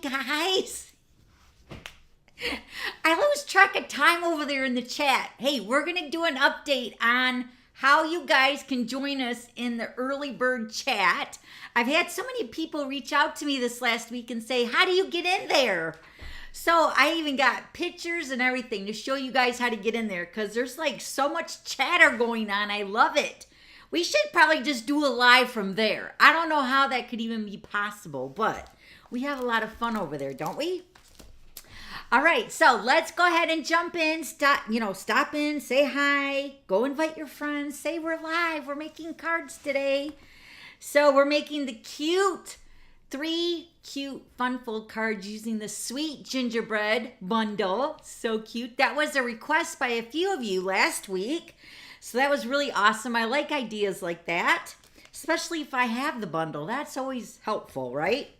guys. I lose track of time over there in the chat. Hey, we're going to do an update on how you guys can join us in the early bird chat. I've had so many people reach out to me this last week and say, how do you get in there? So I even got pictures and everything to show you guys how to get in there because there's like so much chatter going on. I love it. We should probably just do a live from there. I don't know how that could even be possible, but we have a lot of fun over there, don't we? All right, so let's go ahead and jump in. Stop in, say hi, go invite your friends, say we're live. We're making cards today. So we're making the three cute fun-filled cards using the Sweet Gingerbread Bundle. So cute. That was a request by a few of you last week. So that was really awesome. I like ideas like that, especially if I have the bundle. That's always helpful, right?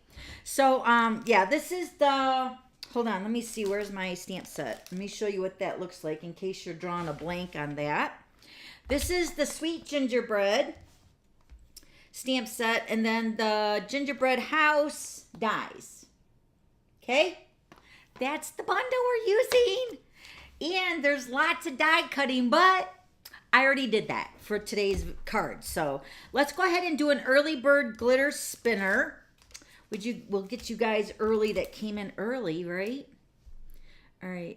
So, yeah, this is the... Hold on, let me see. Where's my stamp set? Let me show you what that looks like in case you're drawing a blank on that. This is the Sweet Gingerbread stamp set, and then the gingerbread house dies. Okay? That's the bundle we're using. And there's lots of die cutting, but I already did that for today's card. So let's go ahead and do an early bird glitter spinner. We'll get you guys early that came in early, right? All right.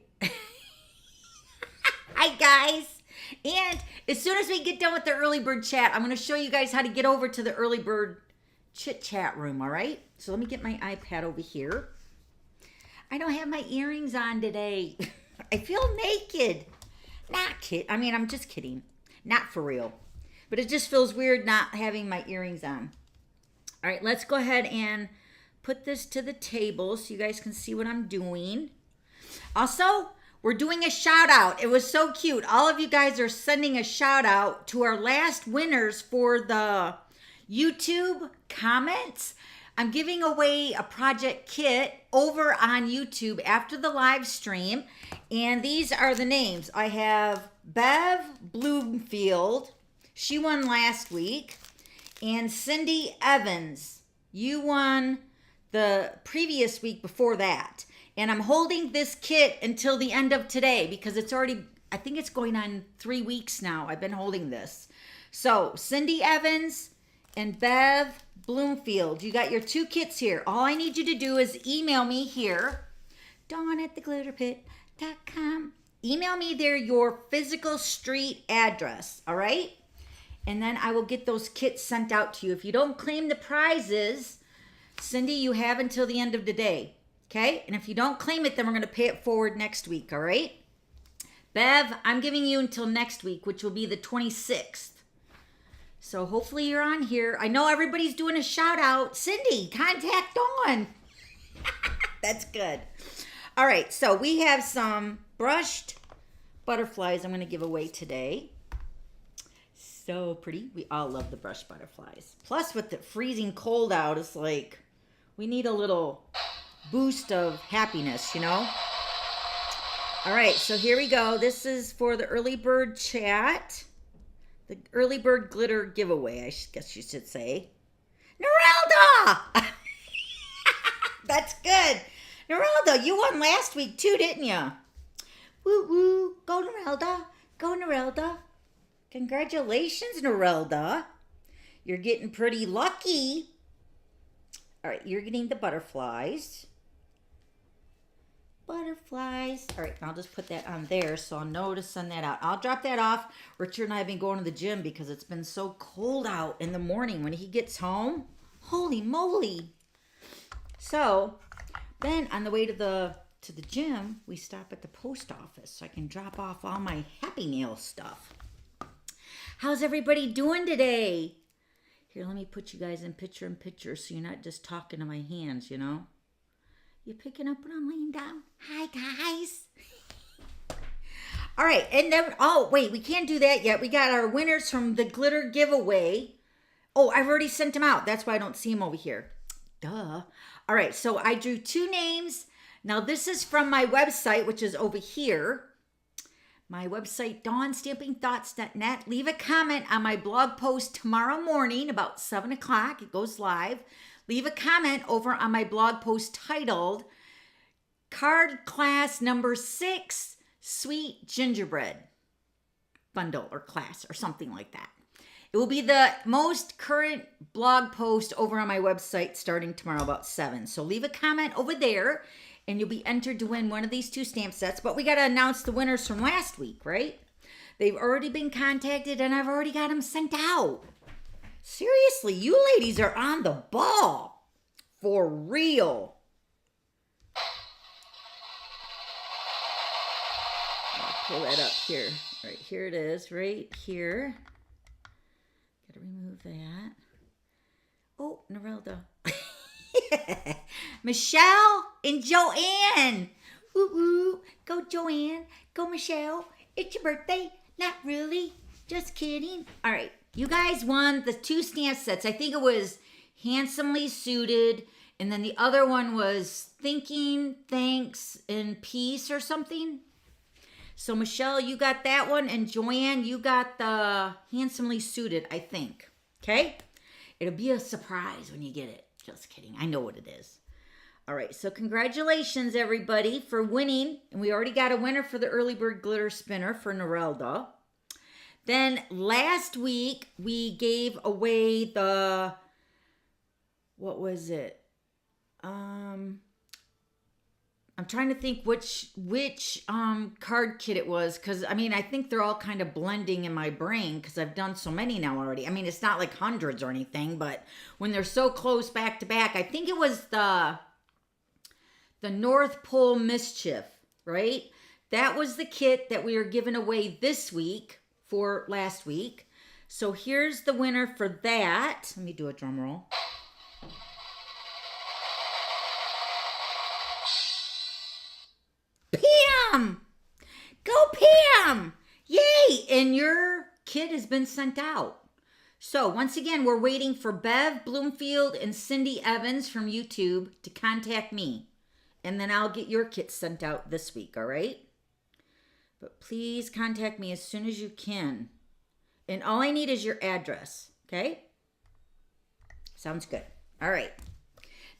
Hi, guys. And as soon as we get done with the early bird chat, I'm going to show you guys how to get over to the early bird chit chat room, all right? So let me get my iPad over here. I don't have my earrings on today. I feel naked. Not kidding. I mean, I'm just kidding. Not for real. But it just feels weird not having my earrings on. All right, let's go ahead and put this to the table so you guys can see what I'm doing. Also, we're doing a shout out. It was so cute. All of you guys are sending a shout out to our last winners for the YouTube comments. I'm giving away a project kit over on YouTube after the live stream. And these are the names. I have Bev Bloomfield. She won last week. And Cindy Evans. You won the previous week before that. And I'm holding this kit until the end of today because it's already, I think it's going on 3 weeks now. I've been holding this. So Cindy Evans and Bev Bloomfield, you got your 2 kits here. All I need you to do is email me here, dawn@theglitterpit.com. Email me there your physical street address, all right? And then I will get those kits sent out to you. If you don't claim the prizes, Cindy, you have until the end of the day. Okay? And if you don't claim it, then we're going to pay it forward next week. All right? Bev, I'm giving you until next week, which will be the 26th. So hopefully you're on here. I know everybody's doing a shout out. Cindy, contact Dawn. That's good. All right. So we have some brushed butterflies I'm going to give away today. So pretty. We all love the brushed butterflies. Plus, with the freezing cold out, it's like we need a little boost of happiness, you know? All right, so here we go. This is for the early bird chat. The early bird glitter giveaway, I guess you should say. Nerelda! That's good. Nerelda, you won last week too, didn't you? Woo woo. Go Nerelda. Go Nerelda. Congratulations, Nerelda. You're getting pretty lucky. All right, you're getting the butterflies. Butterflies. All right, I'll just put that on there so I'll know to send that out. I'll drop that off. Richard and I have been going to the gym because it's been so cold out in the morning when he gets home. Holy moly. So then on the way to the gym, we stop at the post office so I can drop off all my Happy Nail stuff. How's everybody doing today? Here, let me put you guys in picture so you're not just talking to my hands, you know? You picking up when I'm laying down? Hi, guys. All right, and then, oh, wait, we can't do that yet. We got our winners from the glitter giveaway. Oh, I've already sent them out. That's why I don't see them over here. Duh. All right, so I drew 2 names. Now, this is from my website, which is over here. My website, dawnstampingthoughts.net. Leave a comment on my blog post tomorrow morning about 7 o'clock. It goes live. leave a comment over on my blog post titled Card Class Number 6 Sweet Gingerbread Bundle or class or something like that. It will be the most current blog post over on my website starting tomorrow about 7. So leave a comment over there and you'll be entered to win one of these 2 stamp sets. But we got to announce the winners from last week, right? They've already been contacted and I've already got them sent out. Seriously, you ladies are on the ball. For real. I'll pull that up here. Right here it is, right here. Gotta remove that. Oh, Narelda. Michelle and Joanne. Woo-woo. Go Joanne. Go Michelle. It's your birthday. Not really. Just kidding. All right. You guys won the 2 stamp sets. I think it was Handsomely Suited. And then the other one was Thinking, Thanks, and Peace or something. So Michelle, you got that one. And Joanne, you got the Handsomely Suited, I think. Okay? It'll be a surprise when you get it. Just kidding. I know what it is. All right. So congratulations, everybody, for winning. And we already got a winner for the Early Bird Glitter Spinner for Narelda. Then last week, we gave away the, what was it? I'm trying to think which card kit it was, because I mean I think they're all kind of blending in my brain because I've done so many now already. I mean it's not like hundreds or anything, but when they're so close back to back, I think it was the North Pole Mischief, right? That was the kit that we are giving away this week for last week. So here's the winner for that. Let me do a drum roll. Pam! Go Pam! Yay! And your kit has been sent out. So once again, we're waiting for Bev Bloomfield and Cindy Evans from YouTube to contact me. And then I'll get your kit sent out this week, all right? But please contact me as soon as you can. And all I need is your address, okay? Sounds good. All right.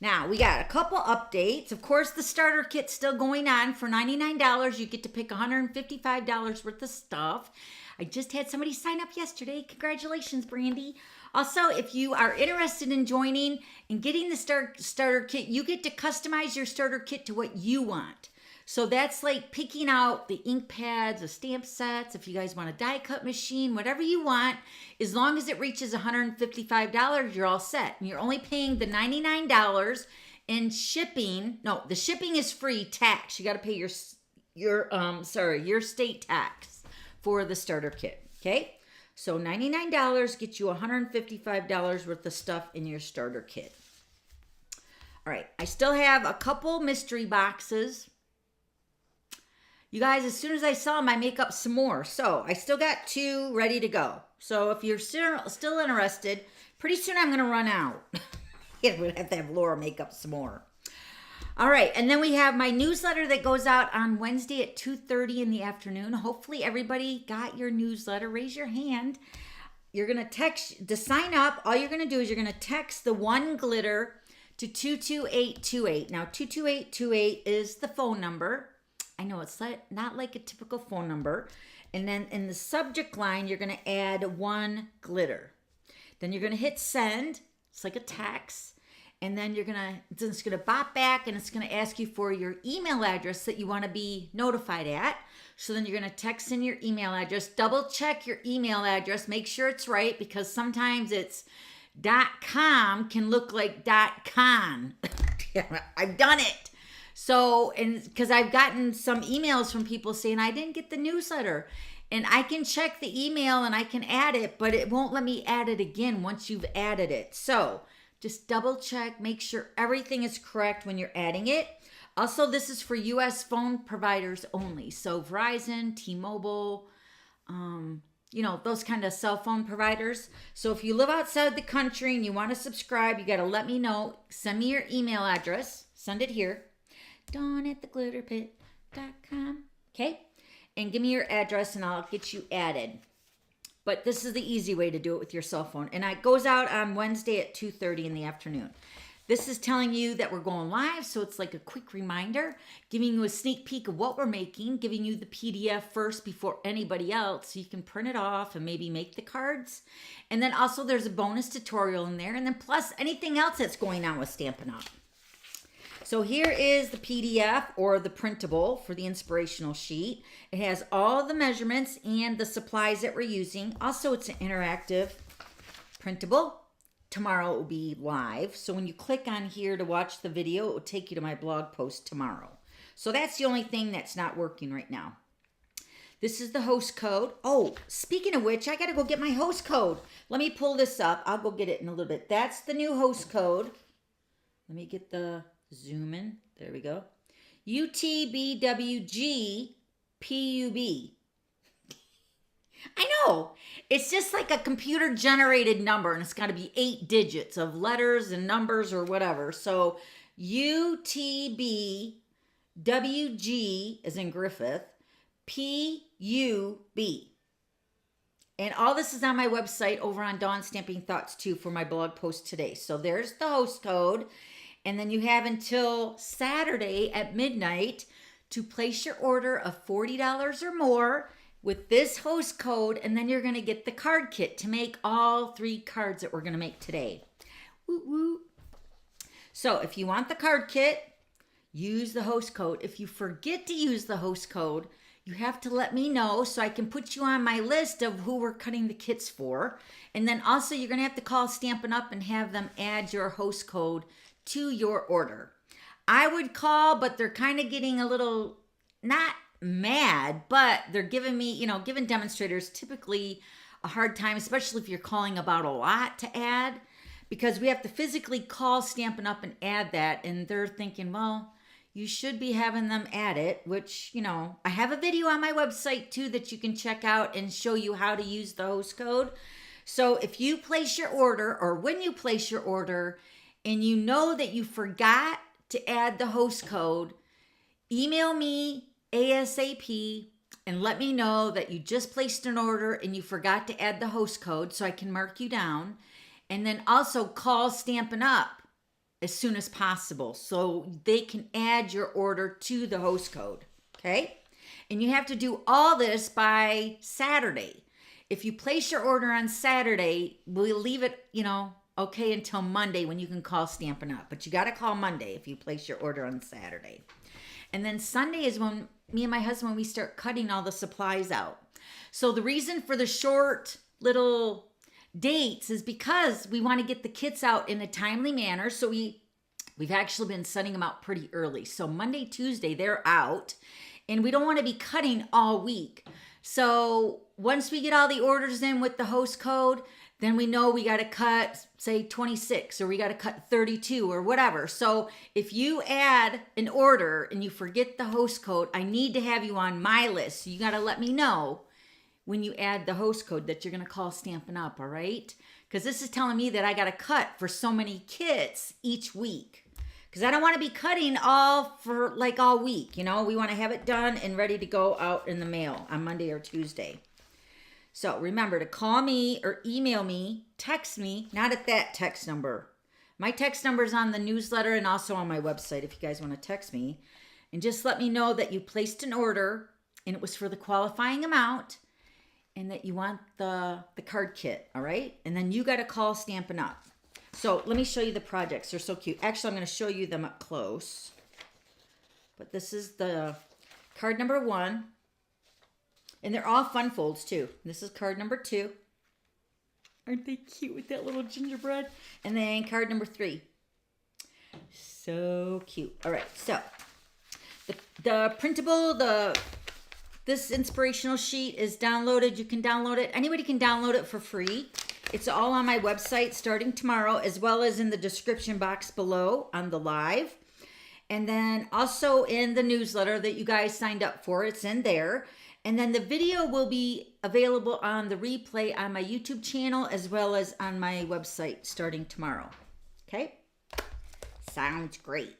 Now, we got a couple updates. Of course, the starter kit's still going on. For $99, you get to pick $155 worth of stuff. I just had somebody sign up yesterday. Congratulations, Brandy. Also, if you are interested in joining and getting the starter kit, you get to customize your starter kit to what you want. So that's like picking out the ink pads, the stamp sets, if you guys want a die cut machine, whatever you want. As long as it reaches $155, you're all set. And you're only paying the $99 in shipping. No, the shipping is free tax. You got to pay your state tax for the starter kit, okay? So $99 gets you $155 worth of stuff in your starter kit. All right, I still have a couple mystery boxes. You guys, as soon as I saw them, I make up some more. So I still got 2 ready to go. So if you're still interested, pretty soon I'm going to run out. We're going to have to have Laura make up some more. All right. And then we have my newsletter that goes out on Wednesday at 2:30 in the afternoon. Hopefully everybody got your newsletter. Raise your hand. You're going to text to sign up. All you're going to do is you're going to text the one glitter to 22828. Now, 22828 is the phone number. I know it's not like a typical phone number. And then in the subject line, you're going to add 1 glitter. Then you're going to hit send. It's like a text. And then it's going to bop back and it's going to ask you for your email address that you want to be notified at. So then you're going to text in your email address. Double check your email address. Make sure it's right because sometimes it's .com can look like .con. I've done it. So, and because I've gotten some emails from people saying I didn't get the newsletter, and I can check the email and I can add it, but it won't let me add it again once you've added it. So just double check, make sure everything is correct when you're adding it. Also, this is for US phone providers only. So Verizon, T-Mobile, those kind of cell phone providers. So if you live outside the country and you want to subscribe, you got to let me know. Send me your email address. Send it here. dawn@theglitterpit.com. Okay? And give me your address and I'll get you added. But this is the easy way to do it with your cell phone. And it goes out on Wednesday at 2:30 in the afternoon. This is telling you that we're going live, so it's like a quick reminder, giving you a sneak peek of what we're making, giving you the PDF first before anybody else, so you can print it off and maybe make the cards. And then also there's a bonus tutorial in there, and then plus anything else that's going on with Stampin' Up. So here is the PDF or the printable for the inspirational sheet. It has all the measurements and the supplies that we're using. Also, it's an interactive printable. Tomorrow it will be live. So when you click on here to watch the video, it will take you to my blog post tomorrow. So that's the only thing that's not working right now. This is the host code. Oh, speaking of which, I got to go get my host code. Let me pull this up. I'll go get it in a little bit. That's the new host code. Let me get the zoom in. There we go. UTBWGPUB. I know. It's just like a computer generated number, and it's got to be 8 digits of letters and numbers or whatever. So UTBWG as in Griffith, PUB. And all this is on my website over on Dawn Stamping Thoughts too for my blog post today. So there's the host code. And then you have until Saturday at midnight to place your order of $40 or more with this host code, and then you're going to get the card kit to make all 3 cards that we're going to make today. Woo woo. So if you want the card kit, use the host code. If you forget to use the host code, you have to let me know so I can put you on my list of who we're cutting the kits for. And then also you're going to have to call Stampin' Up and have them add your host code to your order. I would call, but they're kind of getting a little, not mad, but they're giving me, giving demonstrators typically a hard time, especially if you're calling about a lot to add, because we have to physically call Stampin' Up and add that, and they're thinking, well, you should be having them add it, which, I have a video on my website too that you can check out and show you how to use the host code. So if you place your order, or when you place your order, and you know that you forgot to add the host code, email me ASAP and let me know that you just placed an order and you forgot to add the host code so I can mark you down. And then also call Stampin' Up as soon as possible so they can add your order to the host code, okay? And you have to do all this by Saturday. If you place your order on Saturday, we'll leave it, okay until Monday when you can call Stampin' Up. But you got to call Monday if you place your order on Saturday. And then Sunday is when me and my husband, when we start cutting all the supplies out. So the reason for the short little dates is because we want to get the kits out in a timely manner. So we've actually been sending them out pretty early. So Monday, Tuesday, they're out. And we don't want to be cutting all week. So once we get all the orders in with the host code, then we know we got to cut, say, 26, or we got to cut 32 or whatever. So if you add an order and you forget the host code, I need to have you on my list. So you got to let me know when you add the host code that you're going to call Stampin' Up, all right? Because this is telling me that I got to cut for so many kits each week. Because I don't want to be cutting all for like all week, We want to have it done and ready to go out in the mail on Monday or Tuesday. So remember to call me or email me, text me, not at that text number. My text number is on the newsletter and also on my website if you guys want to text me. And just let me know that you placed an order and it was for the qualifying amount and that you want the card kit, all right? And then you got to call Stampin' Up. So let me show you the projects. They're so cute. Actually, I'm going to show you them up close. But this is the card number 1. And they're all fun folds too. This is card number 2. Aren't they cute with that little gingerbread? And then card number 3. So cute. All right, so the printable, this inspirational sheet is downloaded. You can download it. Anybody can download it for free. It's all on my website starting tomorrow, as well as in the description box below on the live. And then also in the newsletter that you guys signed up for, it's in there. And then the video will be available on the replay on my YouTube channel as well as on my website starting tomorrow. Okay? Sounds great.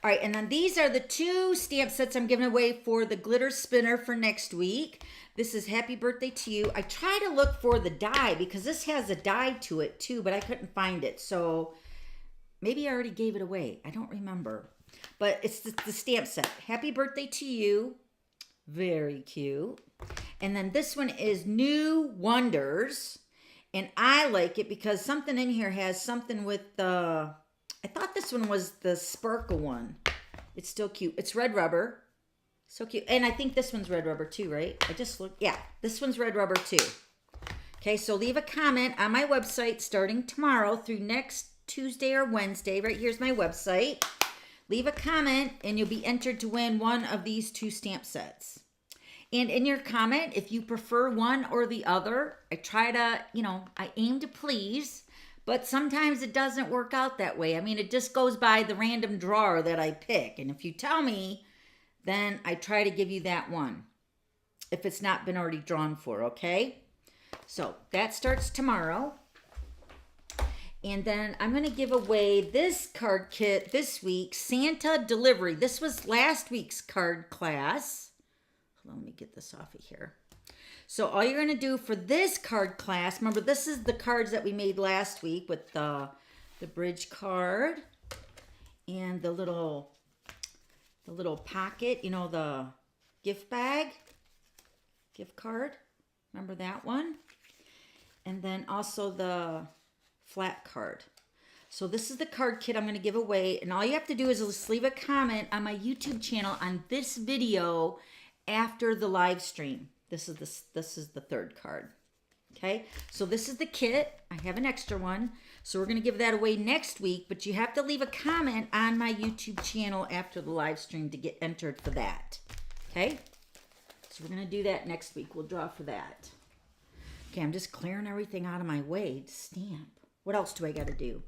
All right, and then these are the 2 stamp sets I'm giving away for the glitter spinner for next week. This is Happy Birthday to You. I try to look for the die because this has a die to it too, but I couldn't find it. So maybe I already gave it away. I don't remember. But it's the stamp set. Happy birthday to you. Very cute. And then this one is New Wonders. And I like it because something in here has something with the... I thought this one was the sparkle one. It's still cute. It's red rubber. So cute. And I think this one's red rubber too, right? I just looked. Yeah, this one's red rubber too. Okay, so leave a comment on my website starting tomorrow through next Tuesday or Wednesday. Right here's my website. Leave a comment and you'll be entered to win one of these 2 stamp sets. And in your comment, if you prefer one or the other, I try to, I aim to please, but sometimes it doesn't work out that way. I mean, it just goes by the random drawer that I pick. And if you tell me, then I try to give you that one, if it's not been already drawn for, okay? So that starts tomorrow. And then I'm going to give away this card kit this week, Santa Delivery. This was last week's card class. Hold on, let me get this off of here. So all you're going to do for this card class, remember this is the cards that we made last week with the bridge card and the little pocket, the gift bag, gift card. Remember that one? And then also the flat card. So this is the card kit I'm going to give away. And all you have to do is just leave a comment on my YouTube channel on this video after the live stream. This is the 3rd card. Okay, so this is the kit. I have an extra one. So we're going to give that away next week, but you have to leave a comment on my YouTube channel after the live stream to get entered for that. Okay, so we're going to do that next week. We'll draw for that. Okay, I'm just clearing everything out of my way to stamp. What else do I got to do?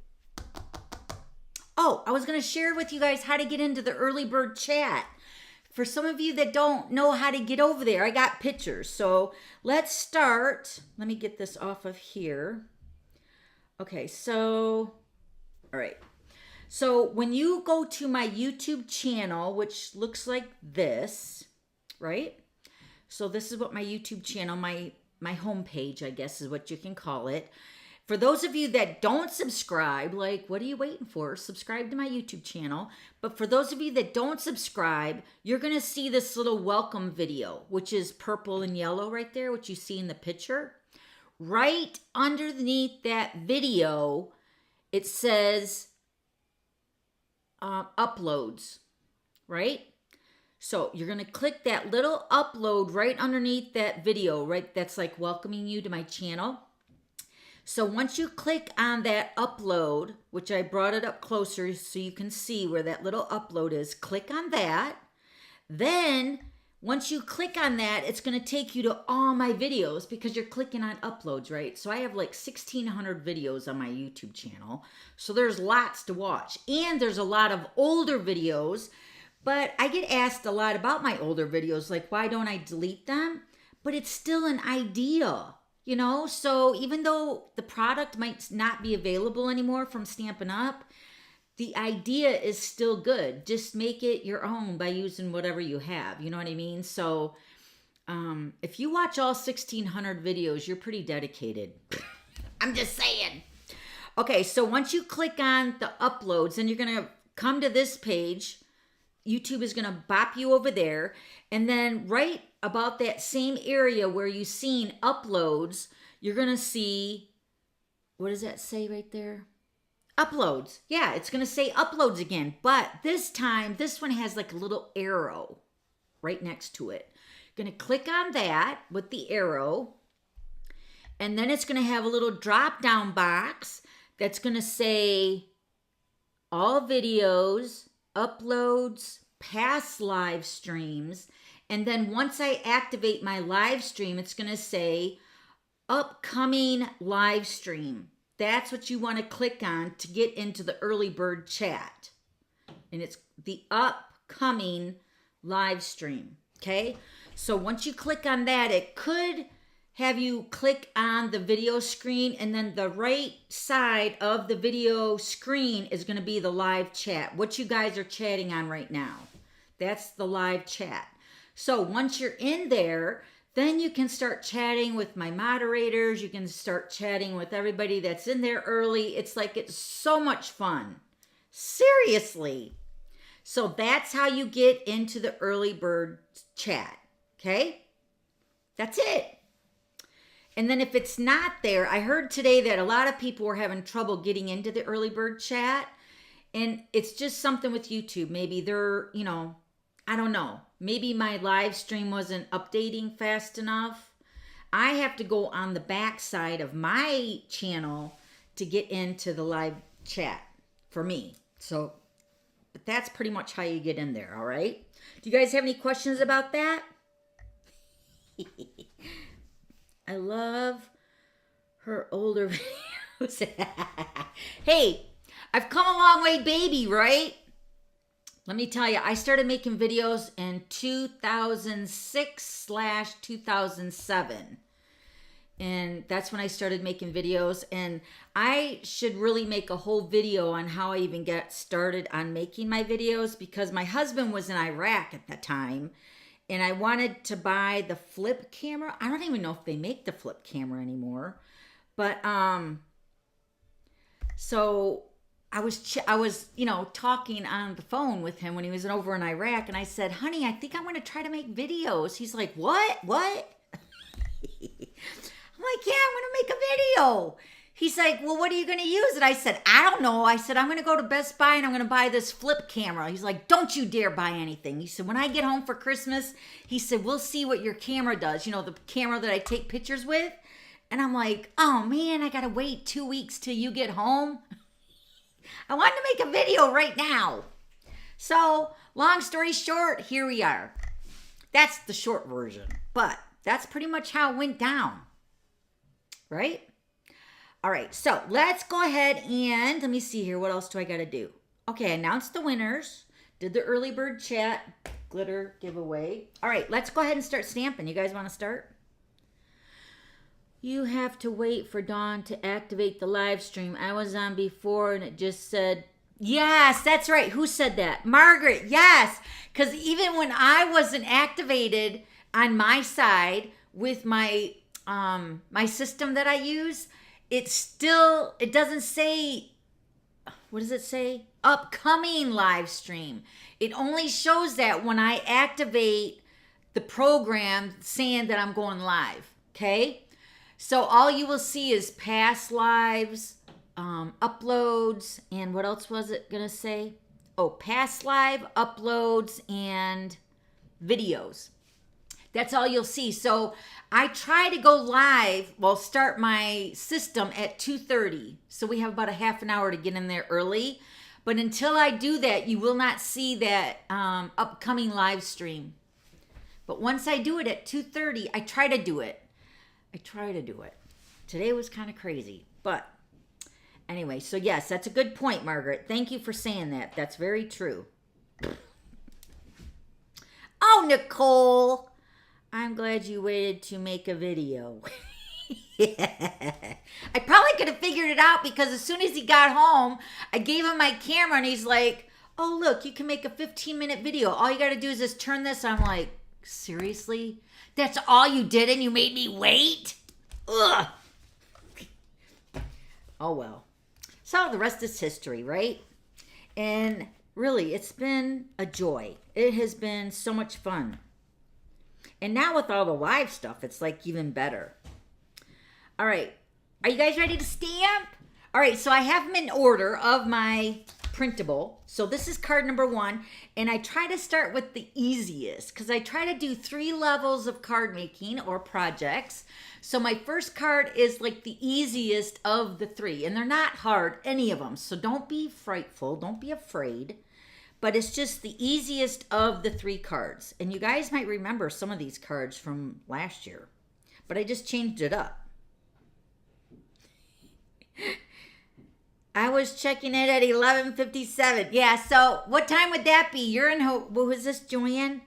Oh, I was going to share with you guys how to get into the early bird chat. For some of you that don't know how to get over there, I got pictures. So let's start. Let me get this off of here. Okay, so, all right. So when you go to my YouTube channel, which looks like this, right? So this is what my YouTube channel, my homepage, I guess is what you can call it. For those of you that don't subscribe, like, what are you waiting for? Subscribe to my YouTube channel. But for those of you that don't subscribe, you're going to see this little welcome video, which is purple and yellow right there, which you see in the picture. Right underneath that video, it says uploads, right? So you're going to click that little upload right underneath that video, right? That's like welcoming you to my channel. So once you click on that upload, which I brought it up closer so you can see where that little upload is, click on that. Then once you click on that, it's going to take you to all my videos because you're clicking on uploads, right? So I have like 1,600 videos on my YouTube channel. So there's lots to watch. And there's a lot of older videos, but I get asked a lot about my older videos, like why don't I delete them? But it's still an idea. So even though the product might not be available anymore from Stampin' Up, the idea is still good. Just make it your own by using whatever you have. You know what I mean? So if you watch all 1,600 videos, you're pretty dedicated. I'm just saying. Okay, so once you click on the uploads, then you're going to come to this page. YouTube is going to bop you over there. And then right about that same area where you've seen uploads, you're going to see, what does that say right there? Uploads. Yeah, it's going to say uploads again. But this time, this one has like a little arrow right next to it. You're going to click on that with the arrow. And then it's going to have a little drop-down box that's going to say all videos, uploads, past live streams. And then once I activate my live stream, it's going to say upcoming live stream. That's what you want to click on to get into the early bird chat. And it's the upcoming live stream. Okay. So once you click on that, it could have you click on the video screen, and then the right side of the video screen is going to be the live chat. What you guys are chatting on right now. That's the live chat. So once you're in there, then you can start chatting with my moderators. You can start chatting with everybody that's in there early. It's so much fun. Seriously. So that's how you get into the early bird chat. Okay? That's it. And then if it's not there, I heard today that a lot of people were having trouble getting into the early bird chat. And it's just something with YouTube. Maybe they're, I don't know. Maybe my live stream wasn't updating fast enough. I have to go on the back side of my channel to get into the live chat for me. So, but that's pretty much how you get in there, all right? Do you guys have any questions about that? I love her older videos. Hey, I've come a long way, baby, right? Let me tell you, I started making videos in 2006/2007. And that's when I started making videos. And I should really make a whole video on how I even got started on making my videos, because my husband was in Iraq at the time. And I wanted to buy the flip camera. I don't even know if they make the flip camera anymore. But, so I was, talking on the phone with him when he was over in Iraq. And I said, honey, I think I'm going to try to make videos. He's like, what? I'm like, yeah, I'm going to make a video. He's like, well, what are you going to use? And I said, I don't know. I said, I'm going to go to Best Buy and I'm going to buy this flip camera. He's like, don't you dare buy anything. He said, when I get home for Christmas, he said, we'll see what your camera does. The camera that I take pictures with. And I'm like, oh man, I got to wait 2 weeks till you get home. I wanted to make a video right now. So long story short, here we are. That's the short version, but that's pretty much how it went down. Right? All right, so let's go ahead and let me see here. What else do I got to do? Okay, announce the winners. Did the early bird chat glitter giveaway. All right, let's go ahead and start stamping. You guys want to start? You have to wait for Dawn to activate the live stream. I was on before and it just said, yes, that's right. Who said that? Margaret, yes. Because even when I wasn't activated on my side with my my system that I use, it doesn't say, what does it say? Upcoming live stream. It only shows that when I activate the program saying that I'm going live, okay? So all you will see is past lives, uploads, and what else was it gonna say? Oh, past live, uploads, and videos. That's all you'll see. So I try to go live, start my system at 2:30. So we have about a half an hour to get in there early. But until I do that, you will not see that upcoming live stream. But once I do it at 2:30, I try to do it. Today was kind of crazy. But anyway, so yes, that's a good point, Margaret. Thank you for saying that. That's very true. Oh, Nicole. I'm glad you waited to make a video. Yeah. I probably could have figured it out because as soon as he got home, I gave him my camera and he's like, oh, look, you can make a 15-minute video. All you got to do is just turn this. I'm like, seriously? That's all you did and you made me wait? Ugh. Oh, well. So the rest is history, right? And really, it's been a joy. It has been so much fun. And now with all the live stuff, it's like even better. All right. Are you guys ready to stamp? All right. So I have them in order of my printable. So this is card number 1. And I try to start with the easiest because I try to do 3 levels of card making or projects. So my first card is like the easiest of the 3. And they're not hard, any of them. So don't be frightful. Don't be afraid. But it's just the easiest of the 3 cards. And you guys might remember some of these cards from last year. But I just changed it up. I was checking it at 11:57. Yeah, so what time would that be? You're in, who is this, Joanne?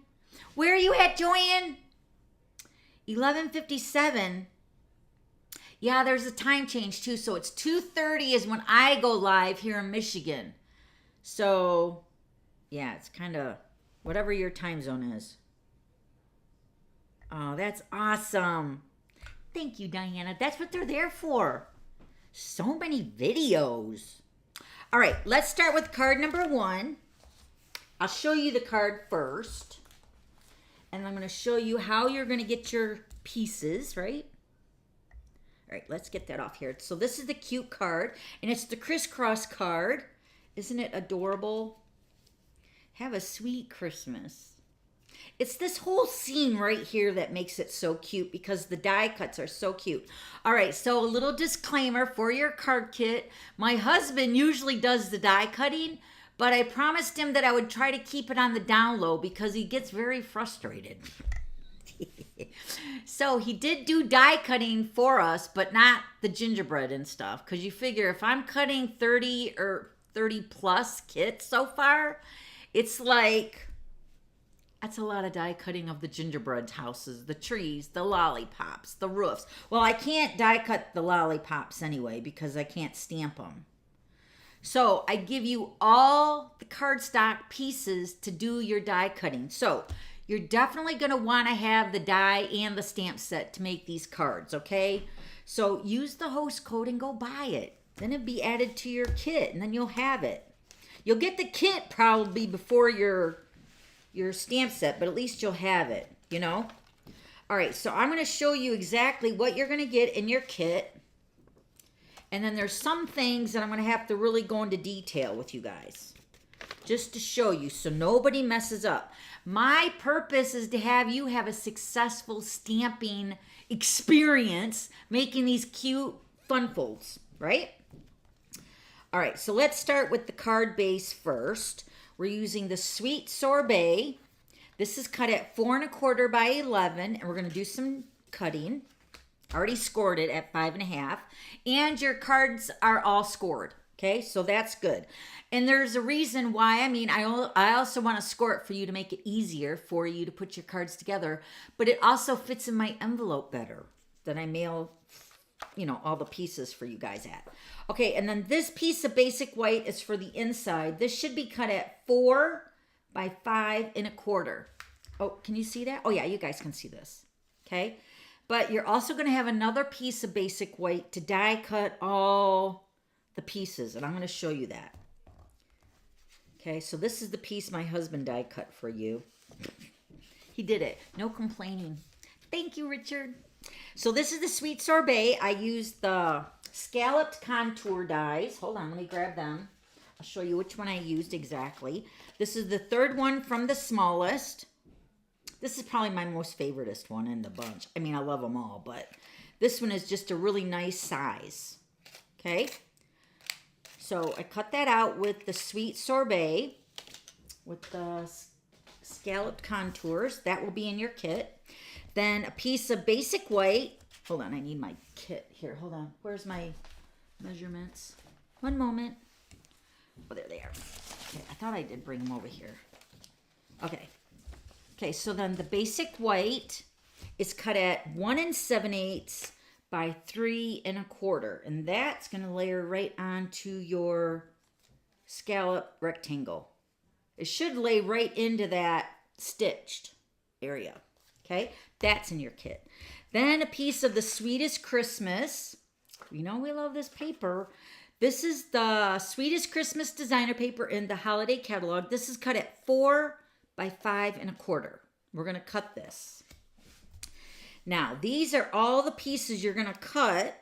Where are you at, Joanne? 11:57. Yeah, there's a time change too. So it's 2:30 is when I go live here in Michigan. So yeah, it's kind of whatever your time zone is. Oh, that's awesome. Thank you, Diana. That's what they're there for. So many videos. All right, let's start with card number 1. I'll show you the card first. And I'm going to show you how you're going to get your pieces, right? All right, let's get that off here. So this is the cute card, and it's the crisscross card. Isn't it adorable? Have a sweet Christmas. It's this whole scene right here that makes it so cute because the die cuts are so cute. All right, so a little disclaimer for your card kit. My husband usually does the die cutting, but I promised him that I would try to keep it on the down low because he gets very frustrated. So he did do die cutting for us, but not the gingerbread and stuff. Because you figure if I'm cutting 30 or 30 plus kits so far, it's like, that's a lot of die cutting of the gingerbread houses, the trees, the lollipops, the roofs. Well, I can't die cut the lollipops anyway because I can't stamp them. So I give you all the cardstock pieces to do your die cutting. So you're definitely going to want to have the die and the stamp set to make these cards, okay? So use the host code and go buy it. Then it'll be added to your kit, and then you'll have it. You'll get the kit probably before your stamp set, but at least you'll have it, you know? All right, so I'm going to show you exactly what you're going to get in your kit. And then there's some things that I'm going to have to really go into detail with you guys, just to show you so nobody messes up. My purpose is to have you have a successful stamping experience making these cute fun folds, right? All right, so let's start with the card base first. We're using the Sweet Sorbet. This is cut at 4 1/4 by 11, and we're going to do some cutting. Already scored it at 5 1/2, and your cards are all scored. Okay, so that's good. And there's a reason why. I mean, I also want to score it for you to make it easier for you to put your cards together, but it also fits in my envelope better that I mail, you know, all the pieces for you guys at. Okay, and then this piece of basic white is for the inside. This should be cut at 4 by 5 1/4. Oh, can you see that? Oh yeah, you guys can see this. Okay, but you're also going to have another piece of basic white to die cut all the pieces, and I'm going to show you that. Okay, so this is the piece my husband die cut for you. He did it. No complaining. Thank you, Richard. So this is the Sweet Sorbet. I used the scalloped contour dies. Hold on, let me grab them. I'll show you which one I used exactly. This is the third one from the smallest. This is probably my most favoritist one in the bunch. I mean, I love them all, but this one is just a really nice size. Okay. So I cut that out with the Sweet Sorbet with the scalloped contours. That will be in your kit. Then a piece of basic white. Hold on, I need my kit here. Hold on. Where's my measurements? One moment. Oh, there they are. Okay, I thought I did bring them over here. Okay. Okay, so then the basic white is cut at 1 7/8 by 3 1/4, and that's going to layer right onto your scallop rectangle. It should lay right into that stitched area. Okay, that's in your kit. Then a piece of the Sweetest Christmas. You know we love this paper. This is the Sweetest Christmas designer paper in the holiday catalog. This is cut at 4 by 5 1/4. We're going to cut this. Now, these are all the pieces you're going to cut.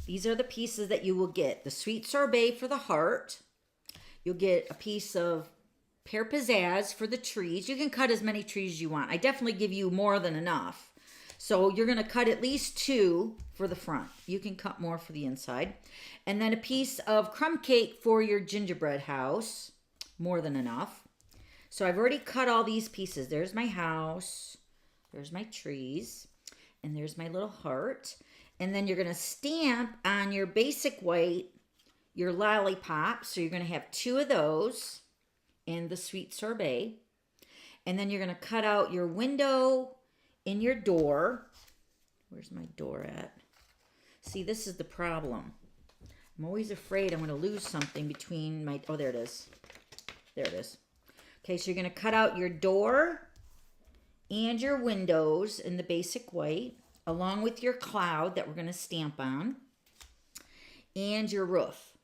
These are the pieces that you will get. The Sweet Sorbet for the heart. You'll get a piece of Pear Pizzazz for the trees. You can cut as many trees as you want. I definitely give you more than enough. So you're going to cut at least 2 for the front. You can cut more for the inside. And then a piece of crumb cake for your gingerbread house. More than enough. So I've already cut all these pieces. There's my house. There's my trees, and there's my little heart. And then you're going to stamp on your basic white, your lollipop. So you're going to have 2 of those and the Sweet Sorbet. And then you're going to cut out your window in your door. Where's my door at? See, this is the problem. I'm always afraid I'm going to lose something between my, oh, there it is. There it is. Okay, so you're going to cut out your door and your windows in the basic white, along with your cloud that we're going to stamp on, and your roof.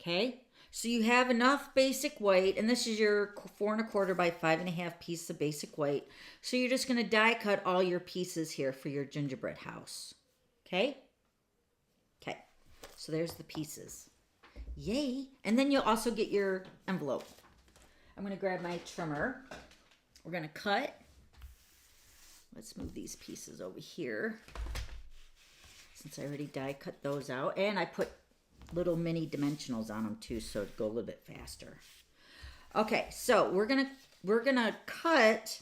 Okay, so you have enough basic white, and this is your 4 1/4 by 5 1/2 piece of basic white. So you're just going to die cut all your pieces here for your gingerbread house. Okay? Okay, so there's the pieces. Yay! And then you'll also get your envelope. I'm going to grab my trimmer. We're going to cut. Let's move these pieces over here, since I already die cut those out. And I put little mini dimensionals on them too, so it'll go a little bit faster. Okay, so we're gonna cut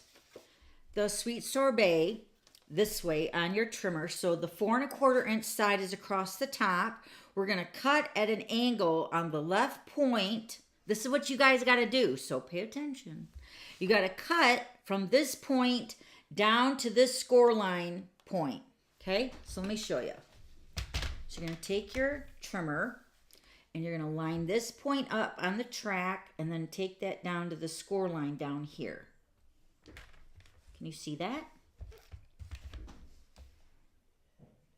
the sweet sorbet this way on your trimmer. So the 4 1/4 inch side is across the top. We're gonna cut at an angle on the left point. This is what you guys got to do, so pay attention. You got to cut from this point down to this score line point. Okay, so let me show you. So you're going to take your trimmer and you're going to line this point up on the track and then take that down to the score line down here. Can you see that?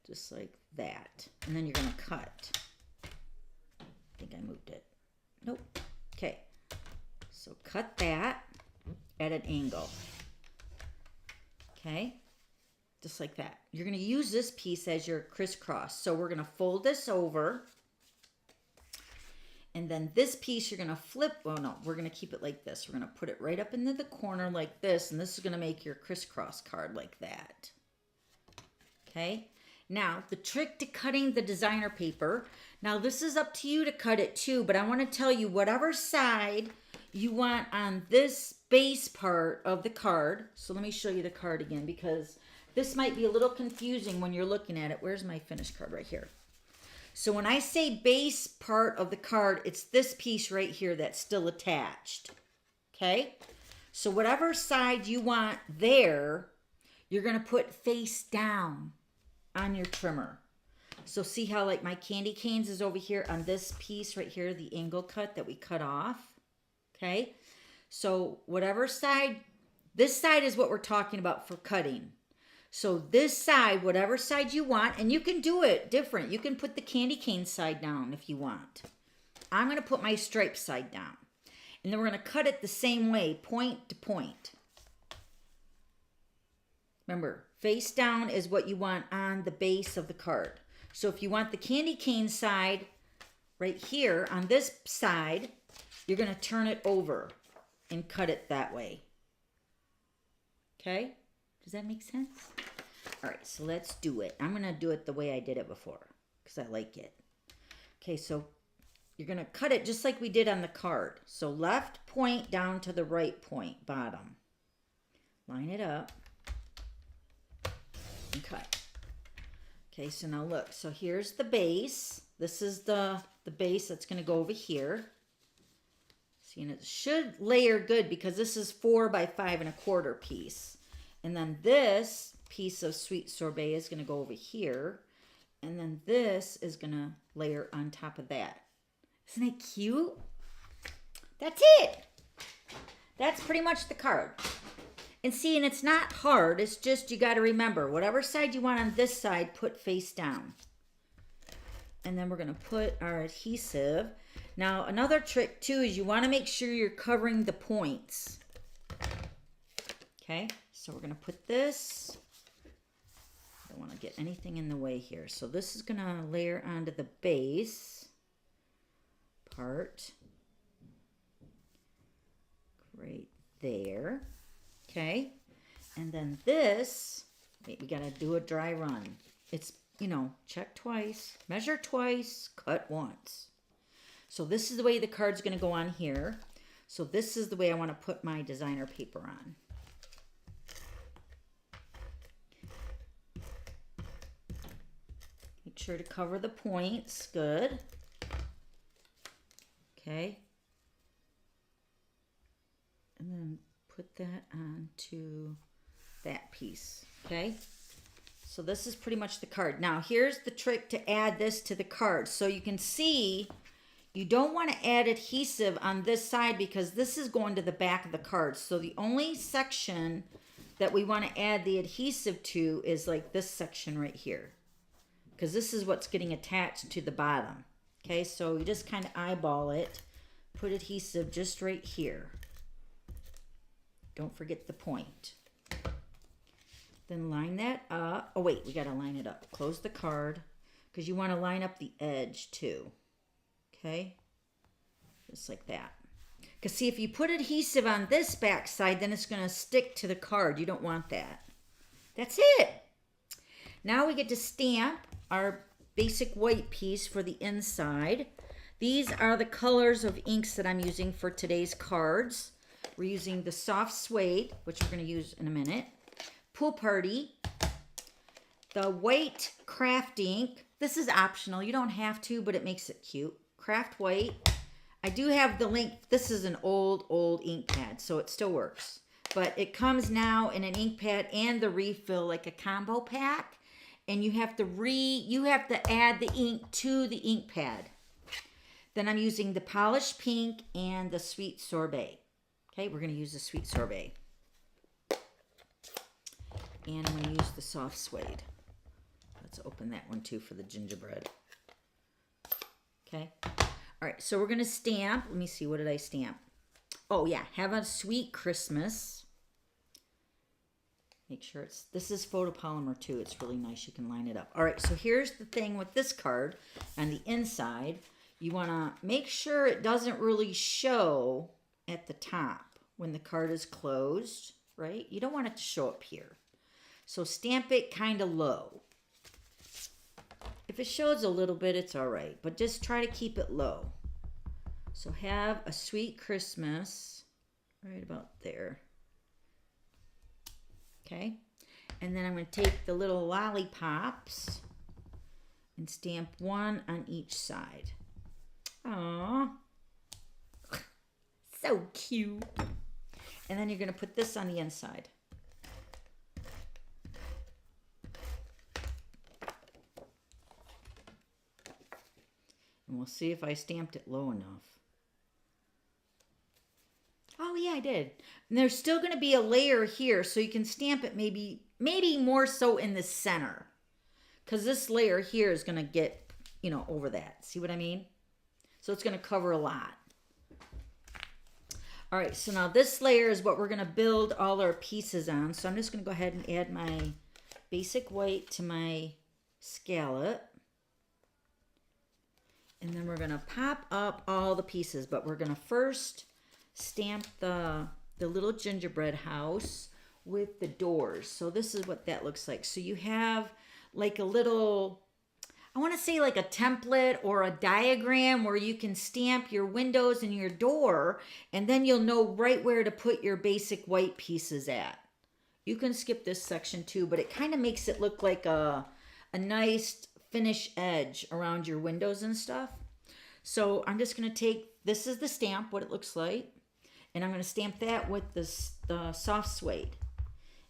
Just like that. And then you're going to cut. I think I moved it. Nope. Okay. So cut that at an angle. Okay. Just like that. You're going to use this piece as your crisscross. So we're going to fold this over. And then this piece you're going to flip. Well, no, we're going to keep it like this. We're going to put it right up into the corner like this. And this is going to make your crisscross card like that. Okay. Now, the trick to cutting the designer paper. Now, this is up to you to cut it too. But I want to tell you, whatever side you want on this base part of the card. So let me show you the card again, because this might be a little confusing when you're looking at it. Where's my finished card? Right here. So when I say base part of the card, it's this piece right here that's still attached. Okay? So whatever side you want there, you're going to put face down on your trimmer. So see how like my candy canes is over here on this piece right here, the angle cut that we cut off. Okay? So whatever side, this side is what we're talking about for cutting. So this side, whatever side you want, and you can do it different. You can put the candy cane side down if you want. I'm going to put my stripe side down. And then we're going to cut it the same way, point to point. Remember, face down is what you want on the base of the card. So if you want the candy cane side right here on this side, you're going to turn it over and cut it that way. Okay? Does that make sense? All right, so let's do it. I'm going to do it the way I did it before because I like it. Okay, so you're going to cut it just like we did on the card. So left point down to the right point, bottom. Line it up and cut. Okay, so now look. So here's the base. This is the base that's going to go over here. See, and it should layer good because this is 4 by 5 1/4 piece. And then this piece of sweet sorbet is going to go over here. And then this is going to layer on top of that. Isn't it cute? That's it. That's pretty much the card. And see, and it's not hard. It's just you got to remember, whatever side you want on this side, put face down. And then we're going to put our adhesive. Now, another trick too is you want to make sure you're covering the points. Okay, so we're going to put this. I don't want to get anything in the way here. So this is going to layer onto the base part. Right there. Okay, and then this, wait, we got to do a dry run. It's, you know, check twice, measure twice, cut once. So this is the way the card's going to go on here. So this is the way I want to put my designer paper on. Make sure to cover the points. Good. Okay. And then put that onto that piece. Okay. So this is pretty much the card. Now here's the trick to add this to the card. So you can see you don't want to add adhesive on this side because this is going to the back of the card. So the only section that we want to add the adhesive to is like this section right here. Because this is what's getting attached to the bottom. Okay, so you just kind of eyeball it. Put adhesive just right here. Don't forget the point. Then line that up. Oh wait, we got to line it up. Close the card because you want to line up the edge too. Okay, just like that. Because see, if you put adhesive on this back side, then it's going to stick to the card. You don't want that. That's it. Now we get to stamp our basic white piece for the inside. These are the colors of inks that I'm using for today's cards. We're using the soft suede, which we're going to use in a minute. Pool Party. The white craft ink. This is optional. You don't have to, but it makes it cute. Craft white. I do have the link. This is an old ink pad, so it still works. But it comes now in an ink pad and the refill, like a combo pack. And you have to add the ink to the ink pad. Then I'm using the polished pink and the sweet sorbet. Okay, we're going to use the sweet sorbet. And I'm going to use the soft suede. Let's open that one too for the gingerbread. Okay. All right, so we're going to stamp. Let me see, what did I stamp? Oh, yeah, have a sweet Christmas. Make sure this is photopolymer too. It's really nice. You can line it up. All right, so here's the thing with this card. On the inside, you want to make sure it doesn't really show at the top when the card is closed, right? You don't want it to show up here. So stamp it kind of low. If it shows a little bit, it's all right, but just try to keep it low. So have a sweet Christmas right about there. Okay, and then I'm going to take the little lollipops and stamp one on each side. Aww, so cute. And then you're going to put this on the inside. And we'll see if I stamped it low enough. Oh yeah, I did. And there's still going to be a layer here, so you can stamp it maybe more so in the center. Because this layer here is going to get, over that. See what I mean? So it's going to cover a lot. All right, so now this layer is what we're going to build all our pieces on. So I'm just going to go ahead and add my basic white to my scallop. And then we're going to pop up all the pieces, but we're going to first stamp the little gingerbread house with the doors. So this is what that looks like. So you have like a little, I want to say like a template or a diagram where you can stamp your windows and your door, and then you'll know right where to put your basic white pieces at. You can skip this section too, but it kind of makes it look like a nice finish edge around your windows and stuff. So I'm just going to take, this is the stamp, what it looks like. And I'm going to stamp that with the soft suede.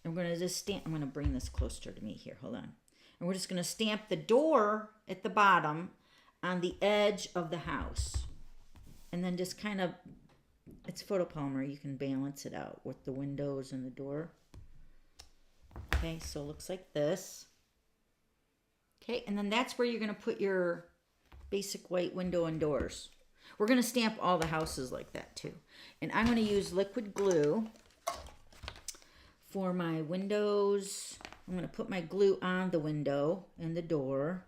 And we're going to just stamp, I'm going to bring this closer to me here, hold on. And we're just going to stamp the door at the bottom on the edge of the house. And then just kind of, it's photopolymer, you can balance it out with the windows and the door. Okay, so it looks like this. Okay, and then that's where you're going to put your basic white window and doors. We're going to stamp all the houses like that too. And I'm going to use liquid glue for my windows. I'm going to put my glue on the window and the door.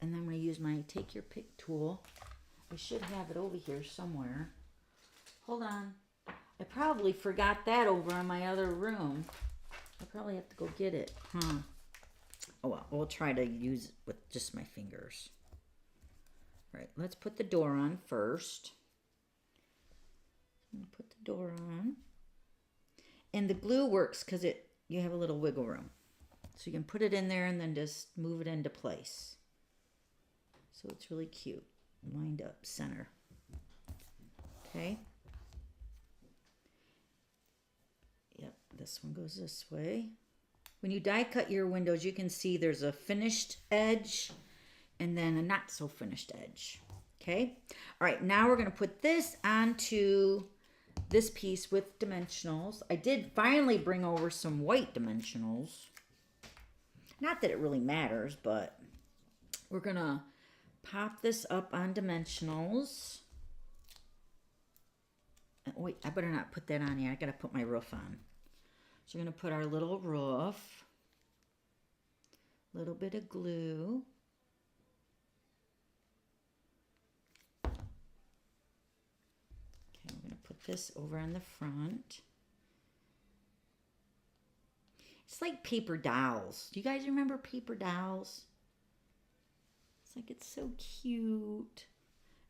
And then I'm going to use my take your pick tool. I should have it over here somewhere. Hold on. I probably forgot that over in my other room. I probably have to go get it. Oh well, we'll try to use it with just my fingers. All right, let's put the door on first. I'm going to put the door on. And the glue works because you have a little wiggle room. So you can put it in there and then just move it into place. So it's really cute. Lined up center. Okay. Yep, this one goes this way. When you die cut your windows, you can see there's a finished edge and then a not so finished edge. Okay. All right, now we're going to put this onto this piece with dimensionals. I did finally bring over some white dimensionals. Not that it really matters, but we're going to pop this up on dimensionals. Wait, I better not put that on yet. I gotta put my roof on. So we're gonna put our little roof. A little bit of glue. Okay, we're gonna put this over on the front. It's like paper dolls. Do you guys remember paper dolls? It's like, it's so cute.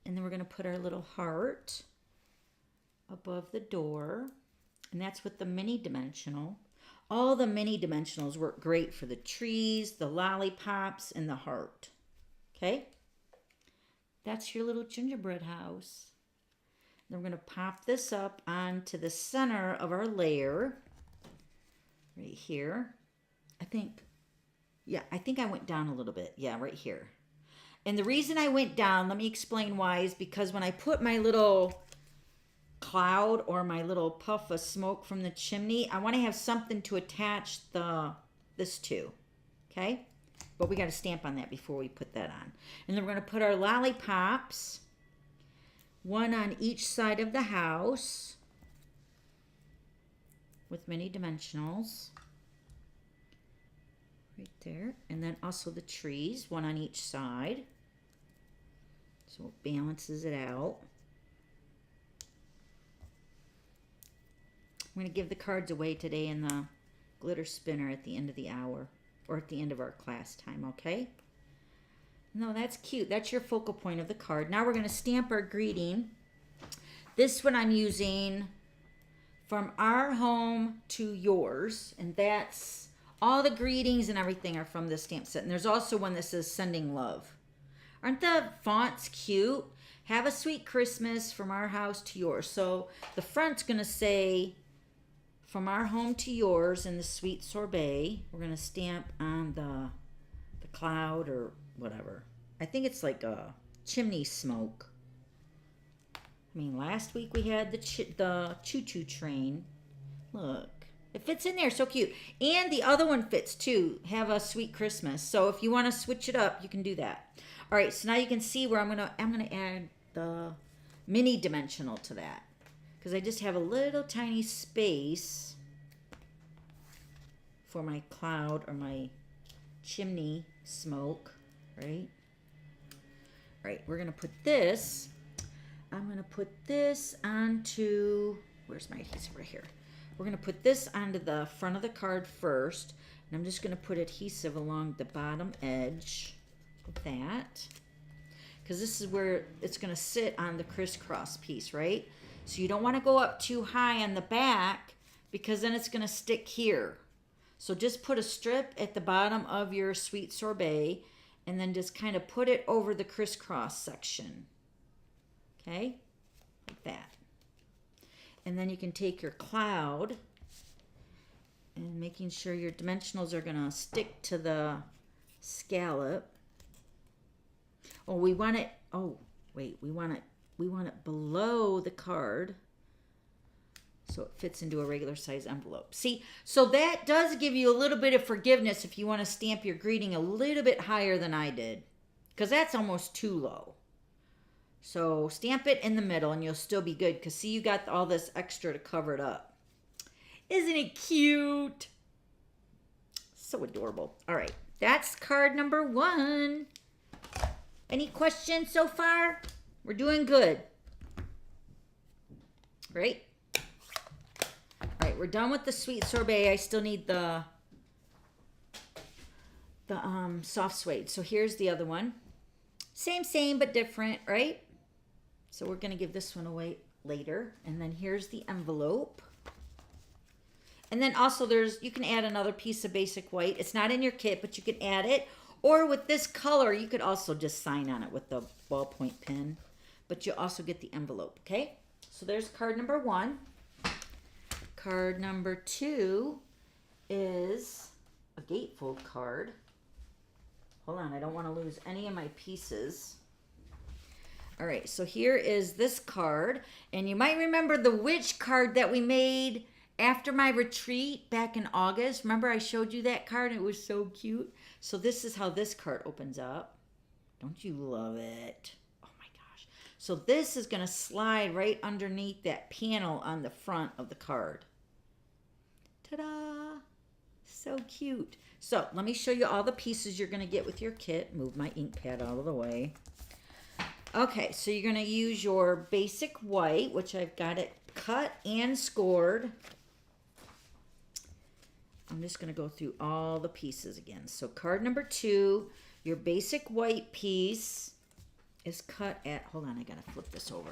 And then we're gonna put our little heart above the door. And that's with the mini dimensional. All the mini dimensionals work great for the trees, the lollipops, and the heart. Okay? That's your little gingerbread house. Then we're going to pop this up onto the center of our layer. Right here. I think I went down a little bit. Yeah, right here. And the reason I went down, let me explain why, is because when I put my little cloud or my little puff of smoke from the chimney, I want to have something to attach this to. Okay? But we got to stamp on that before we put that on. And then we're going to put our lollipops, one on each side of the house with mini dimensionals. Right there. And then also the trees, one on each side. So it balances it out. I'm going to give the cards away today in the glitter spinner at the end of the hour, or at the end of our class time, okay? No, that's cute. That's your focal point of the card. Now we're going to stamp our greeting. This one I'm using From Our Home to Yours, and that's all the greetings and everything are from this stamp set. And there's also one that says Sending Love. Aren't the fonts cute? Have a sweet Christmas from our house to yours. So the front's going to say From Our Home to Yours in the sweet sorbet. We're going to stamp on the cloud or whatever. I think it's like a chimney smoke. I mean, last week we had the choo-choo train. Look, it fits in there, so cute. And the other one fits too. Have a sweet Christmas. So if you want to switch it up, you can do that. All right, so now you can see where I'm gonna add the mini dimensional to that, because I just have a little tiny space for my cloud or my chimney smoke, right? All right, we're gonna put this. I'm gonna put this onto, where's my adhesive? Right here. We're gonna put this onto the front of the card first, and I'm just gonna put adhesive along the bottom edge of that, because this is where it's gonna sit on the crisscross piece, right? So you don't want to go up too high on the back, because then it's gonna stick here. So just put a strip at the bottom of your sweet sorbet, and then just kind of put it over the crisscross section. Okay, like that. And then you can take your cloud and making sure your dimensionals are gonna stick to the scallop. Oh, we want it, oh, wait, we want it below the card so it fits into a regular size envelope. See, so that does give you a little bit of forgiveness if you want to stamp your greeting a little bit higher than I did, because that's almost too low. So stamp it in the middle and you'll still be good, because see, you got all this extra to cover it up. Isn't it cute? So adorable. All right, that's card number 1. Any questions so far? We're doing good. Great. All right, we're done with the sweet sorbet. I still need the soft suede. So here's the other one. Same, but different, right? So we're going to give this one away later. And then here's the envelope. And then also you can add another piece of basic white. It's not in your kit, but you can add it. Or with this color, you could also just sign on it with the ballpoint pen. But you also get the envelope, okay? So there's card number 1. Card number 2 is a gatefold card. Hold on, I don't want to lose any of my pieces. All right, so here is this card. And you might remember the witch card that we made after my retreat back in August. Remember I showed you that card? It was so cute. So this is how this card opens up. Don't you love it? Oh my gosh. So this is going to slide right underneath that panel on the front of the card. Ta-da! So cute. So let me show you all the pieces you're going to get with your kit. Move my ink pad out of the way. Okay, so you're going to use your basic white, which I've got it cut and scored. I'm just going to go through all the pieces again. So card number 2, your basic white piece is cut at, hold on, I got to flip this over.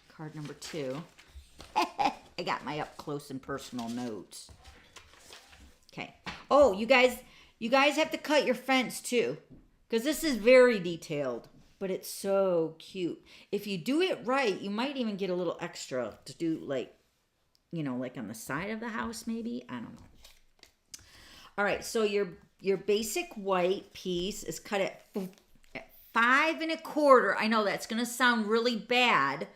Card number 2. I got my up close and personal notes. Okay. Oh, you guys have to cut your fence too, because this is very detailed, but it's so cute. If you do it right, you might even get a little extra to do, like, you know, like on the side of the house maybe. I don't know. All right, so your basic white piece is cut at 5 1/4. I know that's going to sound really bad,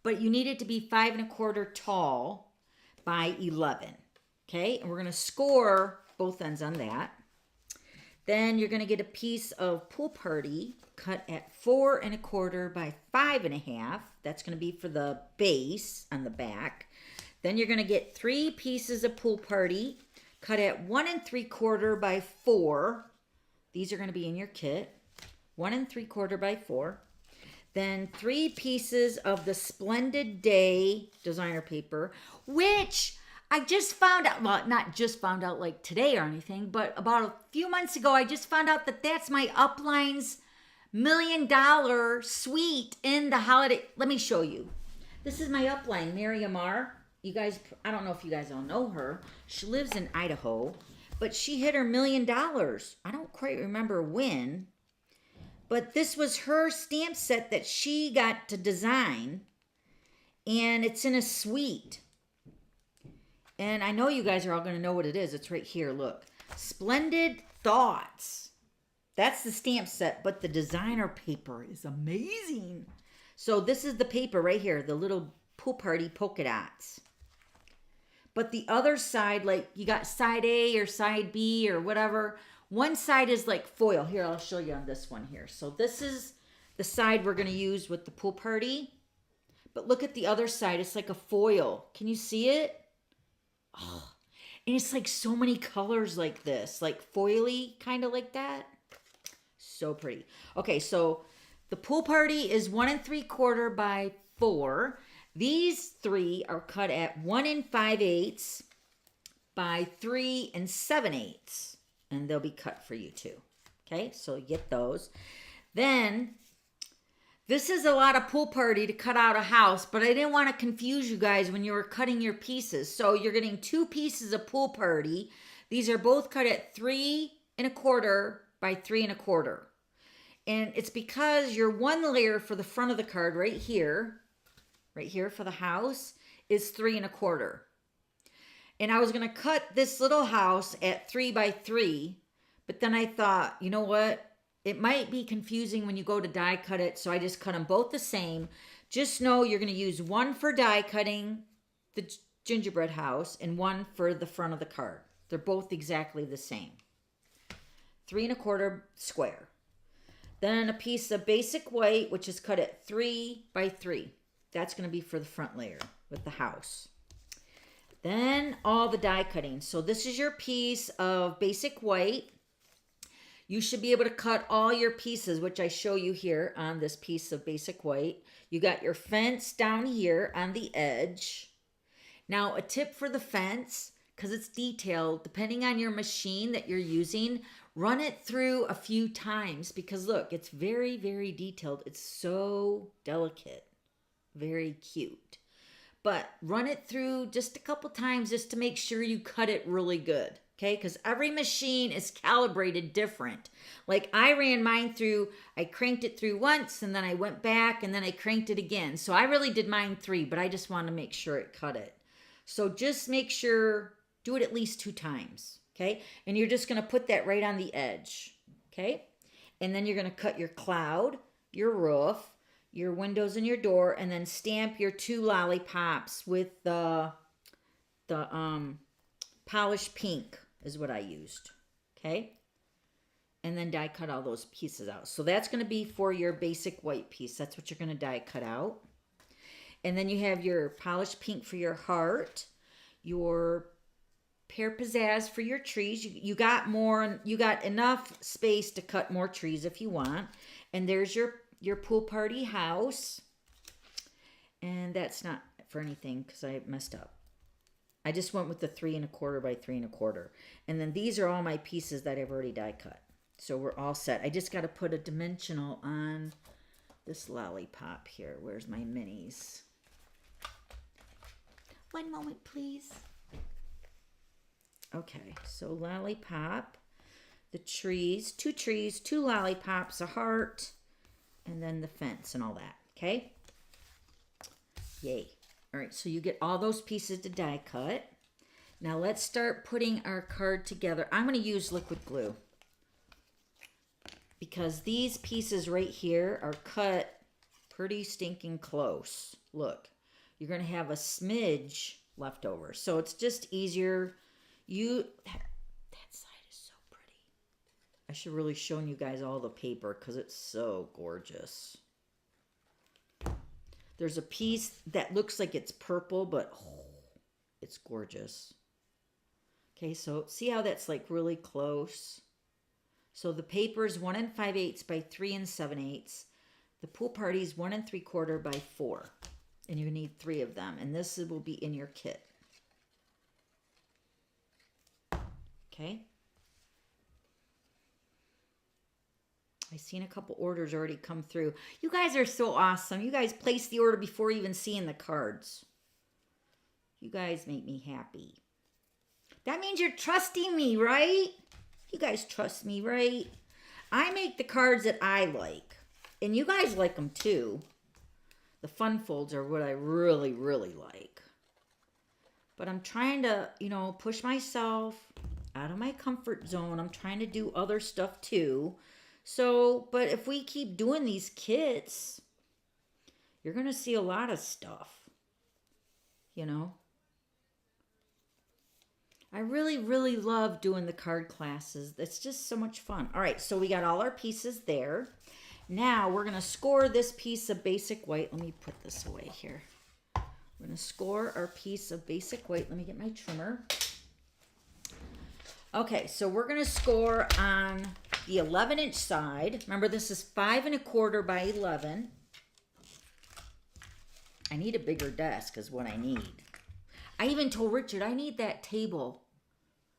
but you need it to be 5 1/4 tall by 11. Okay, and we're going to score both ends on that. Then you're going to get a piece of Pool Party cut at 4 1/4 by 5 1/2. That's going to be for the base on the back. Then you're going to get 3 pieces of Pool Party cut at 1 3/4 by 4. These are going to be in your kit. 1 3/4 by 4. Then 3 pieces of the Splendid Day designer paper, which I just found out, well, not just found out like today or anything, but about a few months ago, I just found out that that's my upline's $1 million suite in the holiday. Let me show you. This is my upline, Mary Amar. You guys, I don't know if you guys all know her. She lives in Idaho, but she hit her $1 million. I don't quite remember when, but this was her stamp set that she got to design, and it's in a suite. And I know you guys are all going to know what it is. It's right here. Look. Splendid Thoughts. That's the stamp set, but the designer paper is amazing. So this is the paper right here, the little Pool Party polka dots. But the other side, like you got side A or side B or whatever. One side is like foil. Here, I'll show you on this one here. So this is the side we're going to use with the Pool Party. But look at the other side. It's like a foil. Can you see it? Oh, and it's like so many colors like this, like foily, kind of like that. So pretty. Okay, so the Pool Party is 1 3/4 by 4. These 3 are cut at 1 5/8 by 3 7/8, and they'll be cut for you too. Okay, so you get those. Then this is a lot of Pool Party to cut out a house, but I didn't want to confuse you guys when you were cutting your pieces. So you're getting 2 pieces of Pool Party. These are both cut at 3 1/4 by 3 1/4. And it's because your one layer for the front of the card right here for the house is 3 1/4. And I was going to cut this little house at 3 by 3, but then I thought, you know what? It might be confusing when you go to die cut it, so I just cut them both the same. Just know you're going to use one for die cutting the gingerbread house and one for the front of the card. They're both exactly the same. 3 1/4 square. Then a piece of basic white, which is cut at 3 by 3. That's going to be for the front layer with the house. Then all the die cutting. So this is your piece of basic white. You should be able to cut all your pieces, which I show you here on this piece of basic white. You got your fence down here on the edge. Now, a tip for the fence, because it's detailed, depending on your machine that you're using, run it through a few times because look, it's very, very detailed. It's so delicate, very cute. But run it through just a couple times just to make sure you cut it really good. Okay, because every machine is calibrated different. Like I ran mine through, I cranked it through once and then I went back and then I cranked it again. So I really did mine 3, but I just want to make sure it cut it. So just make sure, do it at least 2 times. Okay, and you're just going to put that right on the edge. Okay, and then you're going to cut your cloud, your roof, your windows and your door, and then stamp your 2 lollipops with the polished pink is what I used. Okay, and then die cut all those pieces out. So that's going to be for your basic white piece. That's what you're going to die cut out. And then you have your polished pink for your heart, your pear pizzazz for your trees. You got more, you got enough space to cut more trees if you want. And there's your pool party house. And that's not for anything because I messed up. I just went with the 3 1/4 by 3 1/4. And then these are all my pieces that I've already die cut. So we're all set. I just got to put a dimensional on this lollipop here. Where's my minis? One moment, please. Okay, so lollipop, the trees, 2 lollipops, a heart, and then the fence and all that, okay? Yay. All right, so you get all those pieces to die cut. Now let's start putting our card together. I'm going to use liquid glue because these pieces right here are cut pretty stinking close. Look, you're going to have a smidge left over. So it's just easier. That side is so pretty. I should really show you guys all the paper because it's so gorgeous. There's a piece that looks like it's purple, but it's gorgeous. Okay, so see how that's like really close? So the paper is 1 5/8 by 3 7/8. The pool party is 1 3/4 by 4. And you need 3 of them. And this will be in your kit. Okay. I've seen a couple orders already come through. You guys are so awesome. You guys place the order before even seeing the cards. You guys make me happy. That means you're trusting me, right? You guys trust me, right? I make the cards that I like. And you guys like them too. The fun folds are what I really, really like. But I'm trying to, push myself out of my comfort zone. I'm trying to do other stuff too. So, but if we keep doing these kits, you're going to see a lot of stuff, I really, really love doing the card classes. It's just so much fun. All right, so we got all our pieces there. Now we're going to score this piece of basic white. Let me put this away here. We're going to score our piece of basic white. Let me get my trimmer. Okay, so we're going to score on the 11-inch side. Remember, this is 5 1/4 by 11. I need a bigger desk is what I need. I even told Richard I need that table.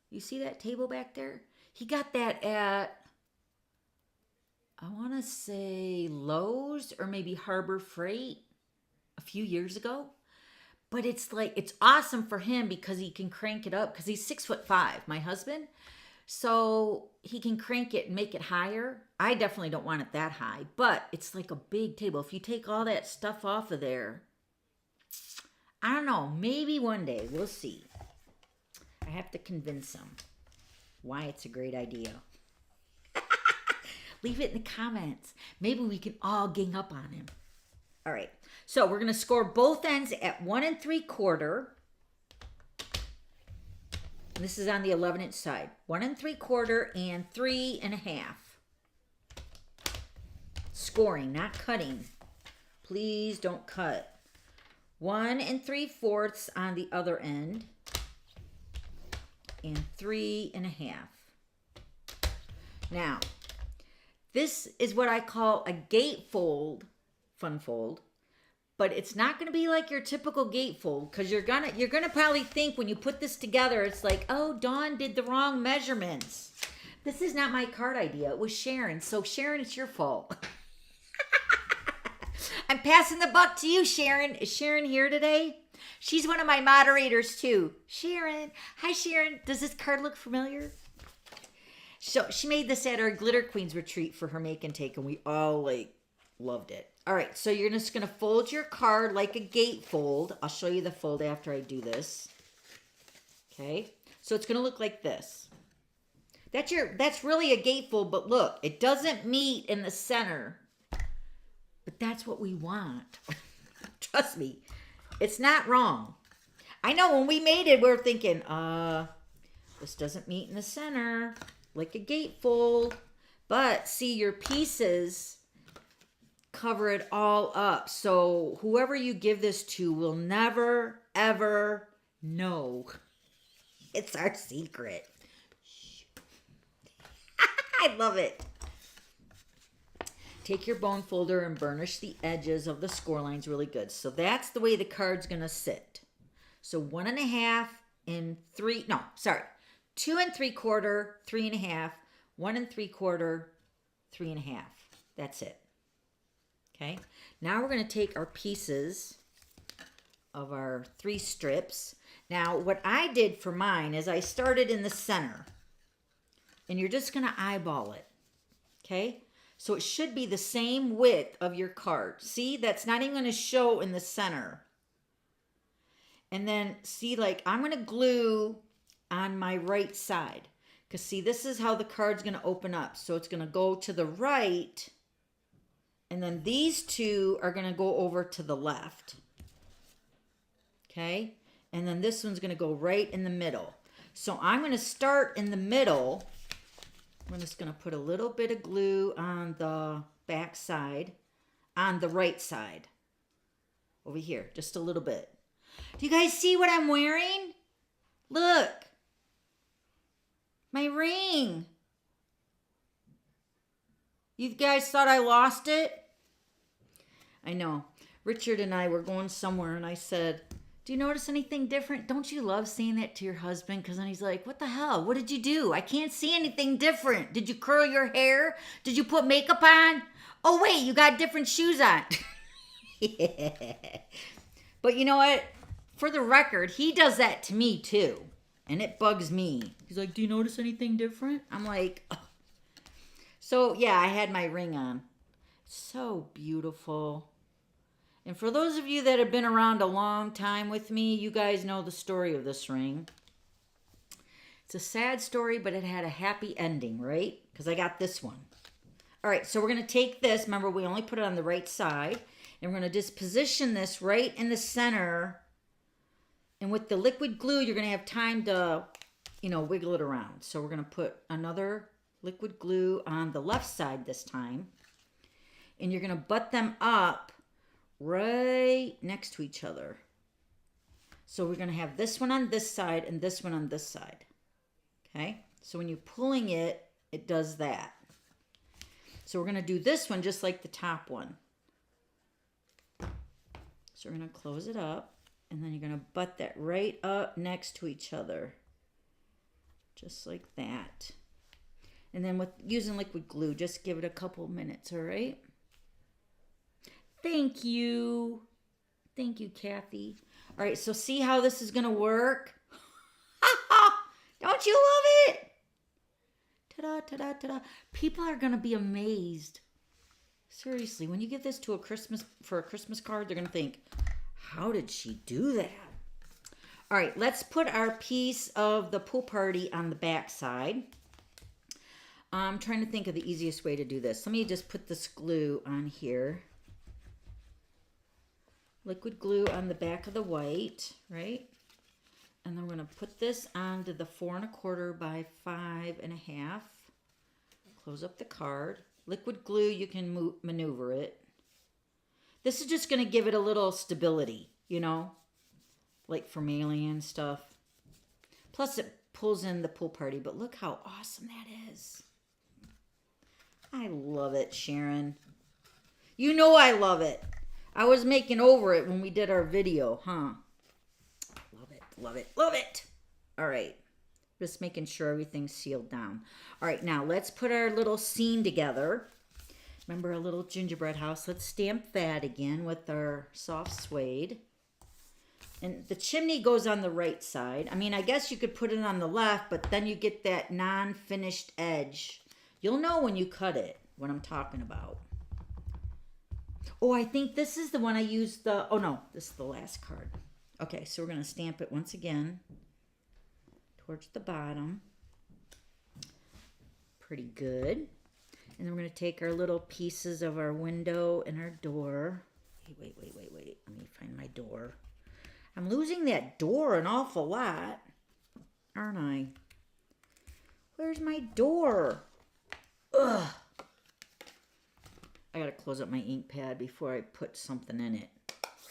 You see that table back there? He got that at, I want to say Lowe's or maybe Harbor Freight a few years ago. But it's awesome for him because he can crank it up because he's 6'5", my husband. So he can crank it and make it higher. I definitely don't want it that high, but it's like a big table. If you take all that stuff off of there, I don't know, maybe one day, we'll see. I have to convince him why it's a great idea. Leave it in the comments. Maybe we can all gang up on him. All right, so we're going to score both ends at 1 3/4. This is on the 11-inch side. 1 3/4 and 3 1/2. Scoring, not cutting. Please don't cut. 1 3/4 on the other end. And 3 1/2. Now, this is what I call a gatefold, fun fold. But it's not going to be like your typical gatefold because you're gonna probably think when you put this together, it's like, oh, Dawn did the wrong measurements. This is not my card idea. It was Sharon. So Sharon, it's your fault. I'm passing the buck to you, Sharon. Is Sharon here today? She's one of my moderators too. Sharon. Hi, Sharon. Does this card look familiar? So she made this at our Glitter Queens retreat for her make and take, and we all loved it. All right, so you're just going to fold your card like a gatefold. I'll show you the fold after I do this. Okay, so it's going to look like this. That's really a gatefold, but look, it doesn't meet in the center. But that's what we want. Trust me, it's not wrong. I know when we made it, we were thinking, this doesn't meet in the center like a gatefold. But see, your pieces cover it all up. So whoever you give this to will never, ever know. It's our secret. I love it. Take your bone folder and burnish the edges of the score lines really good. So that's the way the card's going to sit. So 1.5 and 3, no, sorry. 2 3/4, 3.5, 1 3/4, 3.5. That's it. Okay. Now we're going to take our pieces of our 3 strips. Now what I did for mine is I started in the center. And you're just going to eyeball it. Okay. So it should be the same width of your card. See, that's not even going to show in the center. And then see, like I'm going to glue on my right side. Because see, this is how the card's going to open up. So it's going to go to the right. And then these two are going to go over to the left. Okay. And then this one's going to go right in the middle. So I'm going to start in the middle. I'm just going to put a little bit of glue on the back side, on the right side. Over here, just a little bit. Do you guys see what I'm wearing? Look. My ring. You guys thought I lost it? I know. Richard and I were going somewhere and I said, do you notice anything different? Don't you love saying that to your husband? Because then he's like, what the hell? What did you do? I can't see anything different. Did you curl your hair? Did you put makeup on? Oh, wait, you got different shoes on. Yeah. But you know what? For the record, he does that to me too. And it bugs me. He's like, do you notice anything different? I'm like, oh. So yeah, I had my ring on. So beautiful. And for those of you that have been around a long time with me, you guys know the story of this ring. It's a sad story, but it had a happy ending, right? Because I got this one. All right, so we're going to take this. Remember, we only put it on the right side. And we're going to just position this right in the center. And with the liquid glue, you're going to have time to, wiggle it around. So we're going to put another liquid glue on the left side this time. And you're going to butt them up right next to each other. So we're going to have this one on this side and this one on this side. Okay? So when you're pulling it, it does that. So we're going to do this one just like the top one. So we're going to close it up and then you're going to butt that right up next to each other. Just like that. And then with using liquid glue, just give it a couple minutes, all right? Thank you. Thank you, Kathy. All right, so see how this is going to work? Don't you love it? Ta-da, ta-da, ta-da. People are going to be amazed. Seriously, when you give this to a Christmas card, they're going to think, how did she do that? All right, let's put our piece of the pool party on the back side. I'm trying to think of the easiest way to do this. Let me just put this glue on here. Liquid glue on the back of the white, right? And then we're going to put this onto the 4 1/4 by 5 1/2. Close up the card. Liquid glue, you can maneuver it. This is just going to give it a little stability, like for mailing and stuff. Plus it pulls in the pool party, but look how awesome that is. I love it, Sharon. You know I love it. I was making over it when we did our video, huh? Love it, love it, love it. All right. Just making sure everything's sealed down. All right, now let's put our little scene together. Remember our little gingerbread house? Let's stamp that again with our soft suede. And the chimney goes on the right side. I mean, I guess you could put it on the left, but then you get that non-finished edge. You'll know when you cut it, what I'm talking about. Oh, I think this is the one I used the... Oh, no, this is the last card. Okay, so we're going to stamp it once again towards the bottom. Pretty good. And then we're going to take our little pieces of our window and our door. Wait. Let me find my door. I'm losing that door an awful lot, aren't I? Where's my door? Ugh. I gotta close up my ink pad before I put something in it,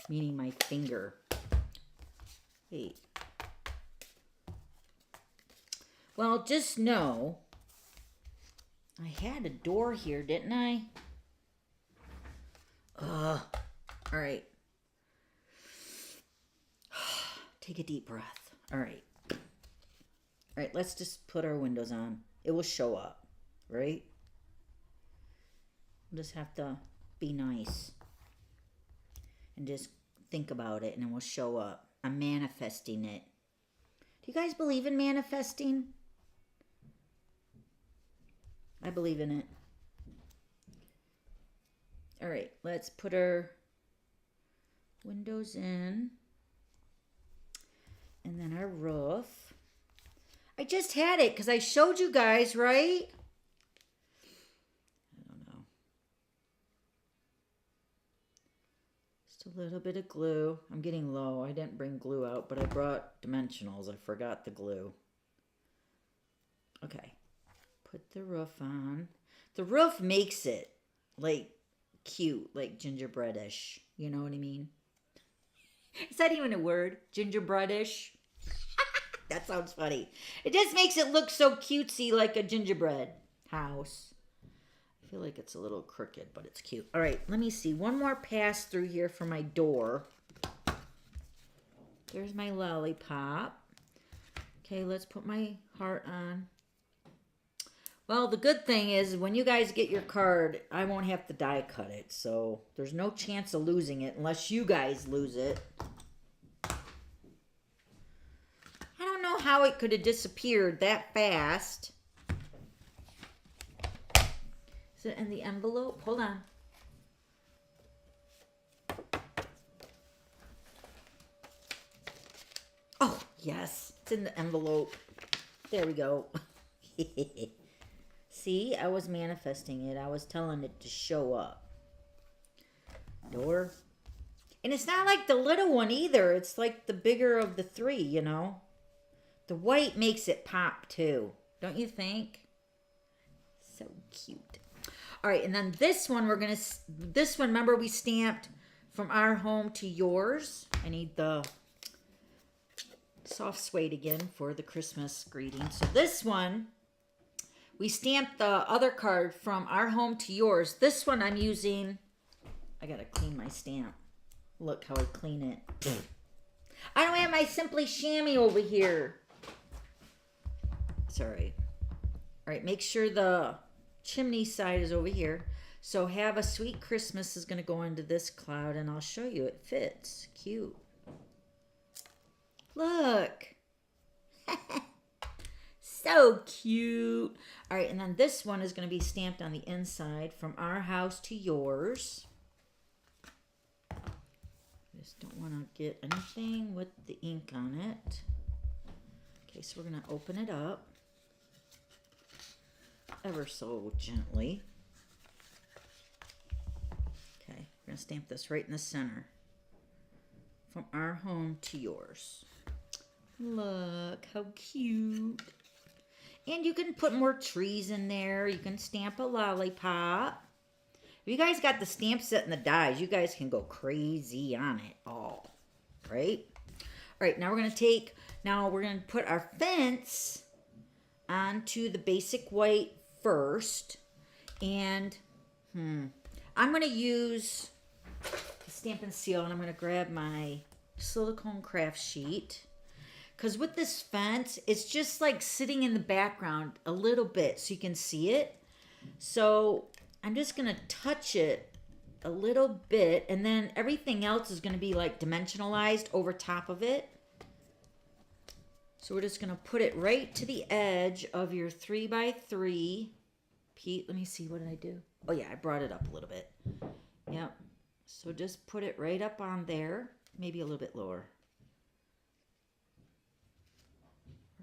meaning my finger. Wait. Well, just know, I had a door here, didn't I? All right. Take a deep breath. All right. All right, let's just put our windows on. It will show up, right? We'll just have to be nice and just think about it, and it will show up. I'm manifesting it. Do you guys believe in manifesting? I believe in it. All right, let's put our windows in. And then our roof. I just had it because I showed you guys, right? I don't know. Just a little bit of glue. I'm getting low. I didn't bring glue out, but I brought dimensionals. I forgot the glue. Okay. Put the roof on. The roof makes it like cute, like gingerbreadish. You know what I mean? Is that even a word? Gingerbreadish? That sounds funny. It just makes it look so cutesy, like a gingerbread house. I feel like it's a little crooked, but it's cute. All right, let me see. One more pass through here for my door. There's my lollipop. Okay, let's put my heart on. Well, the good thing is when you guys get your card, I won't have to die cut it. So there's no chance of losing it unless you guys lose it. I don't know how it could have disappeared that fast. Is it in the envelope? Hold on. Oh, yes. It's in the envelope. There we go. See, I was manifesting it. I was telling it to show up. Door. And it's not like the little one either. It's like the bigger of the three, you know. The white makes it pop too. Don't you think? So cute. All right, and then this one, remember we stamped from our home to yours. I need the soft suede again for the Christmas greeting. So this one, we stamped the other card from our home to yours. This one I'm using, I gotta clean my stamp. Look how I clean it. I don't have my Simply Chamois over here. Sorry. All right, make sure the chimney side is over here. So Have a Sweet Christmas is gonna go into this cloud, and I'll show you it fits. Cute. Look. So cute. All right, and then this one is going to be stamped on the inside from our house to yours. Just don't want to get anything with the ink on it. Okay, so we're going to open it up ever so gently. Okay, we're going to stamp this right in the center. From our home to yours. Look how cute. And you can put more trees in there. You can stamp a lollipop. If you guys got the stamp set and the dies, you guys can go crazy on it all. Right? All right, now we're going to put our fence onto the basic white first. And I'm going to use the Stampin' Seal, and I'm going to grab my silicone craft sheet. Because with this fence, it's just like sitting in the background a little bit so you can see it. So I'm just going to touch it a little bit, and then everything else is going to be like dimensionalized over top of it. So we're just going to put it right to the edge of your 3x3. Pete, let me see, what did I do? Oh yeah, I brought it up a little bit. Yep. So just put it right up on there, maybe a little bit lower.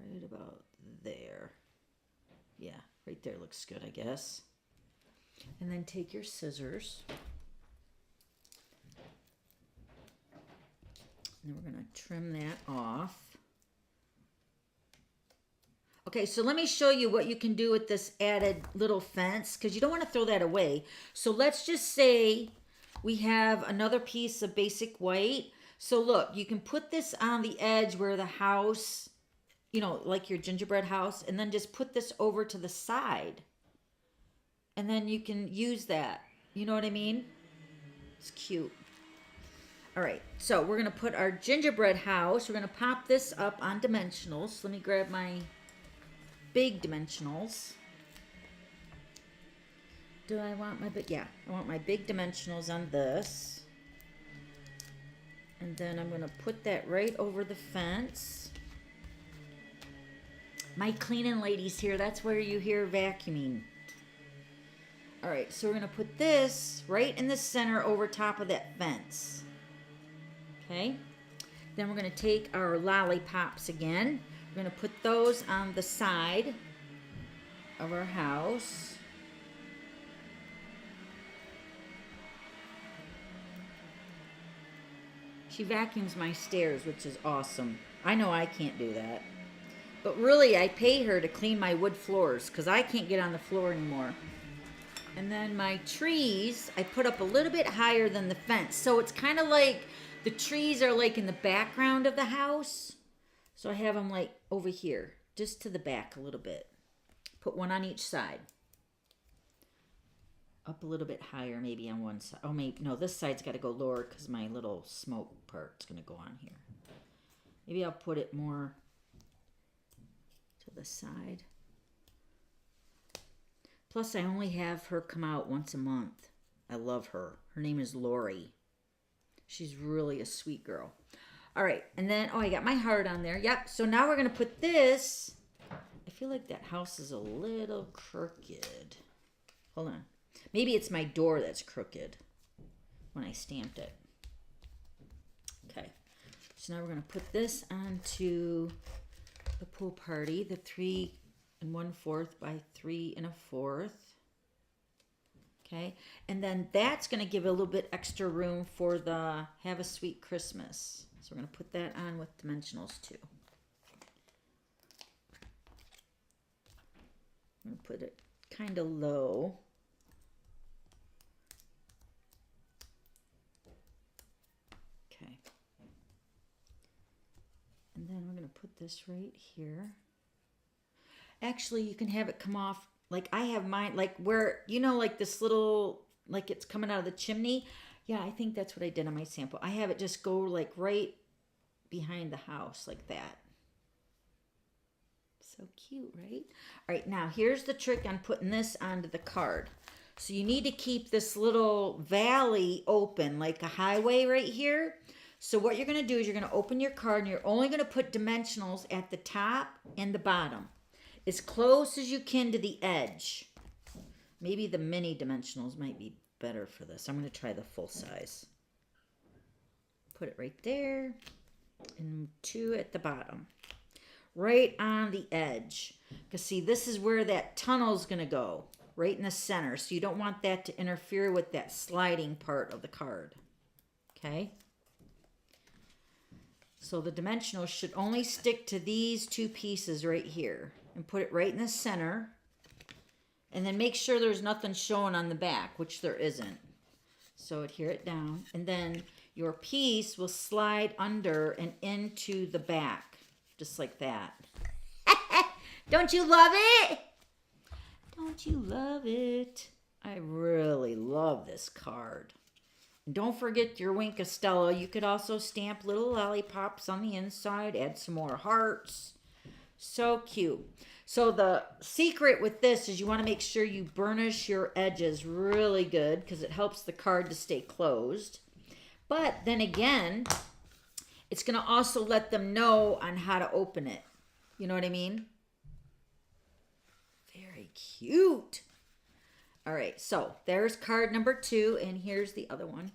Right about there. Yeah, right there looks good, I guess. And then take your scissors. And then we're going to trim that off. Okay, so let me show you what you can do with this added little fence, because you don't want to throw that away. So let's just say we have another piece of basic white. So look, you can put this on the edge where the house, you know, like your gingerbread house, and then just put this over to the side. And then you can use that. You know what I mean? It's cute. All right, so we're going to put our gingerbread house. We're going to pop this up on dimensionals. Let me grab my big dimensionals. Do I want my big? Yeah, I want my big dimensionals on this. And then I'm going to put that right over the fence. My cleaning lady's here. That's where you hear vacuuming. All right, so we're going to put this right in the center over top of that fence. Okay. Then we're going to take our lollipops again. We're going to put those on the side of our house. She vacuums my stairs, which is awesome. I know I can't do that. But really, I pay her to clean my wood floors because I can't get on the floor anymore. And then my trees, I put up a little bit higher than the fence. So it's kind of like the trees are like in the background of the house. So I have them like over here, just to the back a little bit. Put one on each side. Up a little bit higher, maybe on one side. Oh, maybe, no, this side's got to go lower because my little smoke part's going to go on here. Maybe I'll put it more to the side. Plus, I only have her come out once a month. I love her. Her name is Lori. She's really a sweet girl. All right, and then, oh, I got my heart on there. Yep, so now we're going to put this. I feel like that house is a little crooked. Hold on. Maybe it's my door that's crooked when I stamped it. Okay, so now we're going to put this onto the pool party, the 3 1/4 by 3 1/4. Okay, and then that's going to give a little bit extra room for the Have a Sweet Christmas. So we're going to put that on with dimensionals too. I'm going to put it kind of low. Okay. And then we're going to put this right here. Actually, you can have it come off, like I have mine, like where, you know, like this little, like it's coming out of the chimney. Yeah, I think that's what I did on my sample. I have it just go like right behind the house like that. So cute, right? All right, now here's the trick on putting this onto the card. So you need to keep this little valley open, like a highway right here. So what you're going to do is you're going to open your card and you're only going to put dimensionals at the top and the bottom, as close as you can to the edge. Maybe the mini dimensionals might be better for this. I'm going to try the full size. Put it right there and 2 at the bottom. Right on the edge. Because see, this is where that tunnel is going to go. Right in the center. So you don't want that to interfere with that sliding part of the card. Okay? So the dimensionals should only stick to these 2 pieces right here. And put it right in the center. And then make sure there's nothing showing on the back, which there isn't. So adhere it down. And then your piece will slide under and into the back. Just like that. Don't you love it? Don't you love it? I really love this card. And don't forget your whimsical. You could also stamp little lollipops on the inside. Add some more hearts. So cute. So the secret with this is you want to make sure you burnish your edges really good because it helps the card to stay closed. But then again, it's going to also let them know on how to open it. You know what I mean? Very cute. All right, so there's card number 2, and here's the other one.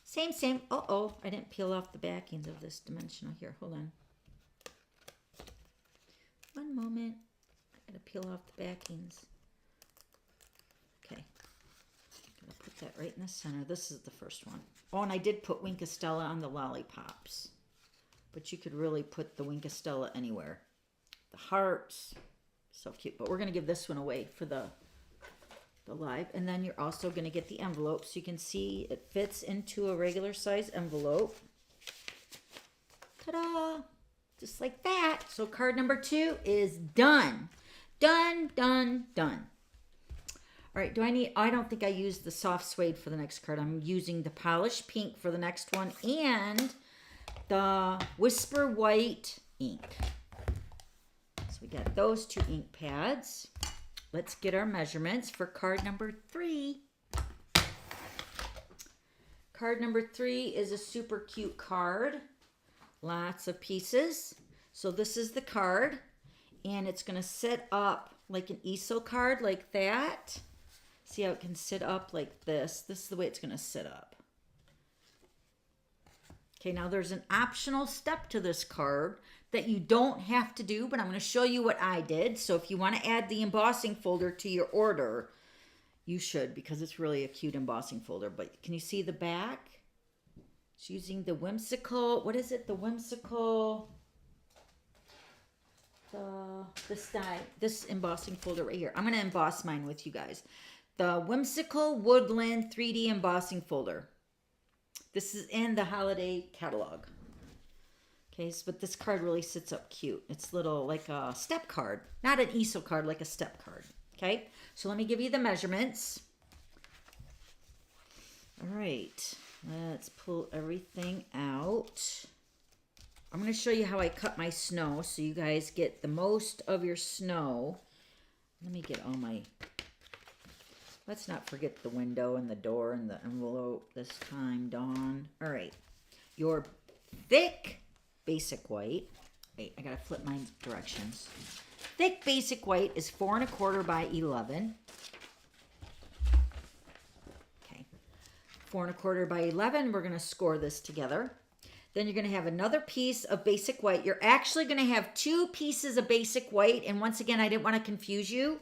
Same. Uh-oh, I didn't peel off the backings of this dimensional here. Hold on. One moment. I gotta peel off the backings. Okay. Gonna put that right in the center. This is the first one. Oh, and I did put Whimsical on the lollipops. But you could really put the Whimsical anywhere. the hearts. So cute. But we're going to give this one away for the live. And then you're also going to get the envelope. So you can see it fits into a regular size envelope. Ta-da! Just like that. So card number 2 is done. Done, done, done. All right, I don't think I used the soft suede for the next card. I'm using the polished pink for the next one and the Whisper White ink. So we got those 2 ink pads. Let's get our measurements for card number 3. Card number 3 is a super cute card. Lots of pieces. So this is the card, and it's going to sit up like an easel card like that. See how it can sit up like this? This is the way it's going to sit up. Okay, now there's an optional step to this card that you don't have to do, but I'm going to show you what I did. So if you want to add the embossing folder to your order, you should, because it's really a cute embossing folder. But can you see the back? It's using the whimsical, what is it? The whimsical, this embossing folder right here. I'm going to emboss mine with you guys. The Whimsical Woodland 3D embossing folder. This is in the holiday catalog. Okay, but this card really sits up cute. It's little like a step card, not an easel card, like a step card. Okay, so let me give you the measurements. All right, let's pull everything out. I'm going to show you how I cut my snow so you guys get the most of your snow. Let me get all my... Let's not forget the window and the door and the envelope this time, Dawn. All right. Your thick basic white. Wait, I got to flip my directions. Thick basic white is 4 1/4 by 11. Okay. 4 1/4 by 11. We're going to score this together. Then you're going to have another piece of basic white. You're actually going to have 2 pieces of basic white. And once again, I didn't want to confuse you,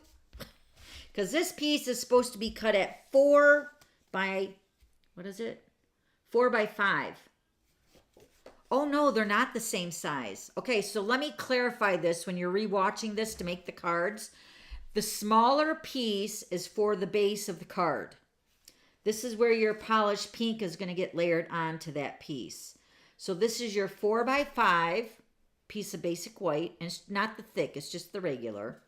because this piece is supposed to be cut at 4 by, what is it? 4 by 5. Oh no, they're not the same size. Okay, so let me clarify this when you're rewatching this to make the cards. The smaller piece is for the base of the card. This is where your polished pink is going to get layered onto that piece. So this is your 4 by 5 piece of basic white, and it's not the thick, it's just the regular.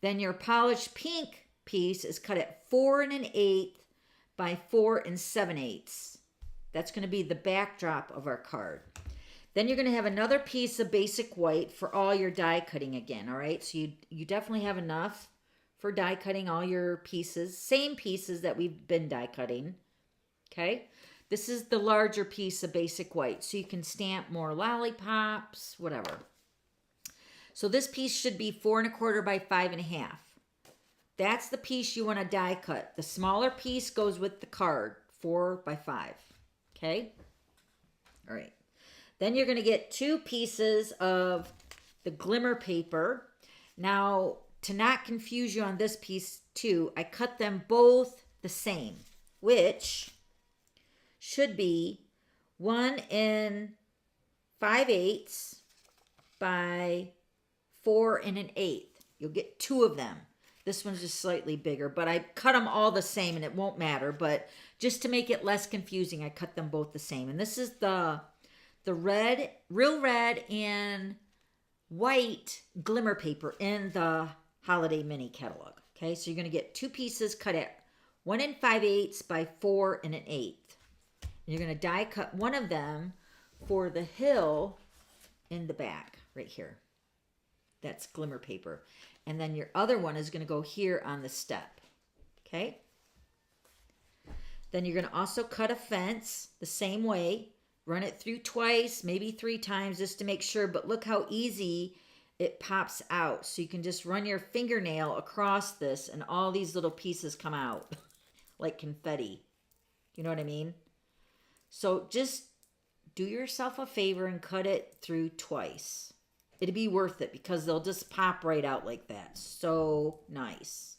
Then your polished pink piece is cut at 4 1/8 by 4 7/8. That's going to be the backdrop of our card. Then you're going to have another piece of basic white for all your die cutting again, all right? So you definitely have enough for die cutting all your pieces, same pieces that we've been die cutting, okay? This is the larger piece of basic white, so you can stamp more lollipops, whatever. So this piece should be 4 1/4 by 5 1/2. That's the piece you want to die cut. The smaller piece goes with the card, 4 by 5. Okay? All right. Then you're going to get 2 pieces of the glimmer paper. Now, to not confuse you on this piece too, I cut them both the same, which should be 1 5/8 by 4 1/8. You'll get 2 of them. This one's just slightly bigger, but I cut them all the same and it won't matter. But just to make it less confusing, I cut them both the same. And this is the red, real red and white glimmer paper in the holiday mini catalog. Okay, so you're going to get 2 pieces cut at 1 5/8 by 4 1/8. And you're going to die cut one of them for the hill in the back right here. That's glimmer paper. And then your other one is going to go here on the step. Okay? Then you're going to also cut a fence the same way. Run it through twice, maybe 3 times just to make sure. But look how easy it pops out. So you can just run your fingernail across this and all these little pieces come out like confetti. You know what I mean? So just do yourself a favor and cut it through twice. It'd be worth it because they'll just pop right out like that. So nice.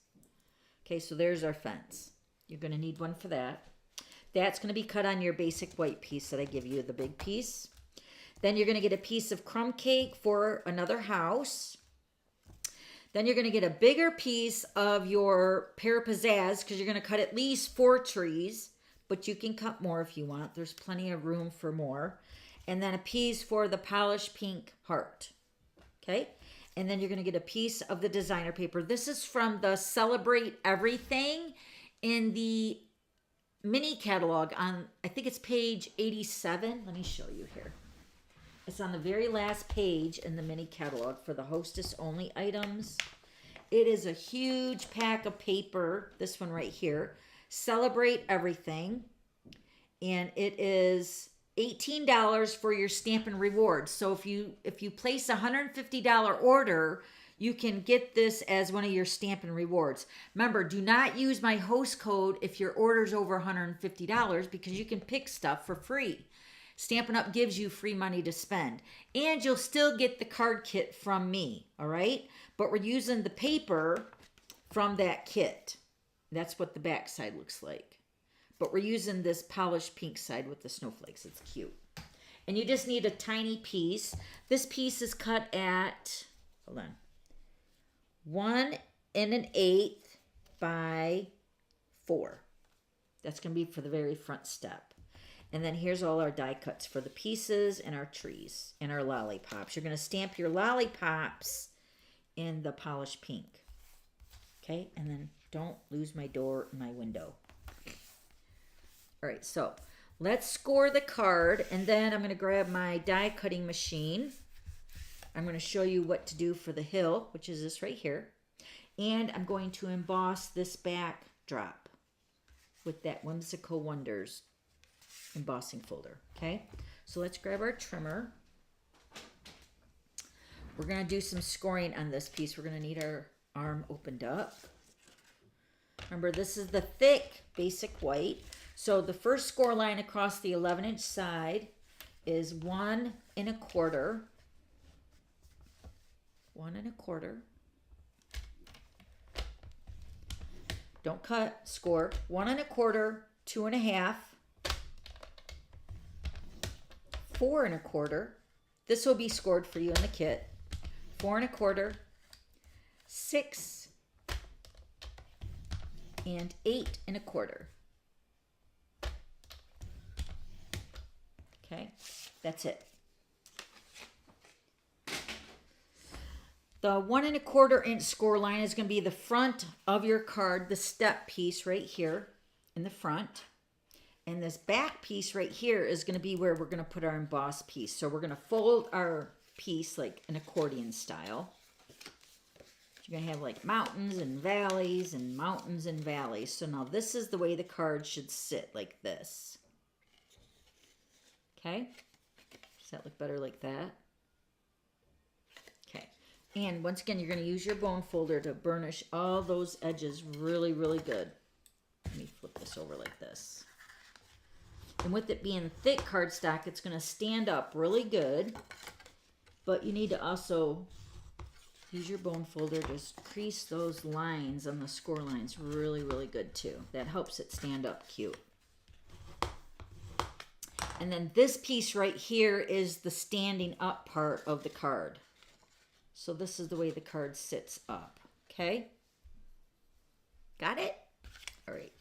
Okay, so there's our fence. You're going to need one for that. That's going to be cut on your basic white piece that I give you, the big piece. Then you're going to get a piece of crumb cake for another house. Then you're going to get a bigger piece of your pear pizzazz because you're going to cut at least 4 trees, but you can cut more if you want. There's plenty of room for more. And then a piece for the polished pink heart. Okay? And then you're going to get a piece of the designer paper. This is from the Celebrate Everything in the mini catalog on, I think it's page 87. Let me show you here. It's on the very last page in the mini catalog for the hostess only items. It is a huge pack of paper. This one right here. Celebrate Everything. And it is $18 for your Stampin' Rewards. So if you place a $150 order, you can get this as one of your Stampin' Rewards. Remember, do not use my host code if your order's over $150 because you can pick stuff for free. Stampin' Up! Gives you free money to spend. And you'll still get the card kit from me, all right? But we're using the paper from that kit. That's what the back side looks like. But we're using this polished pink side with the snowflakes. It's cute. And you just need a tiny piece. This piece is cut at, hold on, 1 1/8 by 4. That's going to be for the very front step. And then here's all our die cuts for the pieces and our trees and our lollipops. You're going to stamp your lollipops in the polished pink. Okay, and then don't lose my door and my window. All right, so let's score the card, and then I'm going to grab my die cutting machine. I'm going to show you what to do for the hill, which is this right here. And I'm going to emboss this backdrop with that Whimsical Wonders embossing folder. Okay, so let's grab our trimmer. We're going to do some scoring on this piece. We're going to need our arm opened up. Remember, this is the thick basic white. So the first score line across the 11-inch side is 1 1/4. 1 1/4. Don't cut. Score 1 1/4, 2 1/2, 4 1/4. This will be scored for you in the kit. 4 1/4, 6, and 8 1/4. Okay, that's it. The 1 1/4 inch score line is going to be the front of your card, the step piece right here in the front. And this back piece right here is going to be where we're going to put our embossed piece. So we're going to fold our piece like an accordion style. You're going to have like mountains and valleys and mountains and valleys. So now this is the way the card should sit, like this. Okay? Does that look better like that? Okay. And once again, you're going to use your bone folder to burnish all those edges really, really good. Let me flip this over like this. And with it being thick cardstock, it's going to stand up really good. But you need to also use your bone folder to crease those lines on the score lines really, really good too. That helps it stand up cute. And then this piece right here is the standing up part of the card. So this is the way the card sits up. Okay? Got it? All right.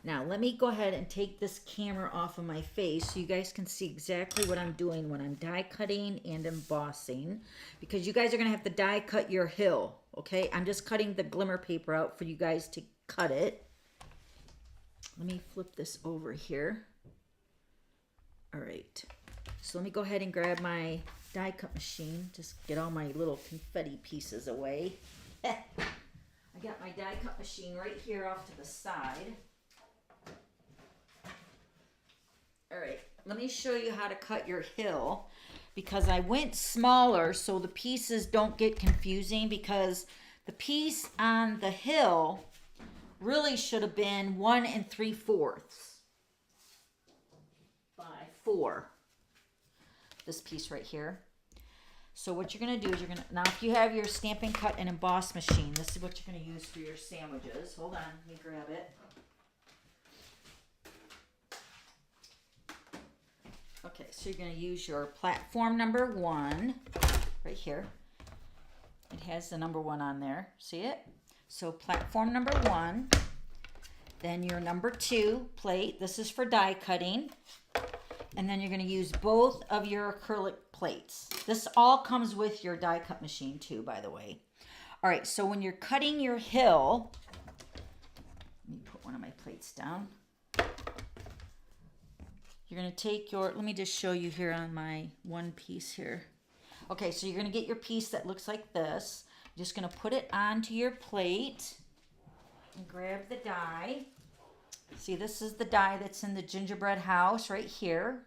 Now, let me go ahead and take this camera off of my face so you guys can see exactly what I'm doing when I'm die cutting and embossing. Because you guys are going to have to die cut your hill, okay? I'm just cutting the glimmer paper out for you guys to cut it. Let me flip this over here. All right. So let me go ahead and grab my die cut machine. Just get all my little confetti pieces away. I got my die cut machine right here off to the side. All right, let me show you how to cut your hill because I went smaller so the pieces don't get confusing because the piece on the hill really should have been 1 3/4 by 4. This piece right here. So what you're going to do is now if you have your Stampin' Cut and Emboss machine, this is what you're going to use for your sandwiches. Hold on, let me grab it. Okay, so you're going to use your platform number 1 right here. It has the number 1 on there. See it? So platform number 1. Then your number 2 plate. This is for die cutting. And then you're going to use both of your acrylic plates. This all comes with your die cut machine too, by the way. All right, so when you're cutting your hill, let me put one of my plates down. You're going to take your, let me just show you here on my one piece here. Okay, so you're going to get your piece that looks like this. You're just going to put it onto your plate and grab the die. See, this is the die that's in the gingerbread house right here.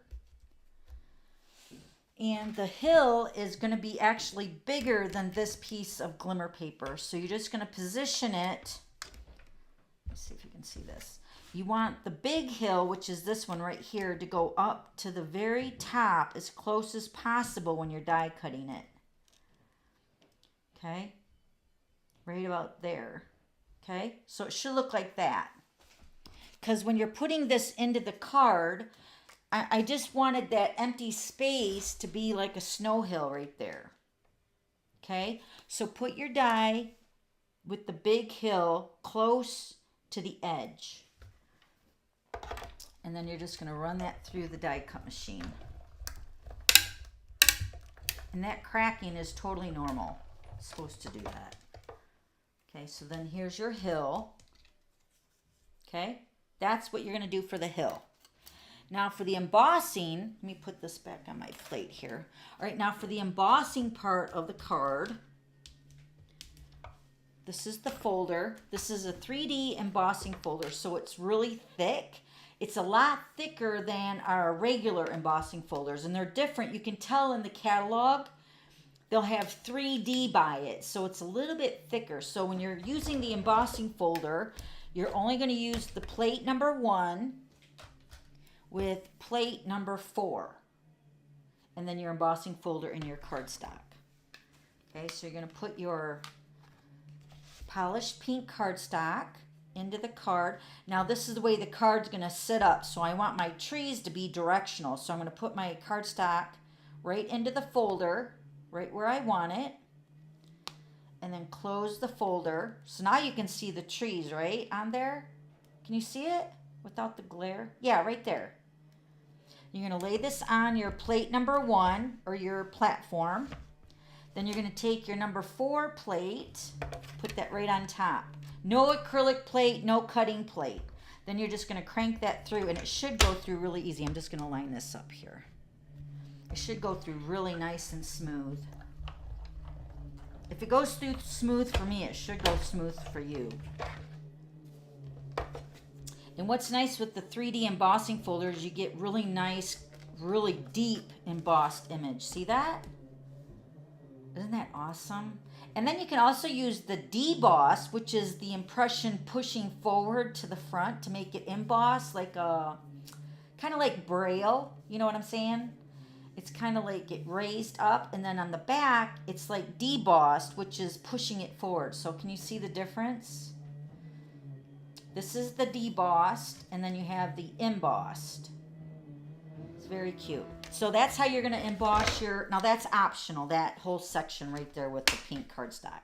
And the hill is going to be actually bigger than this piece of glimmer paper. So you're just going to position it. Let's see if you can see this. You want the big hill, which is this one right here, to go up to the very top as close as possible when you're die cutting it. Okay? Right about there. Okay? So it should look like that. Because when you're putting this into the card, I just wanted that empty space to be like a snow hill right there. Okay? So put your die with the big hill close to the edge. And then you're just going to run that through the die cut machine. And that cracking is totally normal. It's supposed to do that. Okay, so then here's your hill. Okay? That's what you're going to do for the hill. Now for the embossing, let me put this back on my plate here. All right, now for the embossing part of the card, this is the folder. This is a 3D embossing folder, so it's really thick. It's a lot thicker than our regular embossing folders, and they're different. You can tell in the catalog, they'll have 3D by it, so it's a little bit thicker. So when you're using the embossing folder, you're only going to use the plate number 1 with plate number 4. And then your embossing folder in your cardstock. Okay, so you're going to put your polished pink cardstock into the card. Now this is the way the card's going to sit up. So I want my trees to be directional. So I'm going to put my cardstock right into the folder, right where I want it. And then close the folder. So now you can see the trees, right, on there. Can you see it without the glare? Yeah, right there. You're going to lay this on your plate number 1 or your platform. Then you're going to take your number 4 plate, put that right on top. No acrylic plate, no cutting plate. Then you're just going to crank that through, and it should go through really easy. I'm just going to line this up here. It should go through really nice and smooth. If it goes through smooth for me, it should go smooth for you. And what's nice with the 3D embossing folder is you get really nice, really deep embossed image. See that? Isn't that awesome? And then you can also use the deboss, which is the impression pushing forward to the front to make it emboss, like a, kind of like Braille. You know what I'm saying? It's kind of like it raised up, and then on the back, it's like debossed, which is pushing it forward. So can you see the difference? This is the debossed, and then you have the embossed. It's very cute. So that's how you're going to emboss your, now that's optional, that whole section right there with the pink cardstock.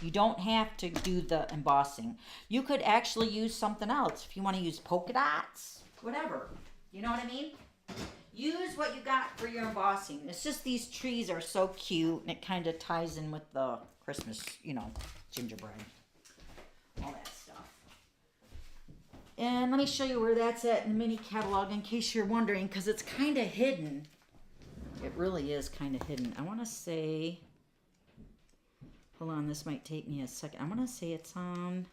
You don't have to do the embossing. You could actually use something else. If you want to use polka dots, whatever. You know what I mean? Use what you got for your embossing. It's just these trees are so cute, and it kind of ties in with the Christmas, you know, gingerbread. All that stuff. And let me show you where that's at in the mini catalog in case you're wondering, because it's kind of hidden. It really is kind of hidden. I want to say, hold on, this might take me a second. I want to say it's on,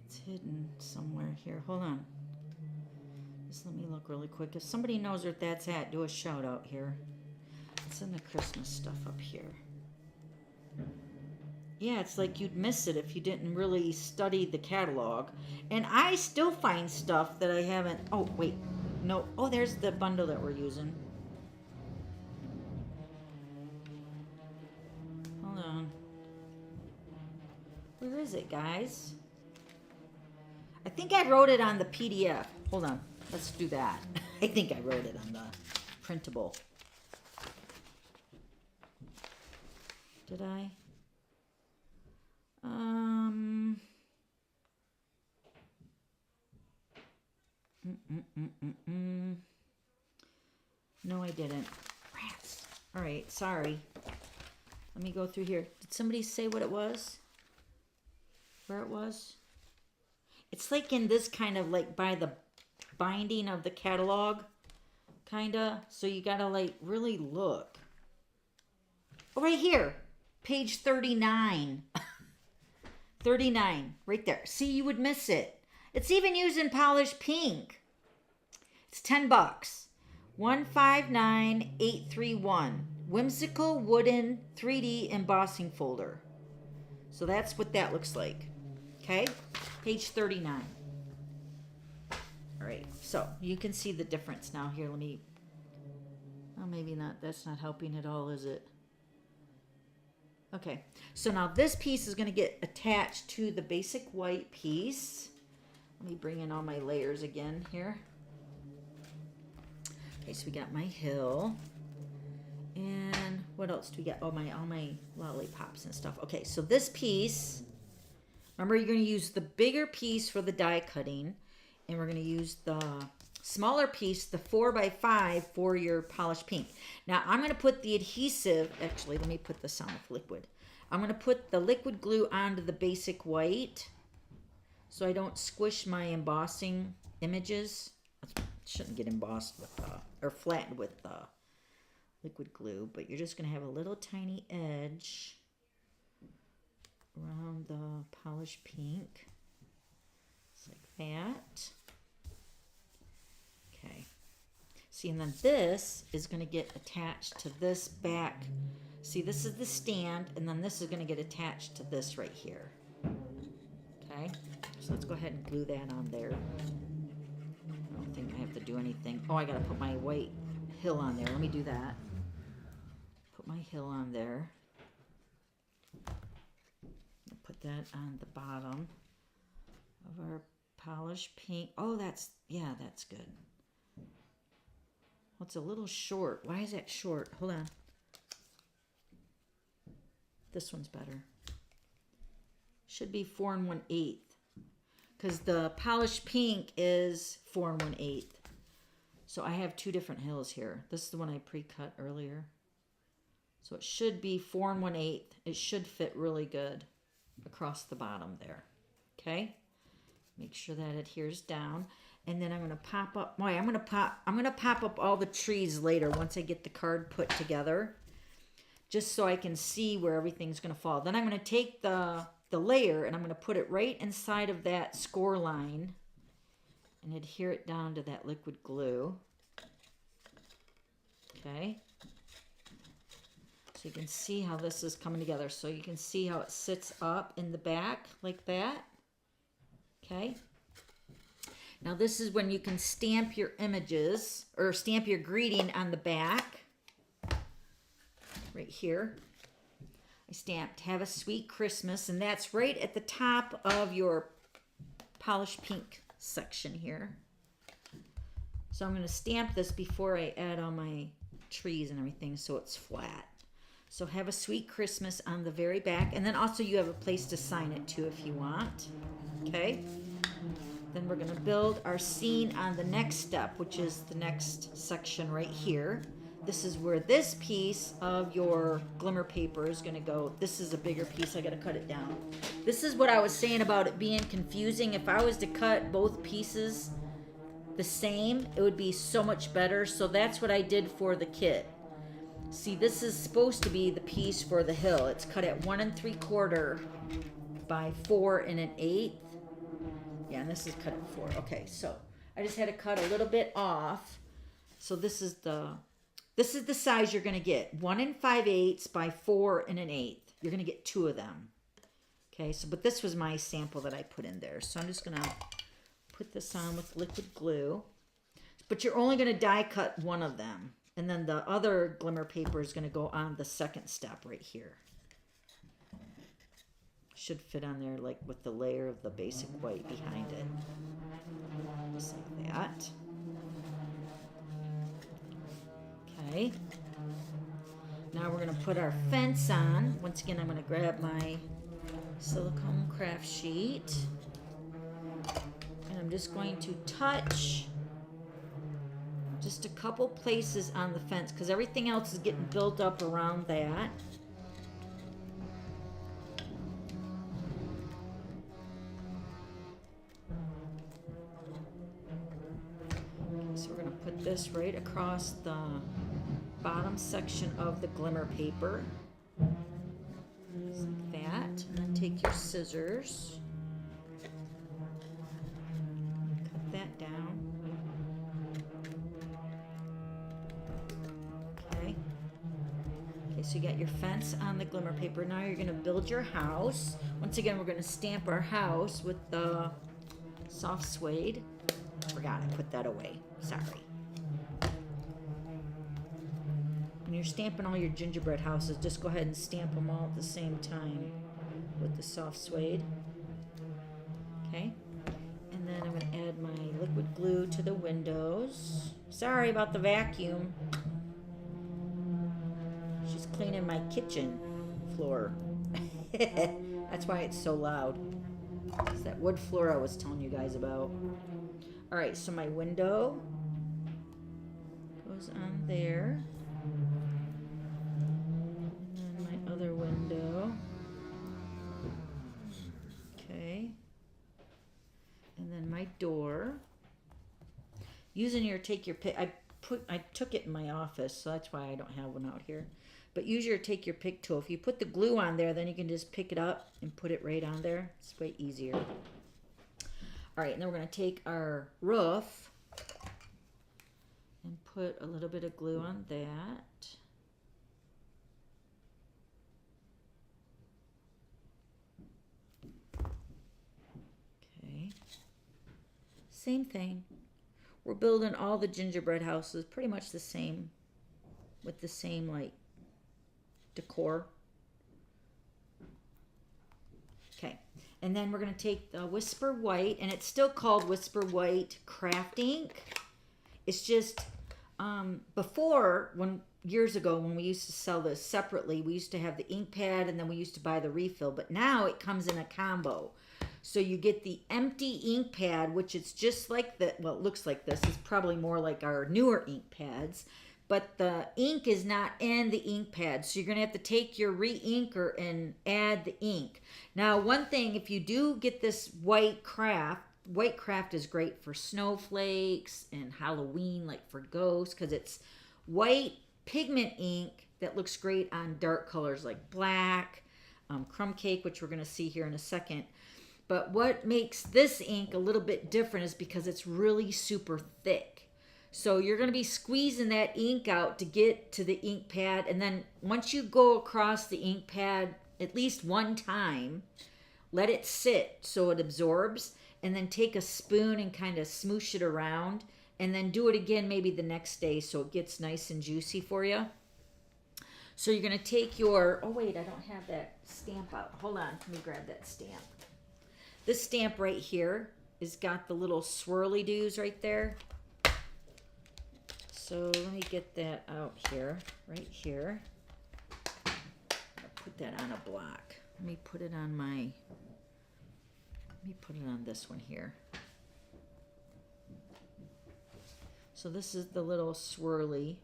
it's hidden somewhere here. Hold on. Just let me look really quick. If somebody knows where that's at, do a shout out here. It's in the Christmas stuff up here. Yeah, it's like you'd miss it if you didn't really study the catalog. And I still find stuff that I haven't... Oh, wait. No. Oh, there's the bundle that we're using. Hold on. Where is it, guys? I think I wrote it on the PDF. Hold on. Let's do that. I think I wrote it on the printable. Did I? No, I didn't. Rats. All right, sorry. Let me go through here. Did somebody say what it was? Where it was? It's like in this kind of like by the binding of the catalog, kinda. So you gotta like really look. Oh, right here. Page 39. 39, right there. See, you would miss it. It's even used in polished pink. It's $10. 159831. Whimsical wooden 3D embossing folder. So that's what that looks like. Okay? Page 39. All right. So you can see the difference now. Here, let me... Oh, maybe not. That's not helping at all, is it? Okay. So now this piece is going to get attached to the basic white piece. Let me bring in all my layers again here. Okay, so we got my hill. And what else do we got? Oh, all my lollipops and stuff. Okay, so this piece, remember you're going to use the bigger piece for the die cutting, and we're going to use the smaller piece, the 4x5, for your polished pink. Now I'm going to put the adhesive, actually let me put this on with liquid. I'm going to put the liquid glue onto the basic white so I don't squish my embossing images. It shouldn't get embossed with, or flattened with liquid glue, but you're just going to have a little tiny edge around the polished pink. Just like that. Okay. See, and then this is going to get attached to this back. See, this is the stand, and then this is going to get attached to this right here. Okay. So let's go ahead and glue that on there. I don't think I have to do anything. Oh, I got to put my white hill on there. Let me do that. Put my hill on there. Put that on the bottom of our polished pink. Oh, that's good. Well, it's a little short. Why is that short? Hold on. This one's better. Should be 4 1/8, because the polished pink is 4 1/8. So I have two different hills here. This is the one I pre-cut earlier. So it should be 4 1/8. It should fit really good across the bottom there. Okay? Make sure that adheres down. And then I'm going to pop up, I'm going to pop up all the trees later once I get the card put together, just so I can see where everything's going to fall. Then I'm going to take the layer and I'm going to put it right inside of that score line and adhere it down to that liquid glue. Okay. So you can see how this is coming together. So you can see how it sits up in the back like that. Okay. Now this is when you can stamp your images or stamp your greeting on the back. Right here. I stamped "Have a Sweet Christmas," and that's right at the top of your polished pink section here. So I'm going to stamp this before I add all my trees and everything so it's flat. So "Have a Sweet Christmas" on the very back, and then also you have a place to sign it too if you want. Okay. Then we're going to build our scene on the next step, which is the next section right here. This is where this piece of your glimmer paper is going to go. This is a bigger piece. I got to cut it down. This is what I was saying about it being confusing. If I was to cut both pieces the same, it would be so much better. So that's what I did for the kit. See, this is supposed to be the piece for the hill. It's cut at 1 3/4 by 4 1/8. Yeah, and this is cut at 4. Okay, so I just had to cut a little bit off. So this is the size you're going to get. 1 5/8 by 4 1/8. You're going to get 2 of them. Okay, so but this was my sample that I put in there. So I'm just going to put this on with liquid glue. But you're only going to die cut one of them. And then the other glimmer paper is going to go on the second step right here. Should fit on there like with the layer of the basic white behind it. Just like that. Okay. Now we're going to put our fence on. Once again, I'm going to grab my silicone craft sheet. And I'm just going to touch just a couple places on the fence because everything else is getting built up around that. So we're going to put this right across the bottom section of the glimmer paper. Just like that. And then take your scissors. Cut that down. Okay, so you got your fence on the glimmer paper. Now you're going to build your house. Once again, we're going to stamp our house with the soft suede. Forgot I put that away. Sorry. When you're stamping all your gingerbread houses, just go ahead and stamp them all at the same time with the soft suede. Okay. And then I'm going to add my liquid glue to the windows. Sorry about the vacuum. She's cleaning my kitchen floor. That's why it's so loud. It's that wood floor I was telling you guys about. Alright, so my window goes on there. And then my other window. Okay. And then my door. Using your take your pick. I took it in my office, so that's why I don't have one out here. But use your take your pick tool. If you put the glue on there, then you can just pick it up and put it right on there. It's way easier. All right, and then we're going to take our roof and put a little bit of glue on that. Okay. Same thing. We're building all the gingerbread houses pretty much the same, with the same like decor. Okay, and then we're going to take the Whisper White, and it's still called Whisper White Craft Ink. It's just before, years ago when we used to sell this separately, we used to have the ink pad and then we used to buy the refill, but now it comes in a combo. So you get the empty ink pad, which is just like the, well, it looks like this. It's probably more like our newer ink pads, but the ink is not in the ink pad. So you're going to have to take your re-inker and add the ink. Now, one thing, if you do get this white craft is great for snowflakes and Halloween, like for ghosts, because it's white pigment ink that looks great on dark colors like black, crumb cake, which we're going to see here in a second. But what makes this ink a little bit different is because it's really super thick. So you're going to be squeezing that ink out to get to the ink pad. And then once you go across the ink pad at least one time, let it sit so it absorbs. And then take a spoon and kind of smoosh it around. And then do it again maybe the next day so it gets nice and juicy for you. So you're going to take your... Oh, wait, I don't have that stamp out. Hold on. Let me grab that stamp. This stamp right here has got the little swirly doos right there. So let me get that out here, right here. I'll put that on a block. Let me put it on this one here. So this is the little swirly.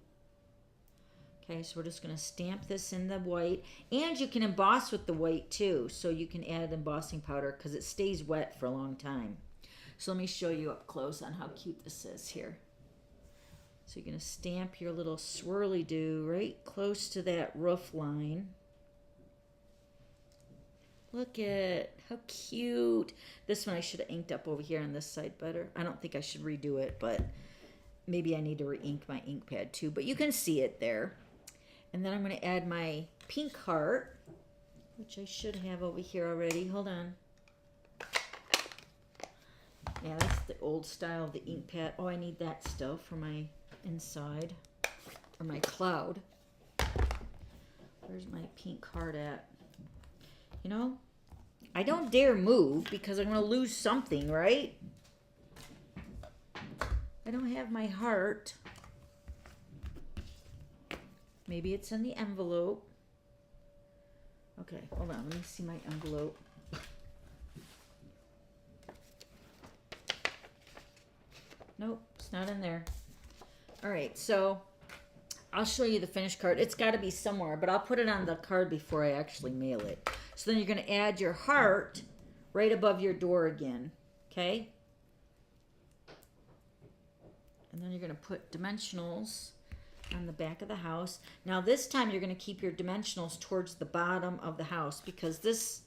Okay, so we're just going to stamp this in the white. And you can emboss with the white too. So you can add embossing powder because it stays wet for a long time. So let me show you up close on how cute this is here. So you're going to stamp your little swirly do right close to that roof line. Look at how cute. This one I should have inked up over here on this side better. I don't think I should redo it, but maybe I need to re-ink my ink pad too. But you can see it there. And then I'm going to add my pink heart, which I should have over here already. Hold on. Yeah, that's the old style of the ink pad. Oh, I need that still for my inside, or my cloud. Where's my pink heart at? You know, I don't dare move because I'm going to lose something, right? I don't have my heart. Maybe it's in the envelope. Okay, hold on. Let me see my envelope. Nope, it's not in there. All right, so I'll show you the finished card. It's got to be somewhere, but I'll put it on the card before I actually mail it. So then you're going to add your heart right above your door again, okay? And then you're going to put dimensionals on the back of the house. Now this time you're going to keep your dimensionals towards the bottom of the house because this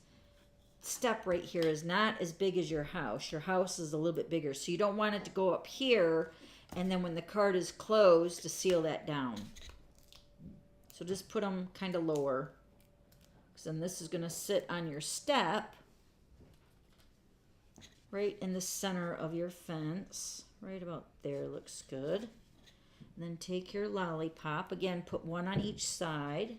step right here is not as big as your house. Your house is a little bit bigger, so you don't want it to go up here and then when the card is closed to seal that down. So just put them kind of lower, because then this is going to sit on your step right in the center of your fence. Right about there looks good. And then take your lollipop. Again, put one on each side.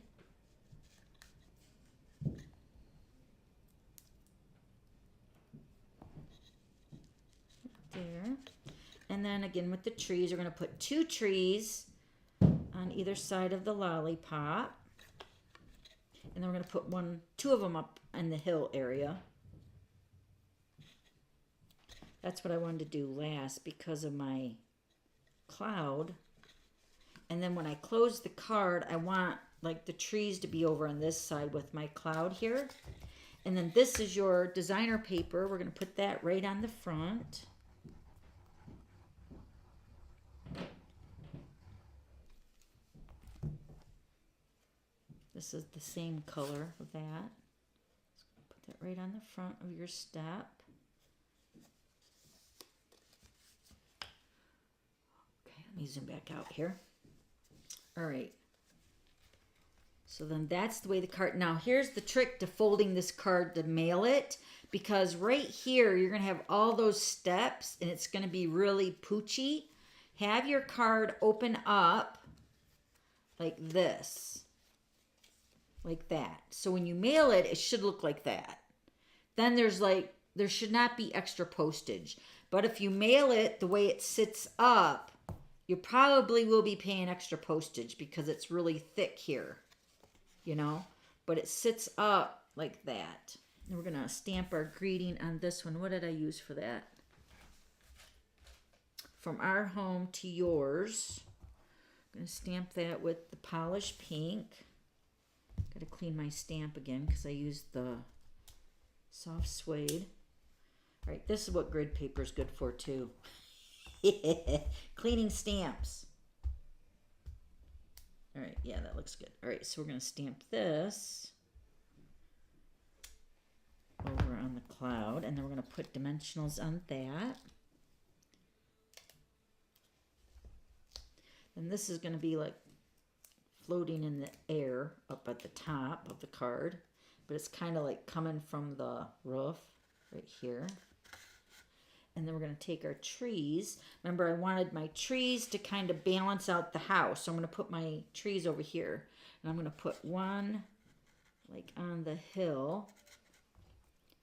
There. And then again with the trees, we're going to put 2 trees on either side of the lollipop. And then we're going to put 2 of them up in the hill area. That's what I wanted to do last because of my cloud. And then when I close the card, I want like the trees to be over on this side with my cloud here. And then this is your designer paper. We're going to put that right on the front. This is the same color of that. Put that right on the front of your step. Okay, let me zoom back out here. All right. So then that's the way the card, now here's the trick to folding this card to mail it, because right here you're going to have all those steps and it's going to be really poochy. Have your card open up like this, like that. So when you mail it, it should look like that. Then there should not be extra postage. But if you mail it the way it sits up, you probably will be paying extra postage because it's really thick here, you know, but it sits up like that. And we're going to stamp our greeting on this one. What did I use for that? From our home to yours. I'm going to stamp that with the polished pink. Got to clean my stamp again because I used the soft suede. All right, this is what grid paper is good for too. Cleaning stamps. All right, yeah, that looks good. All right, so we're going to stamp this over on the cloud, and then we're going to put dimensionals on that. And this is going to be like floating in the air up at the top of the card, but it's kind of like coming from the roof right here. And then we're going to take our trees. Remember, I wanted my trees to kind of balance out the house. So I'm going to put my trees over here. And I'm going to put one like on the hill.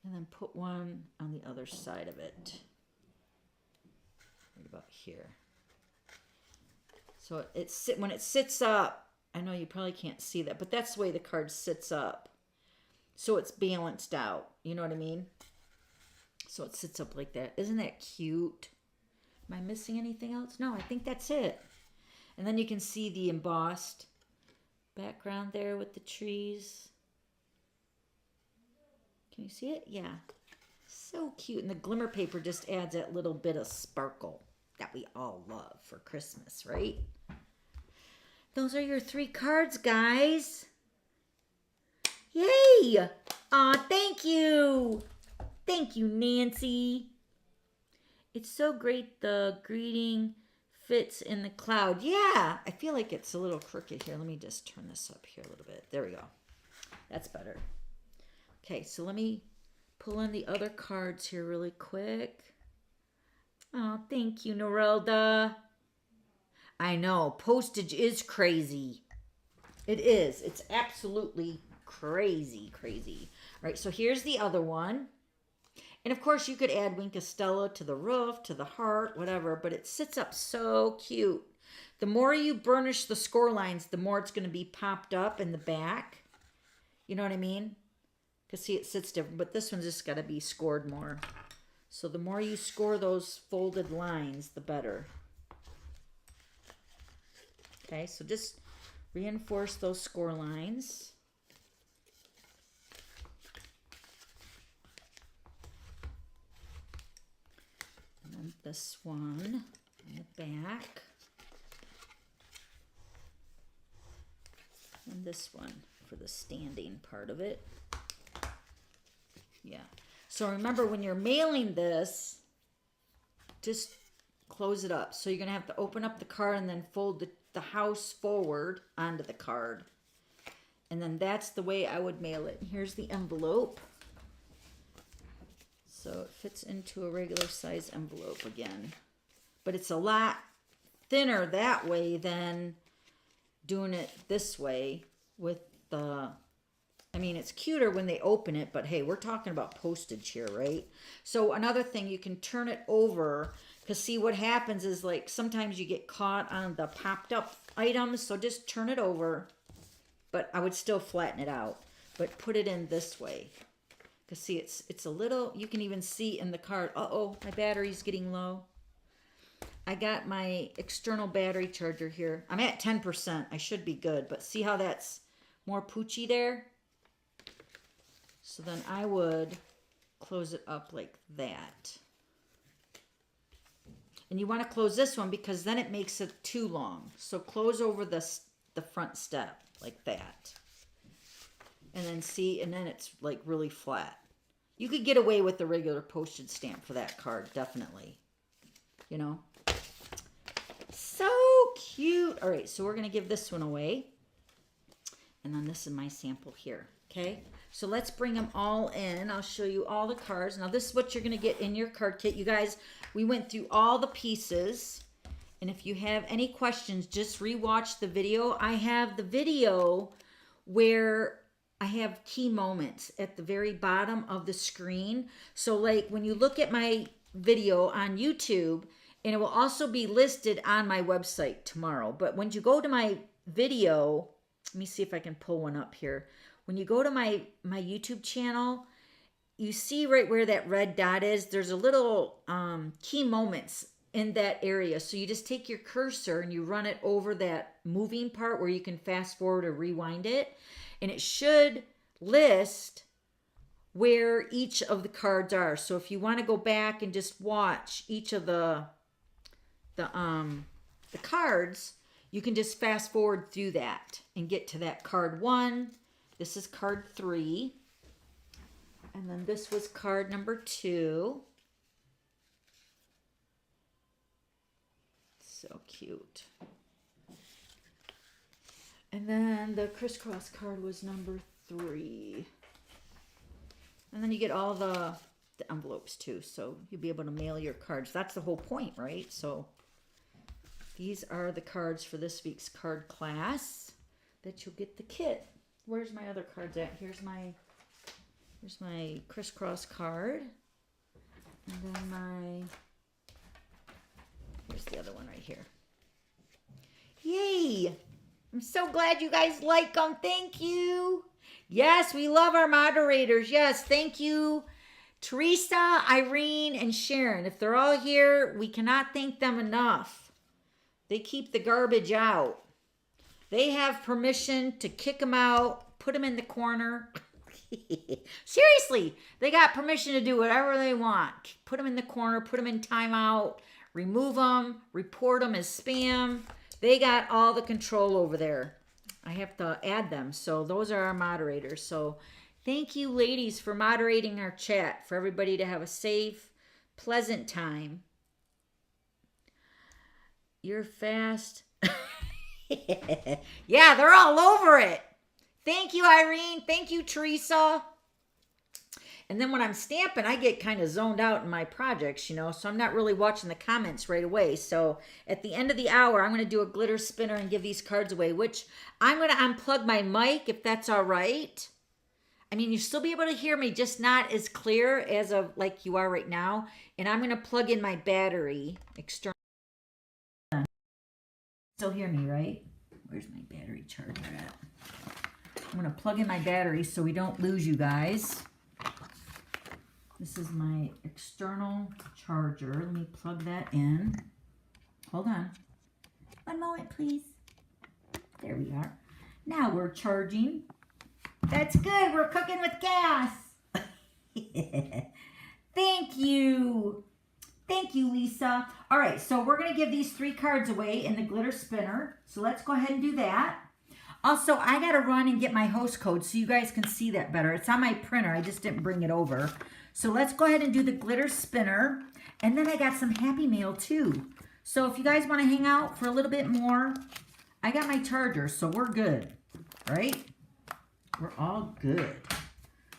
And then put one on the other side of it. Right about here. So when it sits up, I know you probably can't see that, but that's the way the card sits up. So it's balanced out. You know what I mean? So it sits up like that. Isn't that cute? Am I missing anything else? No, I think that's it. And then you can see the embossed background there with the trees. Can you see it? Yeah. So cute. And the glimmer paper just adds that little bit of sparkle that we all love for Christmas, right? Those are your 3 cards, guys. Yay! Aw, thank you. Thank you, Nancy. It's so great the greeting fits in the cloud. Yeah, I feel like it's a little crooked here. Let me just turn this up here a little bit. There we go. That's better. Okay, so let me pull in the other cards here really quick. Oh, thank you, Norelda. I know, postage is crazy. It is. It's absolutely crazy, crazy. All right, so here's the other one. And of course, you could add Wink Estella to the roof, to the heart, whatever, but it sits up so cute. the more you burnish the score lines, the more it's going to be popped up in the back. You know what I mean? Because see, it sits different, but this one's just got to be scored more. So the more you score those folded lines, the better. Okay, so just reinforce those score lines. And then this one in the back. And this one for the standing part of it. Yeah. So remember, when you're mailing this, just close it up. So you're going to have to open up the card and then fold the house forward onto the card. And then that's the way I would mail it. Here's the envelope. So it fits into a regular size envelope again. But it's a lot thinner that way than doing it this way with the... I mean, it's cuter when they open it, but hey, we're talking about postage here, right? So another thing, you can turn it over, because see what happens is, like, sometimes you get caught on the popped up items, so just turn it over, but I would still flatten it out, but put it in this way. Because see, it's a little, you can even see in the card, uh-oh, my battery's getting low. I got my external battery charger here. I'm at 10%, I should be good, but see how that's more poochy there? So then I would close it up like that. And you want to close this one because then it makes it too long. So close over the front step like that. And then see, and then it's like really flat. You could get away with the regular postage stamp for that card, definitely. You know? So cute. All right, so we're going to give this one away. And then this is my sample here, okay? So let's bring them all in. I'll show you all the cards. Now this is what you're going to get in your card kit. You guys, we went through all the pieces. And if you have any questions, just rewatch the video. I have the video where I have key moments at the very bottom of the screen. So like when you look at my video on YouTube, and it will also be listed on my website tomorrow. But when you go to my video, let me see if I can pull one up here. When you go to my YouTube channel, you see right where that red dot is, there's a little key moments in that area. So you just take your cursor and you run it over that moving part where you can fast forward or rewind it. And it should list where each of the cards are. So if you want to go back and just watch each of the cards, you can just fast forward through that and get to that card 1. This is card 3. And then this was card number 2. So cute. And then the crisscross card was number 3. And then you get all the envelopes too. So you'll be able to mail your cards. That's the whole point, right? So these are the cards for this week's card class that you'll get the kit. Where's my other cards at? Here's my crisscross card. And then here's the other one right here. Yay! I'm so glad you guys like them. Thank you. Yes, we love our moderators. Yes, thank you, Teresa, Irene, and Sharon. If they're all here, we cannot thank them enough. They keep the garbage out. They have permission to kick them out, put them in the corner. Seriously, they got permission to do whatever they want. Put them in the corner, put them in timeout, remove them, report them as spam. They got all the control over there. I have to add them. So those are our moderators. So thank you, ladies, for moderating our chat, for everybody to have a safe, pleasant time. You're fast. Yeah, they're all over it. Thank you, Irene. Thank you, Teresa. And then when I'm stamping, I get kind of zoned out in my projects, you know, so I'm not really watching the comments right away. So at the end of the hour, I'm going to do a glitter spinner and give these cards away, which I'm going to unplug my mic if that's all right. I mean, you'll still be able to hear me, just not as clear as of like you are right now. And I'm going to plug in my battery external. still hear me, right? Where's my battery charger at? I'm going to plug in my battery so we don't lose you guys. This is my external charger. Let me plug that in. Hold on. One moment, please. There we are. Now we're charging. That's good. We're cooking with gas. Thank you. Thank you, Lisa. All right, so we're going to give these 3 cards away in the glitter spinner. So let's go ahead and do that. Also, I got to run and get my host code so you guys can see that better. It's on my printer. I just didn't bring it over. So let's go ahead and do the glitter spinner. And then I got some Happy Mail too. So if you guys want to hang out for a little bit more, I got my charger, so we're good, right? We're all good.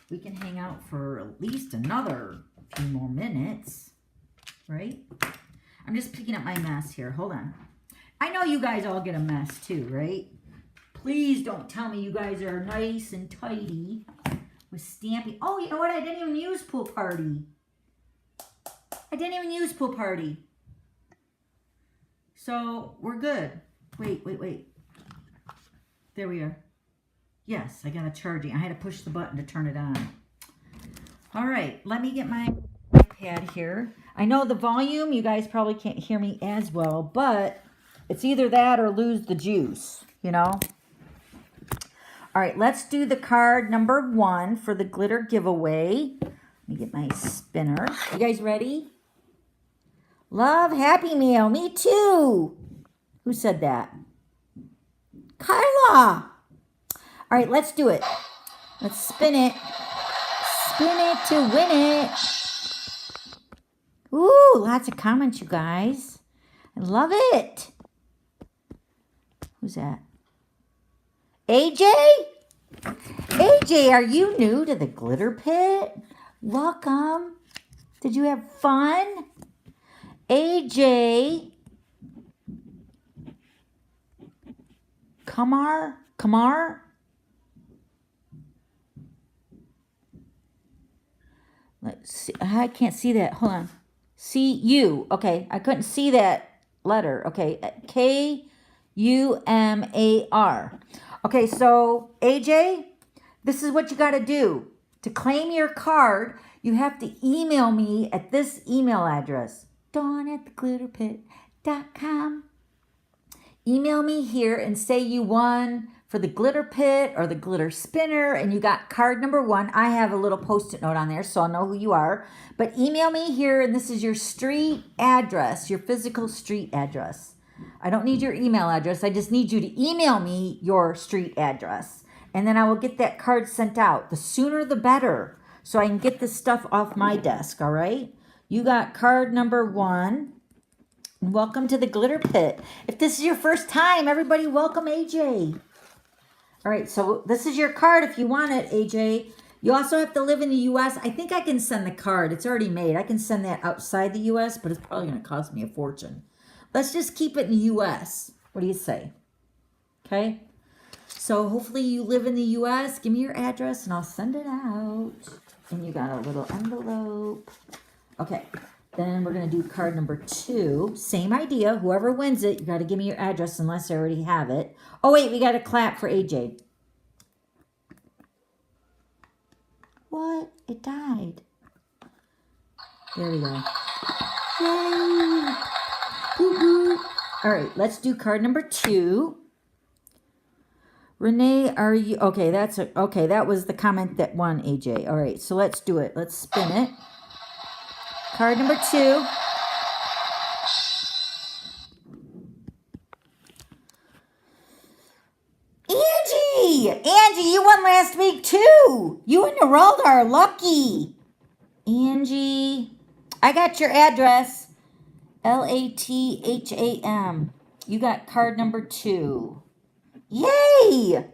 We can hang out for at least another few more minutes, right? I'm just picking up my mess here. Hold on. I know you guys all get a mess too, right? Please don't tell me you guys are nice and tidy with stamping. Oh, you know what? I didn't even use Pool Party. I didn't even use Pool Party. So we're good. Wait. There we are. Yes, I got it charging. I had to push the button to turn it on. All right, let me get my iPad here. I know the volume, you guys probably can't hear me as well, but it's either that or lose the juice, you know? All right, let's do the card number 1 for the glitter giveaway. Let me get my spinner. You guys ready? Love Happy Meal. Me too. Who said that? Kyla. All right, let's do it. Let's spin it. Spin it to win it. Ooh, lots of comments, you guys. I love it. Who's that? AJ? AJ, are you new to the glitter pit? Welcome. Did you have fun? AJ. Kamar? Let's see. I can't see that. Hold on. C-U. Okay. I couldn't see that letter. Okay. K-U-M-A-R. Okay. So, AJ, this is what you got to do. To claim your card, you have to email me at this email address. dawn@theglitterpit.com. Email me here and say you won for the glitter pit or the glitter spinner and you got card number 1. I have a little post-it note on there so I'll know who you are. But email me here and this is your street address, your physical street address. I don't need your email address. I just need you to email me your street address. And then I will get that card sent out. The sooner the better so I can get this stuff off my desk, all right? You got card number 1. Welcome to the glitter pit. If this is your first time, everybody welcome AJ. All right, so this is your card if you want it, AJ. You also have to live in the U.S. I think I can send the card. It's already made. I can send that outside the U.S., but it's probably going to cost me a fortune. Let's just keep it in the U.S. What do you say? Okay. So hopefully you live in the U.S. Give me your address and I'll send it out. And you got a little envelope. Okay. Then we're going to do card number 2. Same idea. Whoever wins it, you got to give me your address unless I already have it. Oh, wait. We got to clap for AJ. What? It died. There we go. Yay. Woo-hoo. All right. Let's do card number 2. Renee, are you... Okay, okay, that was the comment that won, AJ. All right. So let's do it. Let's spin it. Card number 2. Angie, you won last week too. You and Geralda are lucky. Angie, I got your address. Latham. You got card number 2. Yay!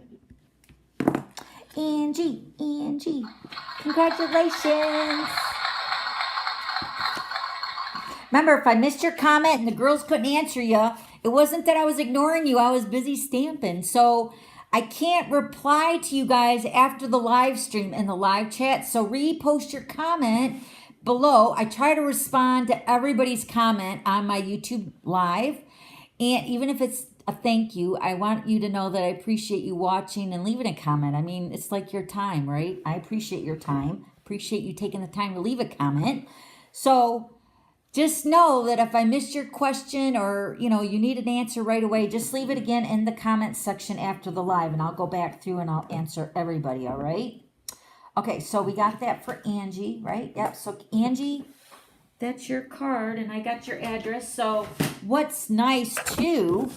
Angie, congratulations. Remember, if I missed your comment and the girls couldn't answer you, it wasn't that I was ignoring you. I was busy stamping. So I can't reply to you guys after the live stream and the live chat. So repost your comment below. I try to respond to everybody's comment on my YouTube live. And even if it's a thank you. I want you to know that I appreciate you watching and leaving a comment. I mean, it's like your time, right? I appreciate your time. Appreciate you taking the time to leave a comment. So just know that if I missed your question or, you need an answer right away, just leave it again in the comment section after the live, and I'll go back through and I'll answer everybody, all right? Okay, so we got that for Angie, right? Yep, so Angie, that's your card, and I got your address. So what's nice, too,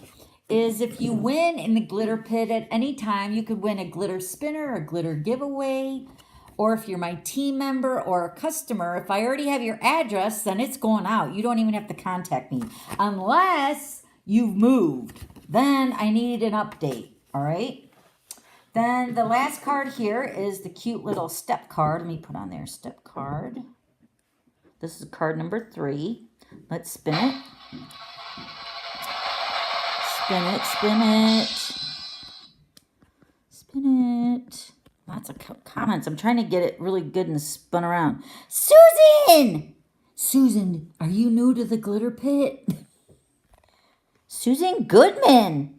is if you win in the glitter pit at any time, you could win a glitter spinner, a glitter giveaway, or if you're my team member or a customer, if I already have your address, then it's going out. You don't even have to contact me unless you've moved. Then I need an update, all right? Then the last card here is the cute little step card. Let me put on there, step card. This is card number 3. Let's spin it. Spin it, spin it. Spin it. Lots of comments. I'm trying to get it really good and spun around. Susan! Susan, are you new to the glitter pit? Susan Goodman.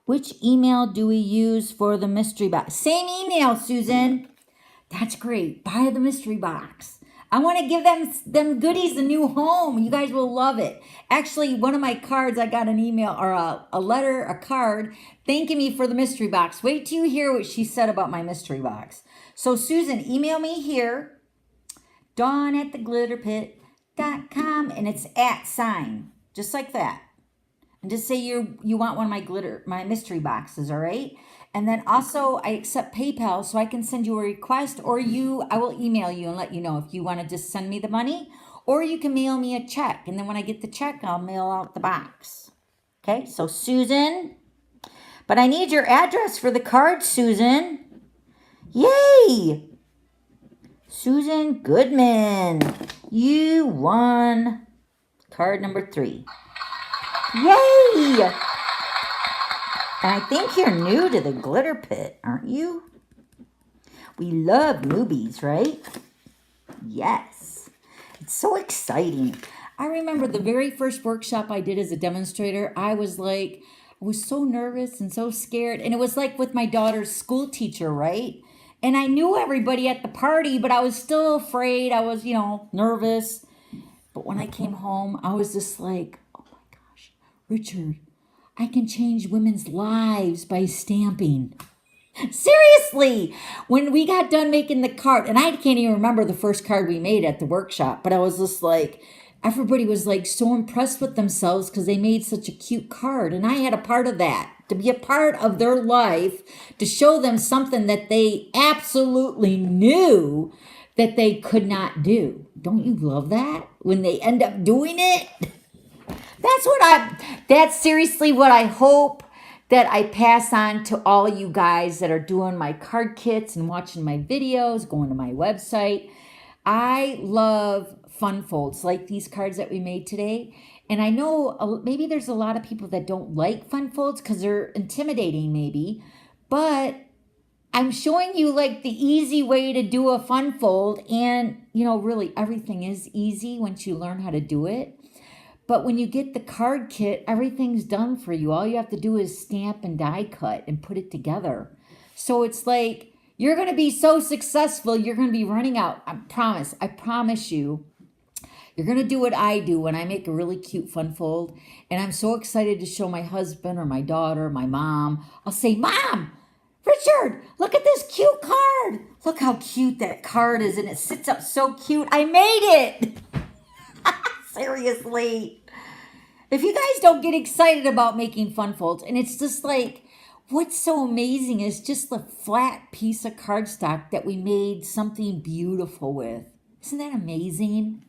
Which email do we use for the mystery box? Same email, Susan. That's great. Buy the mystery box. I want to give them goodies a new home. You guys will love it. Actually, one of my cards, I got an email or a letter, a card, thanking me for the mystery box. Wait till you hear what she said about my mystery box. So, Susan, email me here, dawn@theglitterpit.com, and it's @ just like that. And just say you want one of my mystery boxes, all right? And then also I accept PayPal, so I can send you a request, or I will email you and let you know if you want to just send me the money, or you can mail me a check. And then when I get the check, I'll mail out the box. Okay, so Susan, but I need your address for the card, Susan. Yay! Susan Goodman, you won card number 3. Yay! And I think you're new to the glitter pit, aren't you? We love newbies, right? Yes. It's so exciting. I remember the very first workshop I did as a demonstrator, I was so nervous and so scared. And it was like with my daughter's school teacher, right? And I knew everybody at the party, but I was still afraid. I was, nervous. But when I came home, I was just like, oh my gosh, Richard, I can change women's lives by stamping. Seriously, when we got done making the card, and I can't even remember the first card we made at the workshop, but I was just like, everybody was like so impressed with themselves because they made such a cute card. And I had a part of that, to be a part of their life, to show them something that they absolutely knew that they could not do. Don't you love that? When they end up doing it? That's seriously what I hope that I pass on to all you guys that are doing my card kits and watching my videos, going to my website. I love fun folds like these cards that we made today. And I know maybe there's a lot of people that don't like fun folds because they're intimidating maybe, but I'm showing you like the easy way to do a fun fold. And, really everything is easy once you learn how to do it. But when you get the card kit, everything's done for you. All you have to do is stamp and die cut and put it together. So it's like, you're going to be so successful, you're going to be running out. I promise you, you're going to do what I do when I make a really cute fun fold. And I'm so excited to show my husband or my daughter, my mom. I'll say, Mom, Richard, look at this cute card. Look how cute that card is. And it sits up so cute. I made it. Seriously. If you guys don't get excited about making fun folds, and it's just like, what's so amazing is just the flat piece of cardstock that we made something beautiful with. Isn't that amazing?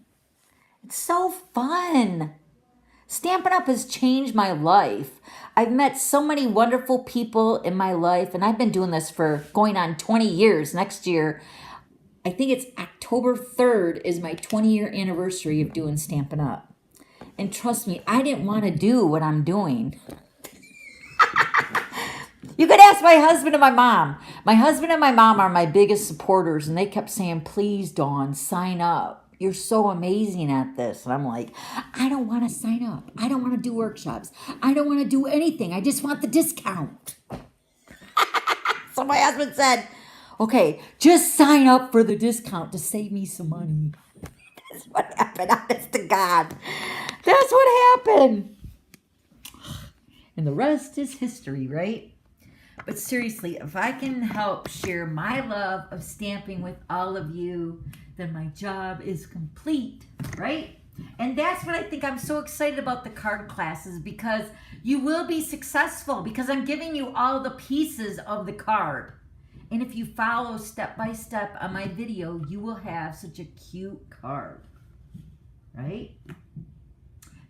It's so fun. Stampin' Up! Has changed my life. I've met so many wonderful people in my life, and I've been doing this for going on 20 years. Next year, I think it's October 3rd is my 20-year anniversary of doing Stampin' Up! And trust me, I didn't want to do what I'm doing. You could ask my husband and my mom. My husband and my mom are my biggest supporters, and they kept saying, please, Dawn, sign up. You're so amazing at this. And I'm like, I don't want to sign up. I don't want to do workshops. I don't want to do anything. I just want the discount. So my husband said, okay, just sign up for the discount to save me some money. That's what happened, honest to God. That's what happened. And the rest is history, right? But seriously, if I can help share my love of stamping with all of you, then my job is complete, right? And that's what I think I'm so excited about the card classes, because you will be successful, because I'm giving you all the pieces of the card. And if you follow step by step on my video, you will have such a cute card, right?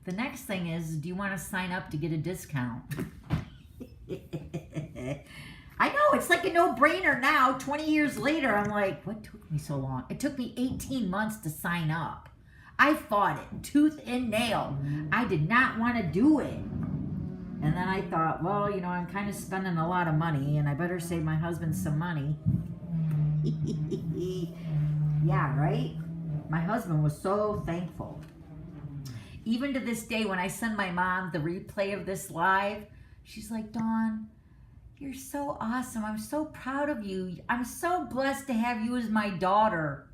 The next thing is, do you want to sign up to get a discount? I know, it's like a no-brainer now. 20 years later, I'm like, what took me so long? It took me 18 months to sign up. I fought it tooth and nail. I did not want to do it. And then I thought, well, you know, I'm kind of spending a lot of money, and I better save my husband some money. Yeah, right? My husband was so thankful. Even to this day, when I send my mom the replay of this live, she's like, Dawn, you're so awesome. I'm so proud of you. I'm so blessed to have you as my daughter.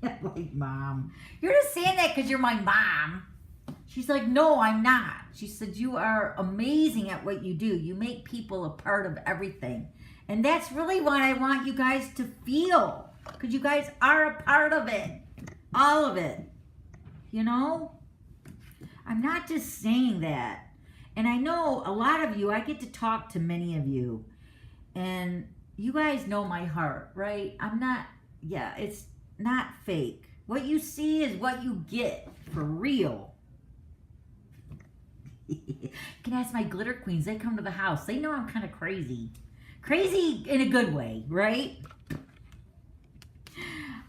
I'm like, Mom, you're just saying that because you're my mom. She's like, no, I'm not. She said, you are amazing at what you do. You make people a part of everything. And that's really what I want you guys to feel, because you guys are a part of it. All of it. You know? I'm not just saying that. And I know a lot of you, I get to talk to many of you, and you guys know my heart, right? I'm not, yeah, it's not fake. What you see is what you get, for real. You can ask my glitter queens. They come to the house. They know I'm kind of crazy. Crazy in a good way, right?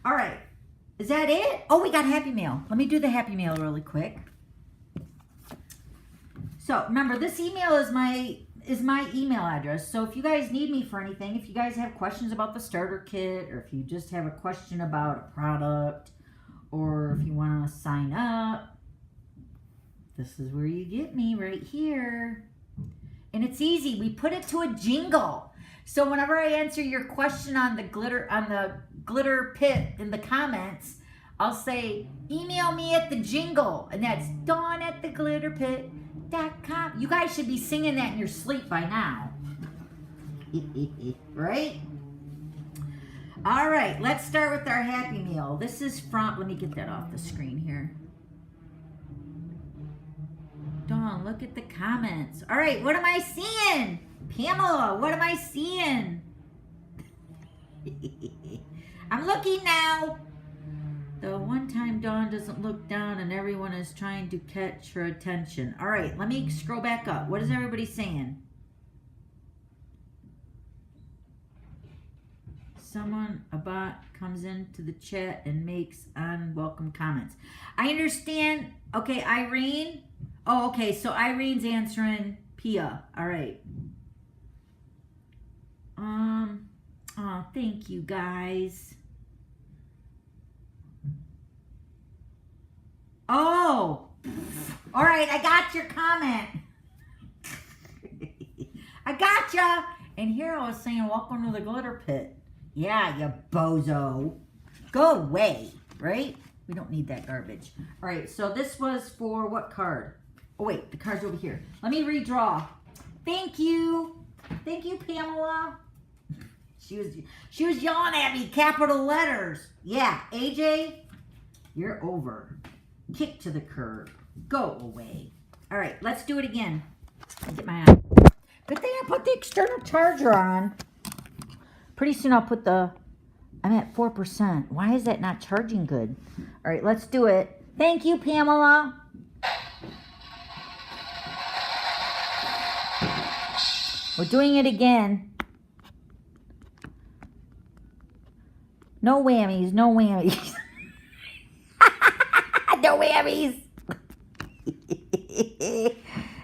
All right. Is that it? Oh, we got Happy Mail. Let me do the Happy Mail really quick. So remember, this email is my email address. So if you guys need me for anything, if you guys have questions about the starter kit, or if you just have a question about a product, or if you want to sign up, this is where you get me, right here. And it's easy. We put it to a jingle. So whenever I answer your question on the glitter pit in the comments, I'll say, email me at the jingle. And that's dawn@theglitterpit.com. You guys should be singing that in your sleep by now. Right? All right, let's start with our Happy Meal. This is from, let me get that off the screen here. Dawn, look at the comments. All right, what am I seeing? Pamela, what am I seeing? I'm looking now. The one time Dawn doesn't look down and everyone is trying to catch her attention. All right, let me scroll back up. What is everybody saying? Someone, a bot, comes into the chat and makes unwelcome comments. I understand. Okay, Irene. Oh, okay, so Irene's answering Pia. All right. Oh, thank you guys. Oh, all right, I got your comment. I gotcha. And here I was saying, welcome to the glitter pit. Yeah, you bozo. Go away, right? We don't need that garbage. All right, so this was for what card? Oh, wait, the card's over here. Let me redraw. Thank you. Thank you, Pamela. She was yelling at me, capital letters. Yeah, AJ, you're over. Kick to the curb. Go away. All right, let's do it again. I'll get my eye. Good thing I put the external charger on. Pretty soon I'll put I'm at 4%. Why is that not charging good? All right, let's do it. Thank you, Pamela. We're doing it again. No whammies, no whammies. No whammies.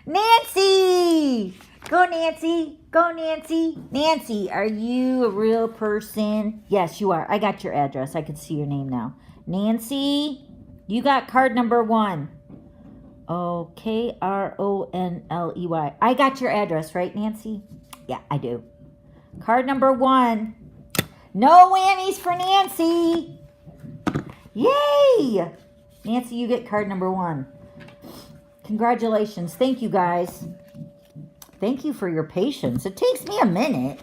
Nancy! Go, Nancy. Go, Nancy. Nancy, are you a real person? Yes, you are. I got your address. I can see your name now. Nancy, you got card number 1. Kronley. I got your address, right, Nancy? Yeah, I do. Card number 1. No whammies for Nancy. Yay! Nancy, you get card number 1. Congratulations. Thank you, guys. Thank you for your patience. It takes me a minute,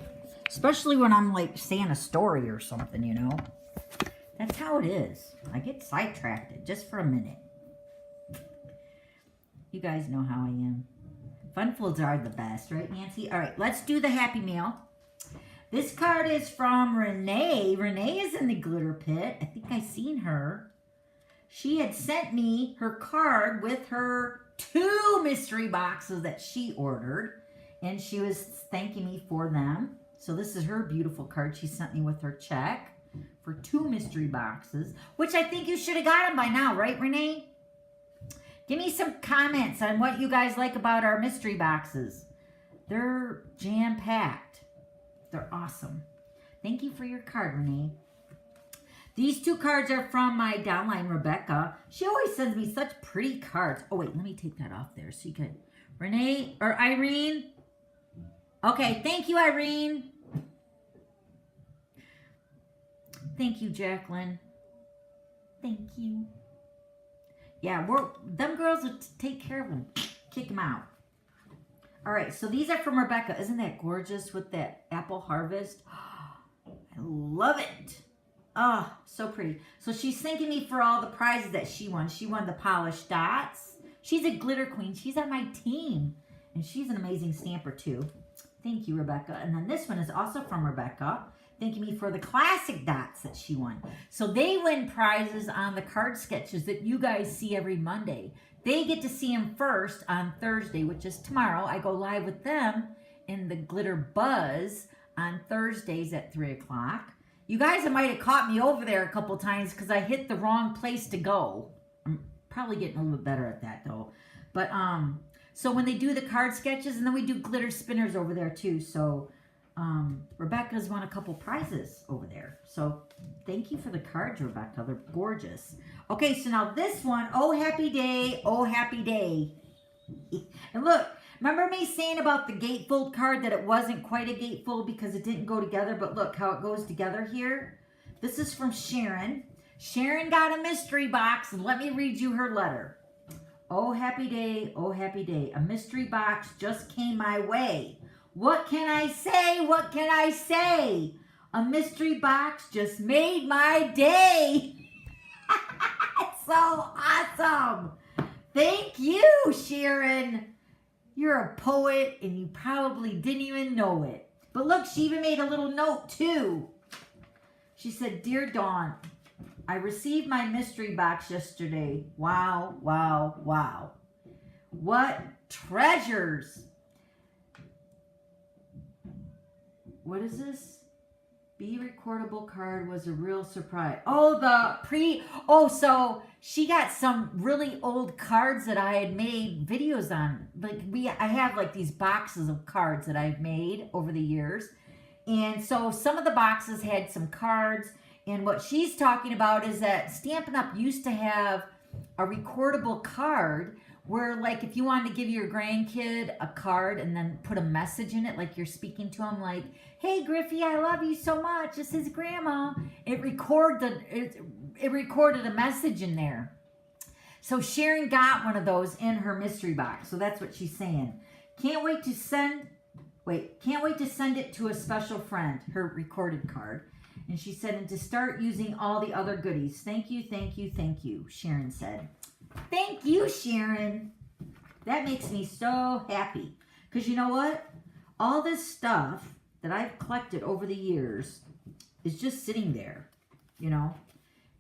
especially when I'm like saying a story or something, you know. That's how it is. I get sidetracked just for a minute. You guys know how I am. Fun folds are the best, right, Nancy? All right, let's do the Happy Meal. This card is from Renee. Renee is in the glitter pit. I think I seen her. She had sent me her card with her 2 mystery boxes that she ordered, and she was thanking me for them. So this is her beautiful card she sent me with her check for 2 mystery boxes, which I think you should have got them by now, right, Renee? Give me some comments on what you guys like about our mystery boxes. They're jam-packed. They're awesome. Thank you for your card, Renee. These 2 cards are from my downline, Rebecca. She always sends me such pretty cards. Oh, wait, let me take that off there so you could. Renee or Irene? Okay, thank you, Irene. Thank you, Jacqueline. Thank you. Yeah, them girls will take care of them. Kick them out. All right, so these are from Rebecca. Isn't that gorgeous with that apple harvest? I love it. Oh, so pretty. So she's thanking me for all the prizes that she won. She won the polished dots. She's a glitter queen. She's on my team. And she's an amazing stamper too. Thank you, Rebecca. And then this one is also from Rebecca, thanking me for the classic dots that she won. So they win prizes on the card sketches that you guys see every Monday. They get to see them first on Thursday, which is tomorrow. I go live with them in the Glitter Buzz on Thursdays at 3 o'clock. You guys might have caught me over there a couple times because I hit the wrong place to go. I'm probably getting a little bit better at that though. But so when they do the card sketches, and then we do glitter spinners over there too. So Rebecca's won a couple prizes over there. So thank you for the cards, Rebecca. They're gorgeous. Okay, so now this one, oh happy day, oh happy day. And look, remember me saying about the gatefold card that it wasn't quite a gatefold because it didn't go together, but look how it goes together here. This is from Sharon. Sharon got a mystery box, and let me read you her letter. Oh happy day, a mystery box just came my way. What can I say? What can I say? A mystery box just made my day. It's so awesome. Thank you, Sharon. You're a poet, and you probably didn't even know it. But look, she even made a little note, too. She said, Dear Dawn, I received my mystery box yesterday. Wow, wow, wow. What treasures. What is this? B recordable card was a real surprise. Oh, so she got some really old cards that I had made videos on. I have like these boxes of cards that I've made over the years. And so some of the boxes had some cards. And what she's talking about is that Stampin' Up! Used to have a recordable card where, like, if you wanted to give your grandkid a card and then put a message in it, like you're speaking to them, like, hey, Griffey, I love you so much. This is Grandma. It recorded a message in there. So Sharon got one of those in her mystery box. So that's what she's saying. Can't wait to send it to a special friend, her recorded card. And she said, and to start using all the other goodies. Thank you, thank you, thank you, Sharon said. Thank you, Sharon. That makes me so happy. Because you know what? All this stuff that I've collected over the years is just sitting there, you know.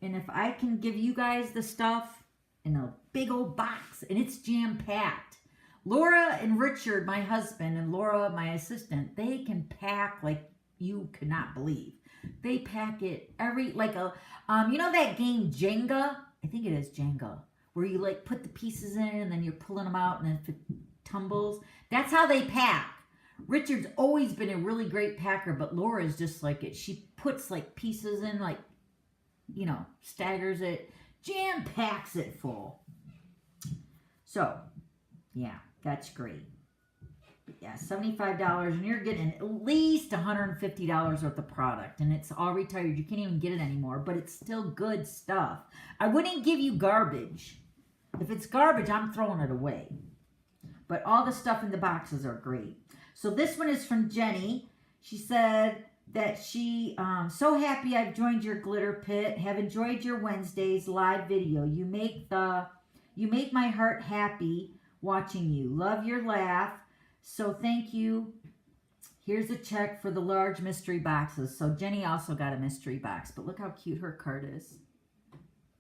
And if I can give you guys the stuff in a big old box, and it's jam-packed. Laura and Richard, my husband, and Laura, my assistant, they can pack like you could not believe. They pack it you know that game Jenga? I think it is Jenga, where you like put the pieces in and then you're pulling them out and then if it tumbles. That's how they pack. Richard's always been a really great packer, but Laura's just like it. She puts like pieces in like you know, staggers it, jam packs it full. So, yeah, that's great. Yeah, $75, and you're getting at least $150 worth of product, and it's all retired. You can't even get it anymore, but it's still good stuff. I wouldn't give you garbage. If it's garbage, I'm throwing it away. But all the stuff in the boxes are great. So this one is from Jenny. She said that she, so happy I've joined your glitter pit. Have enjoyed your Wednesdays live video. You make my heart happy watching you. Love your laugh. So thank you. Here's a check for the large mystery boxes. So Jenny also got a mystery box, but look how cute her card is.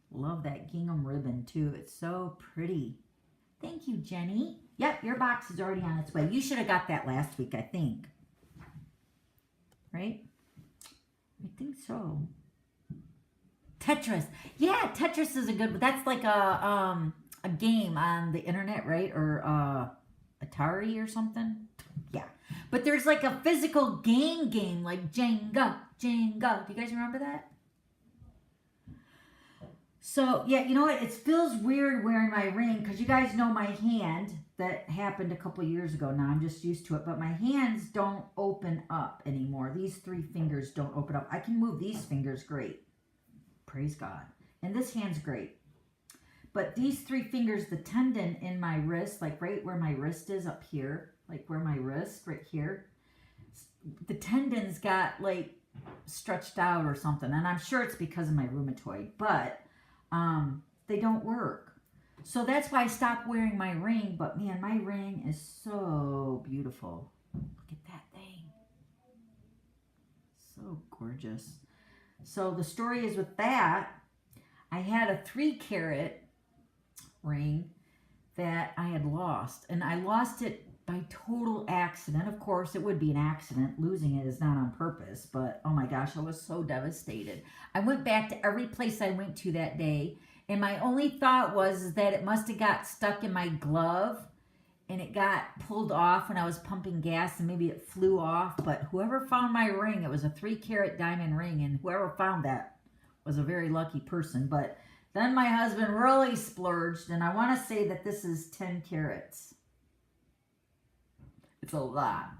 Love that gingham ribbon too. It's so pretty. Thank you, Jenny. Yep, your box is already on its way. You should have got that last week, I think. Right? I think so. Tetris. Yeah, Tetris is a good one. That's like a game on the internet, right? Or Atari or something. Yeah. But there's like a physical game like Jenga. Do you guys remember that? So, yeah, you know what? It feels weird wearing my ring because you guys know my hand. That happened a couple years ago. Now I'm just used to it. But my hands don't open up anymore. These 3 fingers don't open up. I can move these fingers great. Praise God. And this hand's great. But these 3 fingers, the tendon in my wrist, like right where my wrist is up here, like where my wrist, right here, the tendons got like stretched out or something. And I'm sure it's because of my rheumatoid, but they don't work. So that's why I stopped wearing my ring. But man, my ring is so beautiful. Look at that thing. So gorgeous. So the story is with that, I had a 3-carat ring that I had lost, and I lost it by total accident. Of course, it would be an accident. Losing it is not on purpose, but oh my gosh, I was so devastated. I went back to every place I went to that day, and my only thought was that it must have got stuck in my glove, and it got pulled off when I was pumping gas, and maybe it flew off. But whoever found my ring, it was a 3-carat diamond ring, and whoever found that was a very lucky person. But then my husband really splurged, and I want to say that this is 10 carats. It's a lot.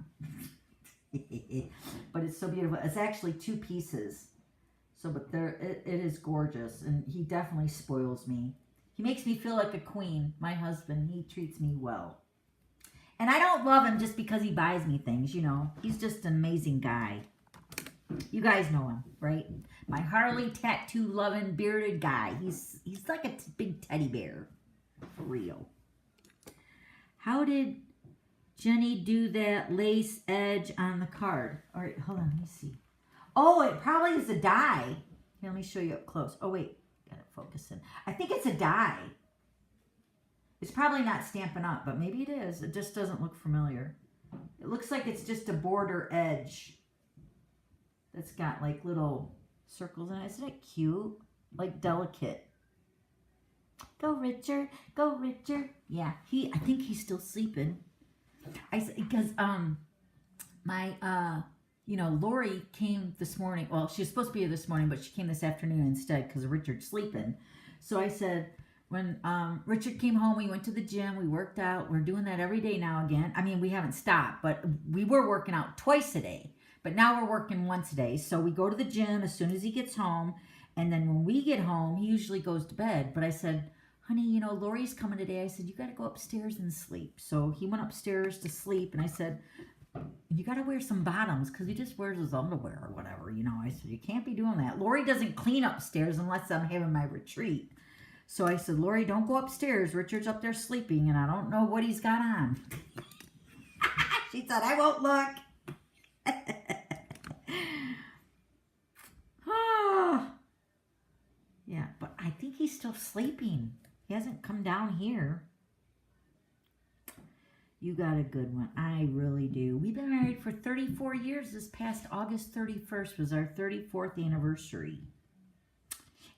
But it's so beautiful. It's actually 2 pieces. So, but there, it is gorgeous, and he definitely spoils me. He makes me feel like a queen. My husband, he treats me well. And I don't love him just because he buys me things, you know. He's just an amazing guy. You guys know him, right? My Harley tattoo loving bearded guy. He's like a big teddy bear. For real. How did Jenny do that lace edge on the card? All right, hold on, let me see. Oh, it probably is a die. Here, let me show you up close. Oh, wait. Got it focusing. I think it's a die. It's probably not Stampin' Up, but maybe it is. It just doesn't look familiar. It looks like it's just a border edge that's got like little circles in it. Isn't it cute? Like delicate. Go Richard. Go Richard. Yeah, I think he's still sleeping. Because Lori came this morning. Well, she was supposed to be here this morning, but she came this afternoon instead because Richard's sleeping. So I said, when Richard came home, we went to the gym, we worked out. We're doing that every day now again. I mean, we haven't stopped, but we were working out twice a day. But now we're working once a day. So we go to the gym as soon as he gets home. And then when we get home, he usually goes to bed. But I said, honey, Lori's coming today. I said, you got to go upstairs and sleep. So he went upstairs to sleep. And I said, you got to wear some bottoms because he just wears his underwear or whatever. I said, you can't be doing that. Lori doesn't clean upstairs unless I'm having my retreat. So I said, Lori, don't go upstairs. Richard's up there sleeping, and I don't know what he's got on. She said, I won't look. Oh. Yeah, but I think he's still sleeping. He hasn't come down here. You got a good one. I really do. We've been married for 34 years. This past August 31st was our 34th anniversary.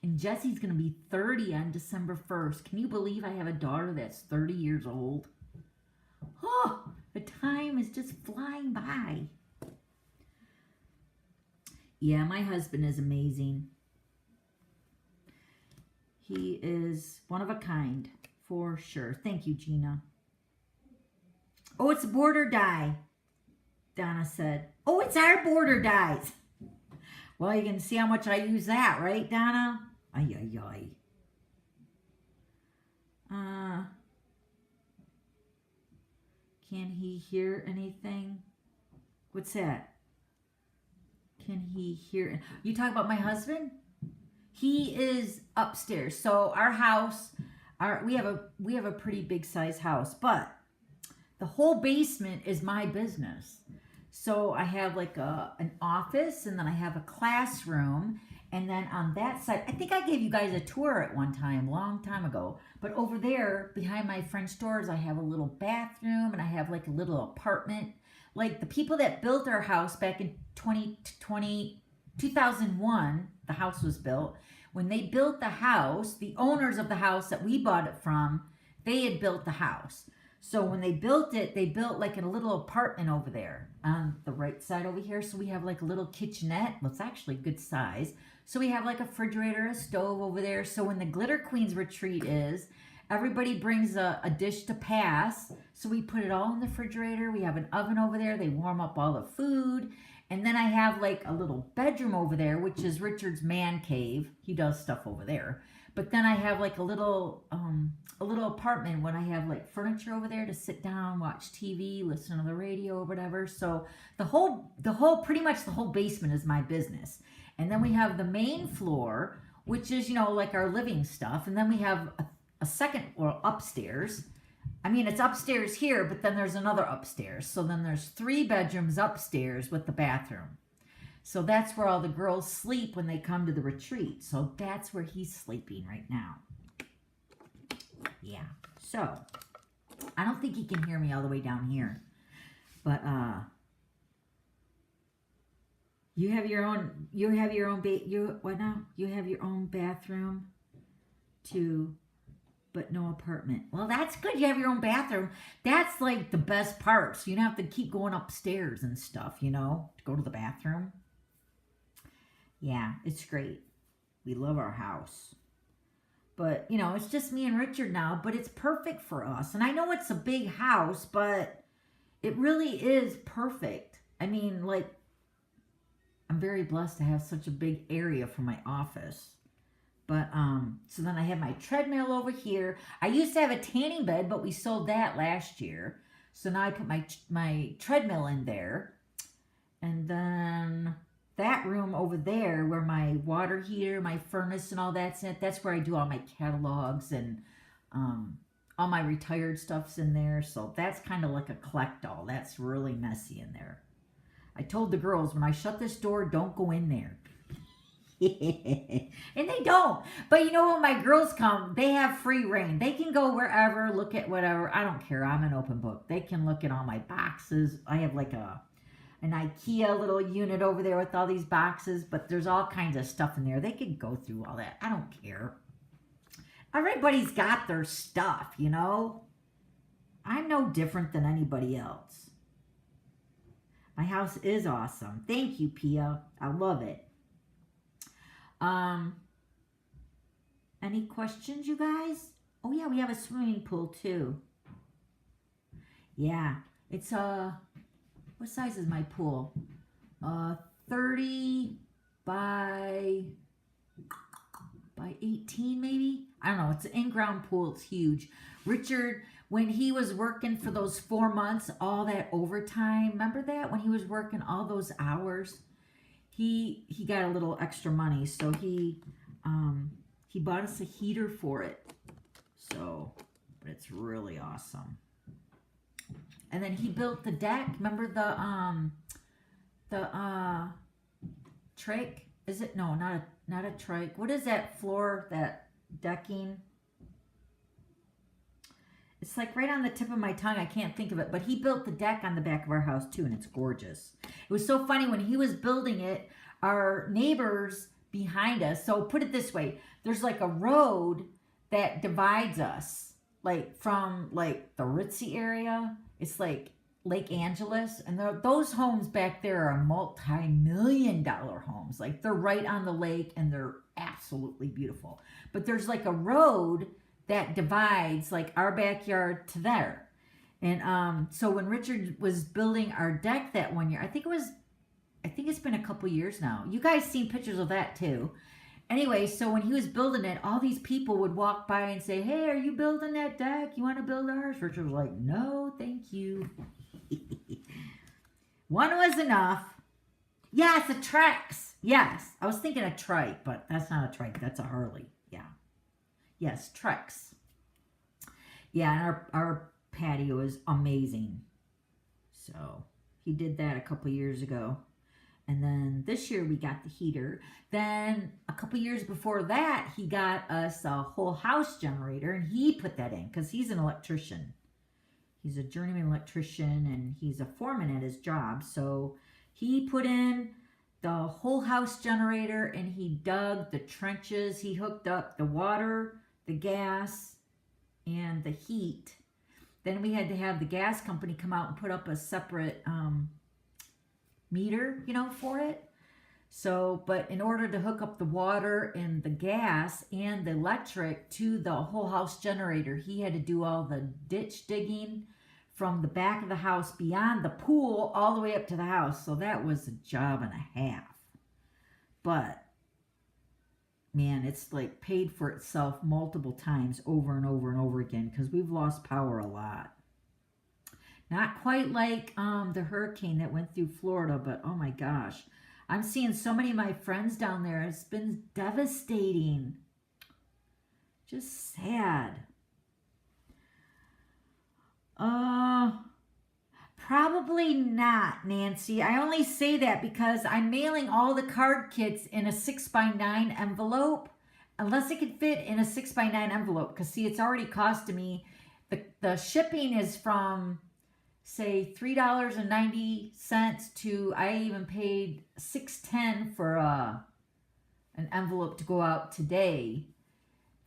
And Jesse's going to be 30 on December 1st. Can you believe I have a daughter that's 30 years old? Oh, the time is just flying by. Yeah, my husband is amazing. He is one of a kind, for sure. Thank you, Gina. Oh, it's a border die, Donna said. Oh, it's our border dies. Well, you can see how much I use that, right, Donna? Ay, ay, ay. Can he hear anything? What's that? Can he hear? You talk about my husband? He is upstairs. So our house, we have a pretty big size house, but the whole basement is my business. So I have like an office, and then I have a classroom, and then on that side, I think I gave you guys a tour at one time, long time ago. But over there, behind my French doors, I have a little bathroom, and I have like a little apartment. Like the people that built our house back in 2001, the house was built. When they built the house, the owners of the house that we bought it from, they had built the house. So when they built it, they built like a little apartment over there on the right side over here. So we have like a little kitchenette. Well, it's actually good size. So we have like a refrigerator, a stove over there. So when the Glitter Queens retreat is, everybody brings a dish to pass. So we put it all in the refrigerator. We have an oven over there. They warm up all the food. And then I have like a little bedroom over there, which is Richard's man cave. He does stuff over there. But then I have like a little apartment when I have like furniture over there to sit down, watch TV, listen to the radio or whatever. So pretty much the whole basement is my business. And then we have the main floor, which is, like our living stuff. And then we have a second floor upstairs. I mean, it's upstairs here, but then there's another upstairs. So then there's 3 bedrooms upstairs with the bathroom. So that's where all the girls sleep when they come to the retreat. So that's where he's sleeping right now. Yeah. So I don't think he can hear me all the way down here. But you have your own bathroom too, but no apartment. Well, that's good. You have your own bathroom. That's like the best part. So you don't have to keep going upstairs and stuff, to go to the bathroom. Yeah, it's great. We love our house. But, it's just me and Richard now, but it's perfect for us. And I know it's a big house, but it really is perfect. I mean, like, I'm very blessed to have such a big area for my office. But, so then I have my treadmill over here. I used to have a tanning bed, but we sold that last year. So now I put my treadmill in there. And then that room over there where my water heater, my furnace and all that's in it, that's where I do all my catalogs and all my retired stuff's in there. So that's kind of like a collect-all. That's really messy in there. I told the girls, when I shut this door, don't go in there. And they don't. But when my girls come, they have free reign. They can go wherever, look at whatever. I don't care. I'm an open book. They can look at all my boxes. I have like an IKEA little unit over there with all these boxes, but there's all kinds of stuff in there. They can go through all that. I don't care. Everybody's got their stuff, I'm no different than anybody else. My house is awesome. Thank you, Pia. I love it. Any questions, you guys? Oh yeah, we have a swimming pool too. Yeah, it's what size is my pool? 30 by 18 maybe? I don't know. It's an in-ground pool. It's huge. Richard, when he was working for those 4 months, all that overtime, remember that? When he was working all those hours, he got a little extra money. So he bought us a heater for it. So, but it's really awesome. And then he built the deck. Remember the trach? Is it? No, not a trach. What is that floor, that decking? It's like right on the tip of my tongue. I can't think of it. But he built the deck on the back of our house too, and it's gorgeous. It was so funny when he was building it, our neighbors behind us. So put it this way. There's like a road that divides us, like from like the ritzy area. It's like Lake Angeles, and those homes back there are multi-million-dollar homes. Like they're right on the lake and they're absolutely beautiful. But there's like a road that divides like our backyard to there. And so when Richard was building our deck that one year, I think it's been a couple years now. You guys seen pictures of that too. Anyway, so when he was building it, all these people would walk by and say, "Hey, are you building that deck? You want to build ours?" Richard was like, "No, thank you." One was enough. Yes, a Trex. Yes, I was thinking a trike, but that's not a trike. That's a Harley. Yeah. Yes, Trex. Yeah, and our patio is amazing. So he did that a couple years ago. And then this year we got the heater. Then a couple years before that, he got us a whole house generator, and he put that in because he's an electrician. He's a journeyman electrician, and he's a foreman at his job. So he put in the whole house generator, and he dug the trenches. He hooked up the water, the gas, and the heat. Then we had to have the gas company come out and put up a separate meter, for it. So, but in order to hook up the water and the gas and the electric to the whole house generator, he had to do all the ditch digging from the back of the house beyond the pool all the way up to the house. So that was a job and a half. But man, it's like paid for itself multiple times over and over and over again because we've lost power a lot. Not quite like the hurricane that went through Florida, but oh my gosh. I'm seeing so many of my friends down there. It's been devastating. Just sad. Probably not, Nancy. I only say that because I'm mailing all the card kits in a 6x9 envelope, unless it could fit in a 6x9 envelope. Because see, it's already costing me. The shipping is from, say, $3.90 to, I even paid $6.10 for an envelope to go out today.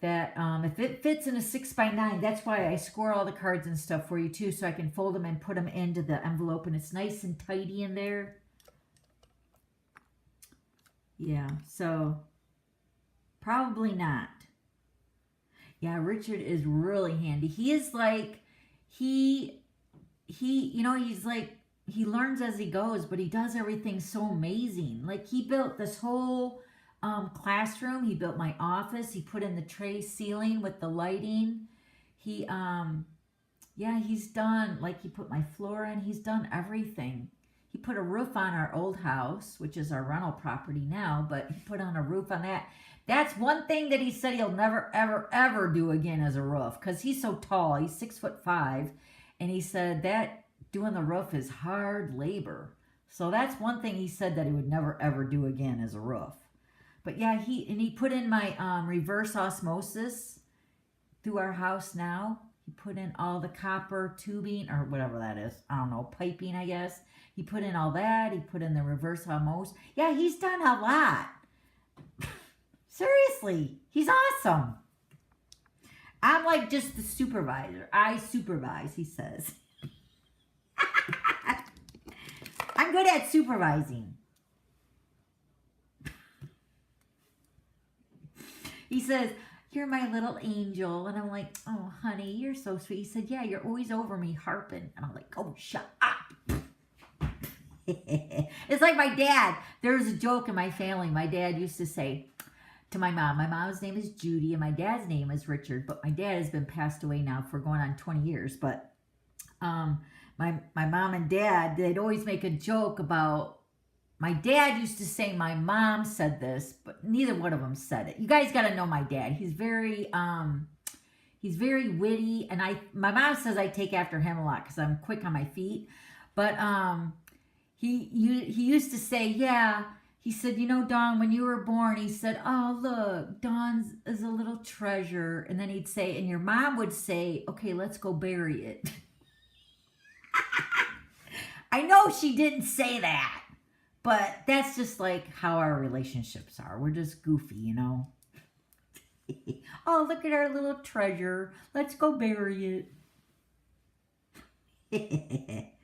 That if it fits in a 6x9, that's why I score all the cards and stuff for you too, so I can fold them and put them into the envelope, and it's nice and tidy in there. Yeah, so probably not. Yeah, Richard is really handy. He is like, he's like, he learns as he goes, but he does everything so amazing. Like he built this whole classroom. He built my office. He put in the tray ceiling with the lighting. He's done, like he put my floor in. He's done everything. He put a roof on our old house, which is our rental property now, but he put on a roof on that. That's one thing that he said he'll never, ever, ever do again as a roof, because he's so tall. He's 6'5", and he said that doing the roof is hard labor. So that's one thing he said that he would never, ever do again as a roof. But yeah, he put in my reverse osmosis through our house now. He put in all the copper tubing, or whatever that is. I don't know, piping, I guess. He put in all that. He put in the reverse osmosis. Yeah, he's done a lot. Seriously, he's awesome. I'm like just the supervisor. I supervise, he says. I'm good at supervising. He says, "You're my little angel." And I'm like, "Oh, honey, you're so sweet." He said, "Yeah, you're always over me harping." And I'm like, "Oh, shut up." It's like my dad. There's a joke in my family. My dad used to say to my mom's name is Judy, and my dad's name is Richard. But my dad has been passed away now for going on 20 years. But my mom and dad, they'd always make a joke about, my dad used to say my mom said this, but neither one of them said it. You guys got to know my dad. He's very witty, and my mom says I take after him a lot because I'm quick on my feet. But he used to say, yeah, he said, Dawn, when you were born, he said, "Oh, look, Dawn is a little treasure." And then he'd say, and your mom would say, "Okay, let's go bury it." I know she didn't say that. But that's just like how our relationships are. We're just goofy, Oh, look at our little treasure. Let's go bury it.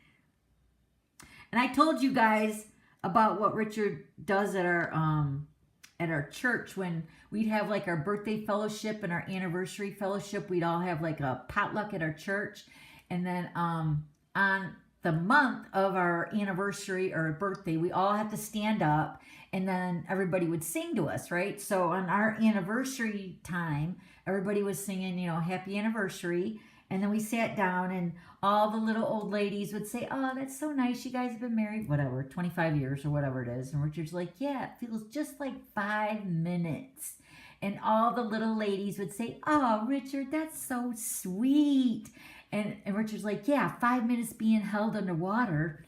And I told you guys about what Richard does at our church when we'd have like our birthday fellowship and our anniversary fellowship. We'd all have like a potluck at our church. And then on the month of our anniversary or birthday, we all had to stand up and then everybody would sing to us, right? So on our anniversary time, everybody was singing, you know, happy anniversary. And then we sat down and all the little old ladies would say, oh, that's so nice. You guys have been married, whatever, 25 years or whatever it is. And Richard's like, yeah, it feels just like 5 minutes. And all the little ladies would say, oh, Richard, that's so sweet. And Richard's like, yeah, 5 minutes being held underwater.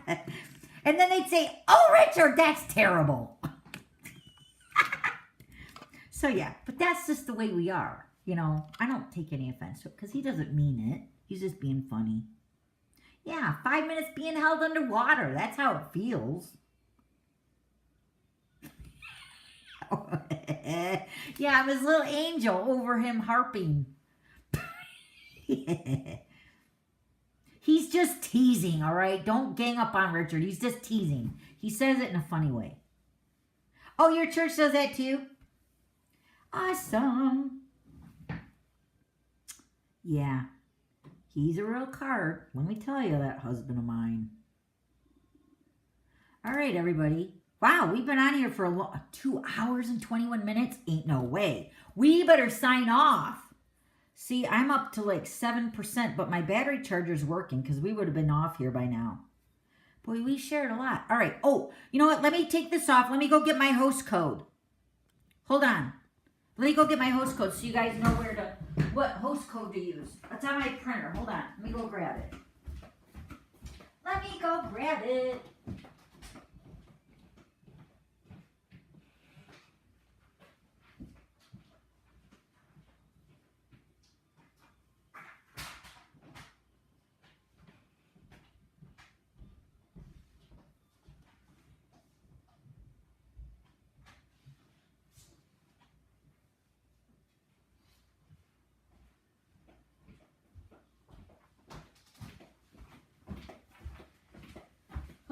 And then they'd say, oh, Richard, that's terrible. So yeah, but that's just the way we are. You know, I don't take any offense to it because he doesn't mean it. He's just being funny. Yeah, 5 minutes being held underwater. That's how it feels. Yeah, I'm his little angel over him harping. He's just teasing, all right? Don't gang up on Richard. He's just teasing. He says it in a funny way. Oh, your church does that too? Awesome. Yeah, he's a real card. Let me tell you, that husband of mine. All right, everybody. Wow, we've been on here for 2 hours and 21 minutes. Ain't no way. We better sign off. See, I'm up to like 7%, but my battery charger's working because we would have been off here by now. Boy, we shared a lot. All right. Oh, you know what? Let me take this off. Let me go get my host code. Hold on. Let me go get my host code so you guys know what host code to use. It's on my printer. Hold on. Let me go grab it. Let me go grab it.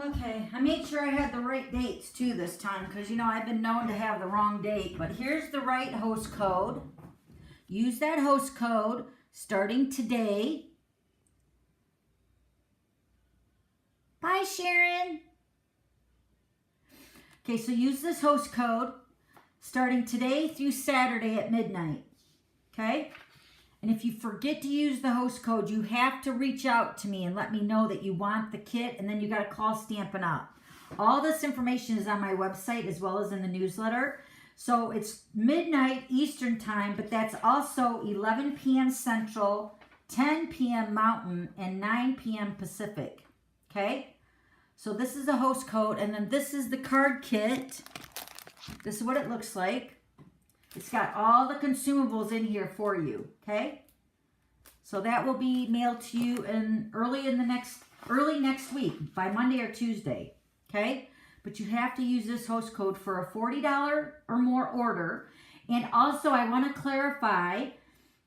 Okay, I made sure I had the right dates too this time because, you know, I've been known to have the wrong date. But here's the right host code. Use that host code starting today. Bye, Sharon. Okay, so use this host code starting today through Saturday at midnight. Okay? And if you forget to use the host code, you have to reach out to me and let me know that you want the kit, and then you got to call Stampin' Up. All this information is on my website as well as in the newsletter. So it's midnight Eastern time, but that's also 11 p.m. Central, 10 p.m. Mountain, and 9 p.m. Pacific. Okay? So this is the host code, and then this is the card kit. This is what it looks like. It's got all the consumables in here for you, okay? So that will be mailed to you early next week, by Monday or Tuesday, okay? But you have to use this host code for a $40 or more order. And also, I want to clarify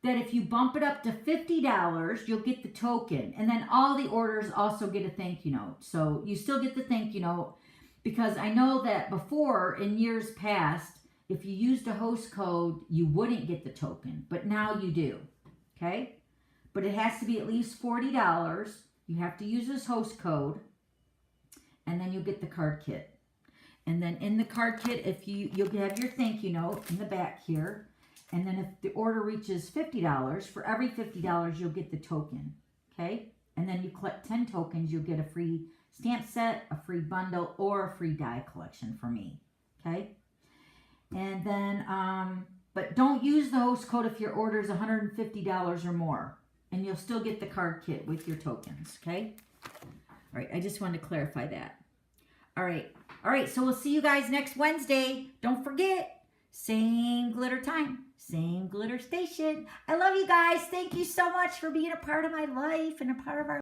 that if you bump it up to $50, you'll get the token. And then all the orders also get a thank you note. So you still get the thank you note because I know that before, in years past, if you used a host code, you wouldn't get the token, but now you do, okay? But it has to be at least $40. You have to use this host code, and then you'll get the card kit. And then in the card kit, you'll have your thank you note in the back here, and then if the order reaches $50, for every $50, you'll get the token, okay? And then you collect 10 tokens, you'll get a free stamp set, a free bundle, or a free die collection for me, okay? And then, but don't use the host code if your order is $150 or more. And you'll still get the card kit with your tokens, okay? All right, I just wanted to clarify that. All right, so we'll see you guys next Wednesday. Don't forget, same glitter time, same glitter station. I love you guys. Thank you so much for being a part of my life and a part of our